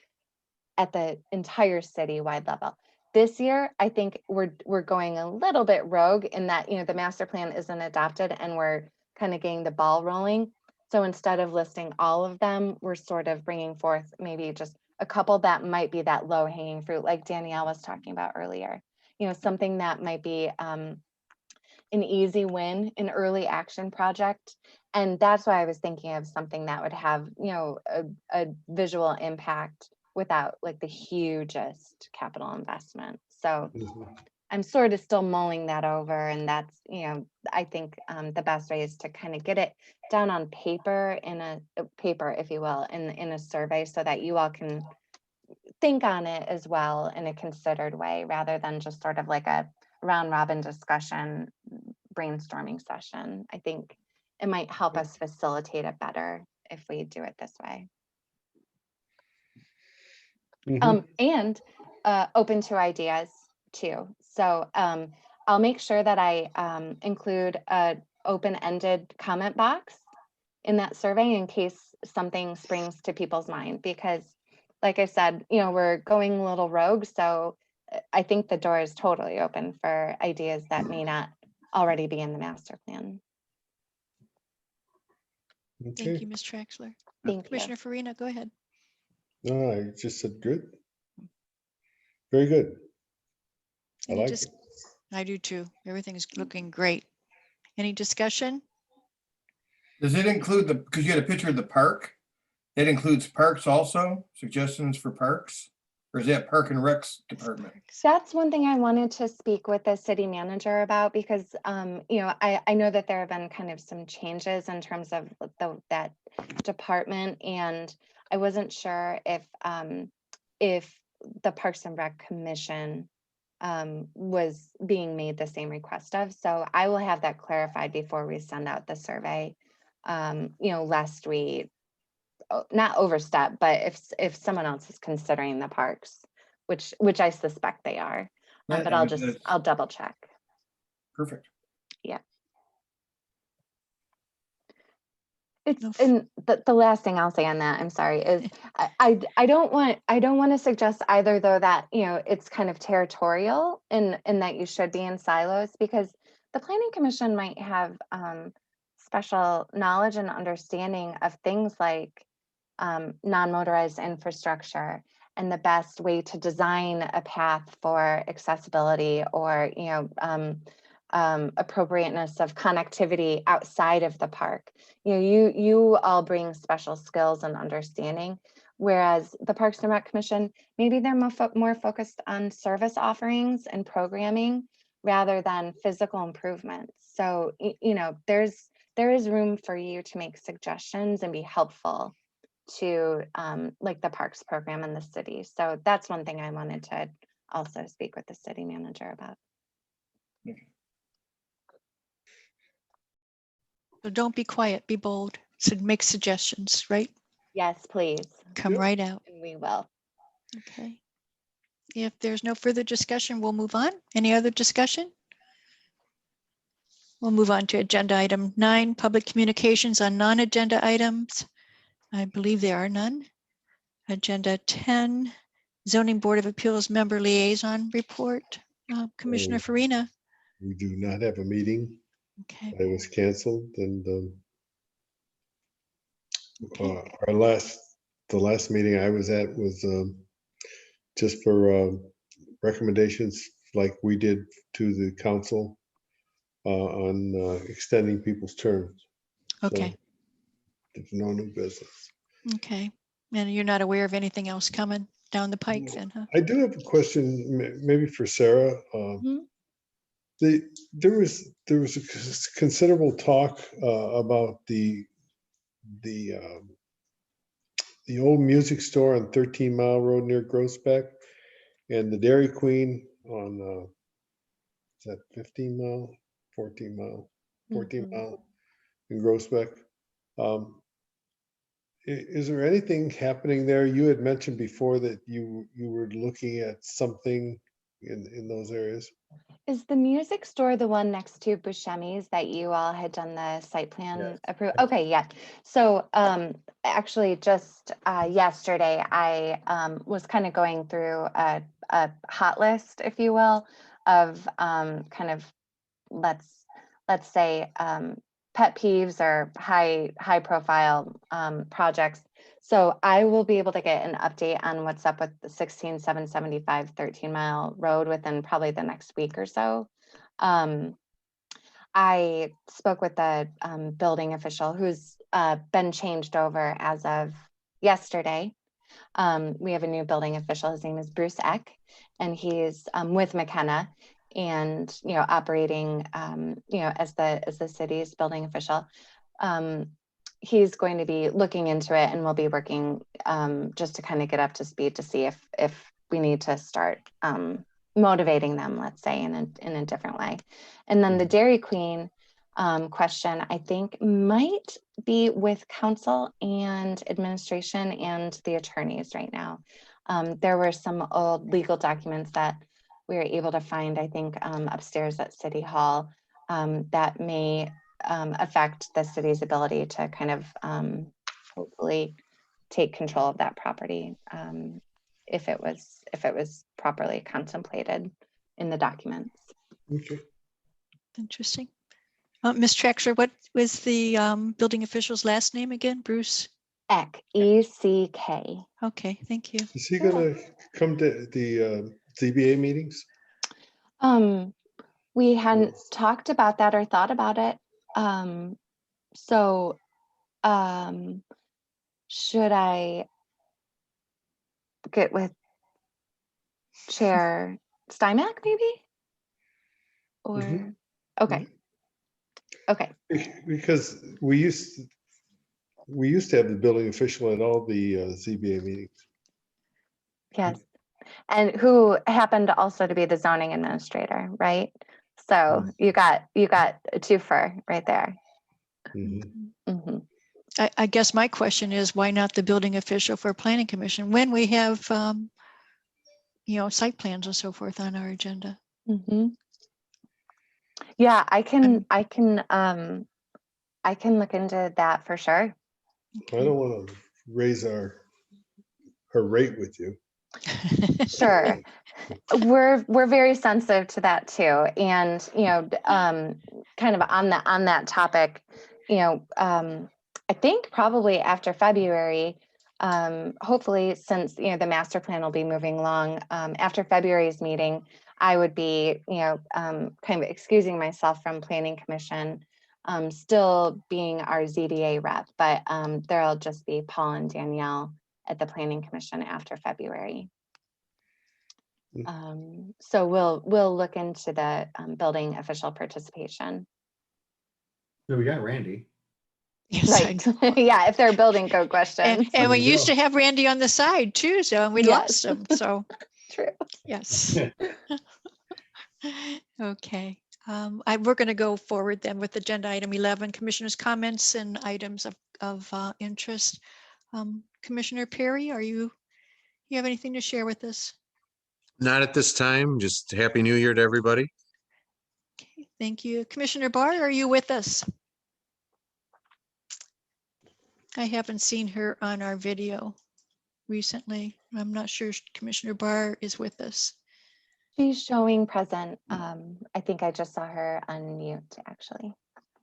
at the entire city-wide level. This year, I think we're going a little bit rogue in that, you know, the master plan isn't adopted and we're kind of getting the ball rolling. So instead of listing all of them, we're sort of bringing forth maybe just a couple that might be that low hanging fruit, like Danielle was talking about earlier. You know, something that might be an easy win, an early action project. And that's why I was thinking of something that would have, you know, a visual impact without like the hugest capital investment. So I'm sort of still mulling that over, and that's, you know, I think the best way is to kind of get it down on paper, in a paper, if you will, in a survey, so that you all can think on it as well in a considered way, rather than just sort of like a round robin discussion, brainstorming session. I think it might help us facilitate it better if we do it this way. And open to ideas too. So I'll make sure that I include an open-ended comment box in that survey in case something springs to people's mind, because like I said, you know, we're going a little rogue. So I think the door is totally open for ideas that may not already be in the master plan. Thank you, Ms. Traxler. Thank you. Commissioner Farina, go ahead. No, I just said good. Very good. I like it. I do too. Everything is looking great. Any discussion? Does it include because you had a picture of the park? That includes parks also, suggestions for parks? Or is that Park and Recs department? That's one thing I wanted to speak with the city manager about, because you know, I know that there have been kind of some changes in terms of that department, and I wasn't sure if the Parks and Rec Commission was being made the same request of. So I will have that clarified before we send out the survey. You know, lest we not overstep, but if someone else is considering the parks, which I suspect they are, but I'll double check. Perfect. Yeah. It's, and the last thing I'll say on that, I'm sorry, is I don't want to suggest either, though, that, you know, it's kind of territorial and that you should be in silos, because the Planning Commission might have special knowledge and understanding of things like non-motorized infrastructure and the best way to design a path for accessibility, or, you know, appropriateness of connectivity outside of the park. You know, you all bring special skills and understanding, whereas the Parks and Rec Commission, maybe they're more focused on service offerings and programming rather than physical improvements. So, you know, there is room for you to make suggestions and be helpful to like the parks program in the city. So that's one thing I wanted to also speak with the city manager about. So don't be quiet, be bold. So make suggestions, right? Yes, please. Come right out. And we will. Okay. If there's no further discussion, we'll move on. Any other discussion? We'll move on to agenda item 9, public communications on non-agenda items. I believe there are none. Agenda 10, zoning board of appeals member liaison report. Commissioner Farina. We do not have a meeting. Okay. It was canceled, and Okay. the last meeting I was at was just for recommendations like we did to the council on extending people's terms. Okay. So there's no new business. Okay. And you're not aware of anything else coming down the pike then, huh? I do have a question, maybe for Sarah. Mhm. There was a considerable talk about the old music store on 13 Mile Road near Groesbeck and the Dairy Queen on is that 15 mile, 14 mile, 14 mile in Groesbeck. Is there anything happening there? You had mentioned before that you were looking at something in those areas. Is the music store the one next to Buscemi's that you all had done the site plan approval? Okay, yeah. So actually just yesterday, I was kind of going through a hot list, if you will, of kind of, let's say, pet peeves or high profile projects. So I will be able to get an update on what's up with the 16775 13 Mile Road within probably the next week or so. I spoke with the building official who's been changed over as of yesterday. We have a new building official. His name is Bruce Eck, and he's with McKenna and, you know, operating, you know, as the city's building official. He's going to be looking into it, and we'll be working just to kind of get up to speed to see if we need to start motivating them, let's say, in a different way. And then the Dairy Queen question, I think, might be with council and administration and the attorneys right now. There were some old legal documents that we were able to find, I think, upstairs at City Hall that may affect the city's ability to kind of hopefully take control of that property if it was properly contemplated in the documents. Okay. Interesting. Ms. Trexler, what was the building official's last name again? Bruce? Eck, E-C-K. Okay, thank you. Is he going to come to the ZBA meetings? We hadn't talked about that or thought about it. So should I get with Chair Steinmack maybe? Or, okay. Okay. Because we used to have the building official at all the ZBA meetings. Yes. And who happened also to be the zoning administrator, right? So you got a twofer right there. I guess my question is, why not the building official for planning commission when we have, you know, site plans and so forth on our agenda? Yeah, I can look into that for sure. I don't want to raise our rate with you. Sure. We're very sensitive to that too. And, you know, kind of on that topic, you know, I think probably after February, hopefully, since, you know, the master plan will be moving along, after February's meeting, I would be, kind of excusing myself from Planning Commission, still being our ZBA rep, but there'll just be Paul and Danielle at the Planning Commission after February. So we'll look into the building official participation. So we got Randy. Yes, Right. Yeah, if they're building code questions. And we used to have Randy on the side too, so we lost him. So true. Yes. Okay. We're going to go forward then with agenda item 11, commissioners' comments and items of interest. Commissioner Perry, you have anything to share with us? Not at this time. Just Happy New Year to everybody. Okay, thank you. Commissioner Barr, are you with us? I haven't seen her on our video recently. I'm not sure Commissioner Barr is with us. She's showing present. I think I just saw her unmute actually.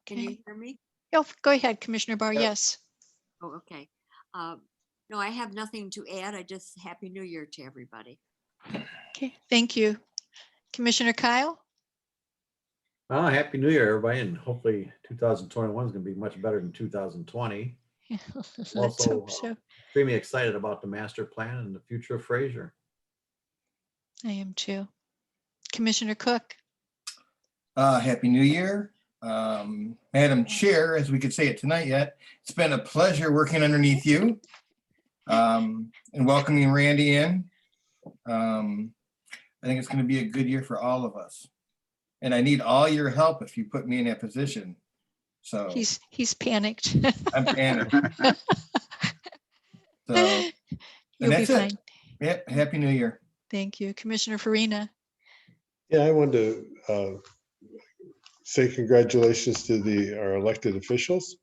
Can you hear me? Oh, go ahead, Commissioner Barr. Yep. Yes. Oh, okay. No, I have nothing to add. I just Happy New Year to everybody. Okay, thank you. Commissioner Kyle? Well, Happy New Year, everybody, and hopefully 2021 is going to be much better than 2020. Let's Also, hope so. extremely excited about the master plan and the future of Fraser. I am too. Commissioner Cook? Happy New Year. Madam Chair, as we could say it tonight yet, it's been a pleasure working underneath you and welcoming Randy in. I think it's going to be a good year for all of us. And I need all your help if you put me in that position. So He's panicked. I'm panicked. So, You'll be fine. Yep. Happy New Year. Thank you. Commissioner Farina? Yeah, I wanted to say congratulations to our elected officials,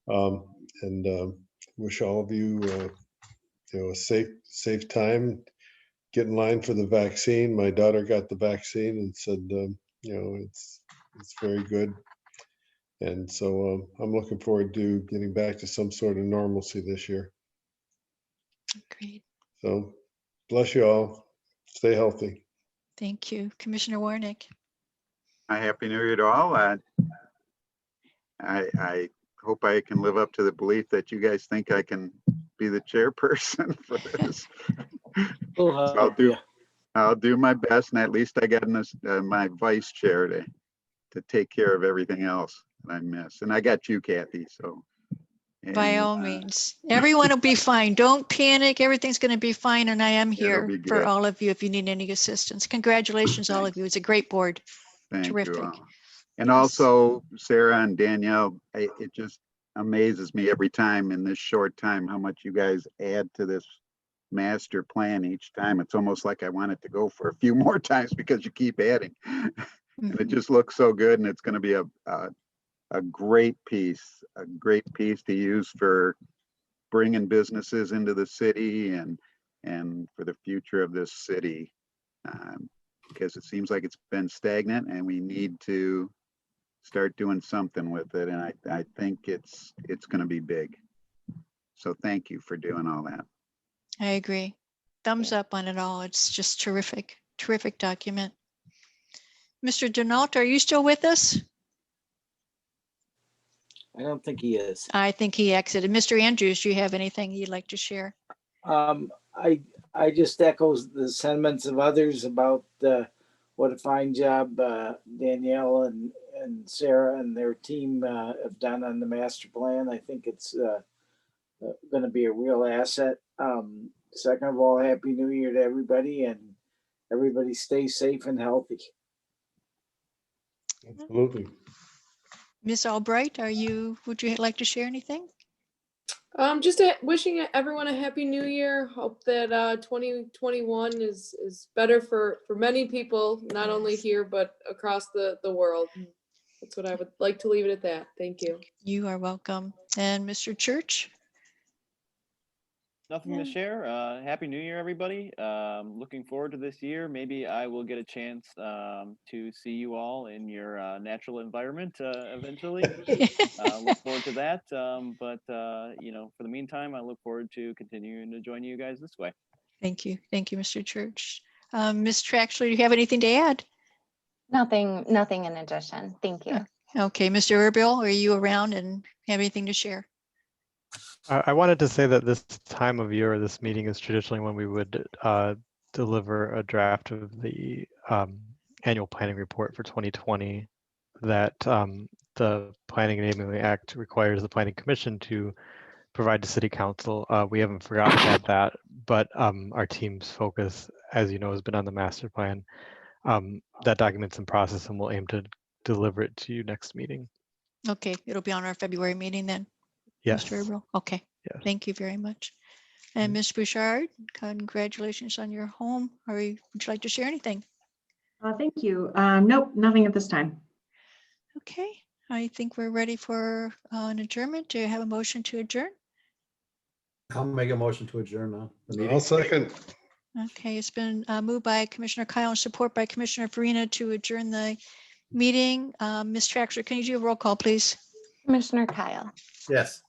and wish all of you, a safe time. Get in line for the vaccine. My daughter got the vaccine and said, it's very good. And so I'm looking forward to getting back to some sort of normalcy this year. Great. So bless you all. Stay healthy. Thank you. Commissioner Warnick? Hi, Happy New Year to all. I hope I can live up to the belief that you guys think I can be the chairperson for this. So I'll do my best, and at least I got my vice chair to take care of everything else that I miss. And I got you, Kathy. So by all means, everyone will be fine. Don't panic. Everything's going to be fine. And I am here for all of you if you need any assistance. Congratulations, all of you. It's a great board. Terrific. You all. And also, Sarah and Danielle, it just amazes me every time in this short time how much you guys add to this master plan each time. It's almost like I want it to go for a few more times because you keep adding. And it just looks so good, and it's going to be a great piece to use for bringing businesses into the city and for the future of this city, because it seems like it's been stagnant and we need to start doing something with it. And I think it's going to be big. So thank you for doing all that. I agree. Thumbs up on it all. It's just terrific, terrific document. Mr. Denault, are you still with us? I don't think he is. I think he exited. Mr. Andrews, do you have anything you'd like to share? I just echo the sentiments of others about what a fine job Danielle and Sarah and their team have done on the master plan. I think it's going to be a real asset. Second of all, Happy New Year to everybody, and everybody stay safe and healthy. Absolutely. Ms. Albright, would you like to share anything? Just wishing everyone a happy new year. Hope that 2021 is better for many people, not only here, but across the world. That's what I would like to leave it at that. Thank you. You are welcome. And Mr. Church? Nothing to share. Happy New Year, everybody. Looking forward to this year. Maybe I will get a chance to see you all in your natural environment eventually. Look forward to that. But for the meantime, I look forward to continuing to join you guys this way. Thank you. Thank you, Mr. Church. Ms. Traxler, do you have anything to add? Nothing in addition. Thank you. Okay, Mr. Urbil, are you around and have anything to share? I wanted to say that this time of year, this meeting is traditionally when we would deliver a draft of the annual planning report for 2020 that the Planning and Enabling Act requires the Planning Commission to provide to City Council. We haven't forgotten about that, but our team's focus, as you know, has been on the master plan. That document's in process and we'll aim to deliver it to you next meeting. Okay, it'll be on our February meeting then. Yes. Mr. Urbil. Okay, Yes. Thank you very much. And Ms. Bouchard, congratulations on your home. Would you like to share anything? Thank you. Nope, nothing at this time. Okay, I think we're ready for an adjournment. Do you have a motion to adjourn? I'll make a motion to adjourn now. The meeting. I'll second. Okay, it's been moved by Commissioner Kyle and support by Commissioner Farina to adjourn the meeting. Ms. Traxler, can you do a roll call, please? Commissioner Kyle, Yes.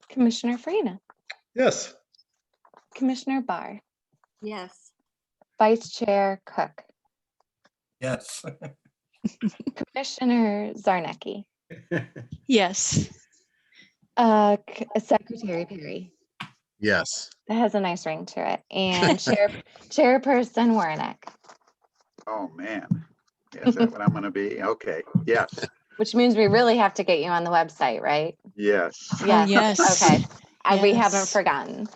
Commissioner Farina, Yes. Commissioner Barr, Yes. Vice Chair Cook, Yes. Commissioner Zarnecki, Yes. Secretary Perry. Yes. That has a nice ring to it. And Chairperson Warnick, Oh, man. Is that what I'm gonna be? Okay, yes, which means we really have to get you on the website, right? yes. Oh, yes. Okay. We haven't Yes. forgotten.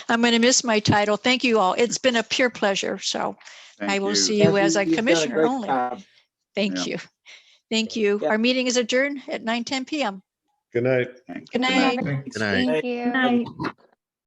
I'm going to miss my title. Thank you all. It's been a pure pleasure. So Thank I will you. see you as a You've done commissioner great only. job. Thank Yeah. you. Thank you. Yeah. Our meeting is adjourned at 9:10 p.m. Good night. Good night. Thanks. Good night. Thank you. Good night.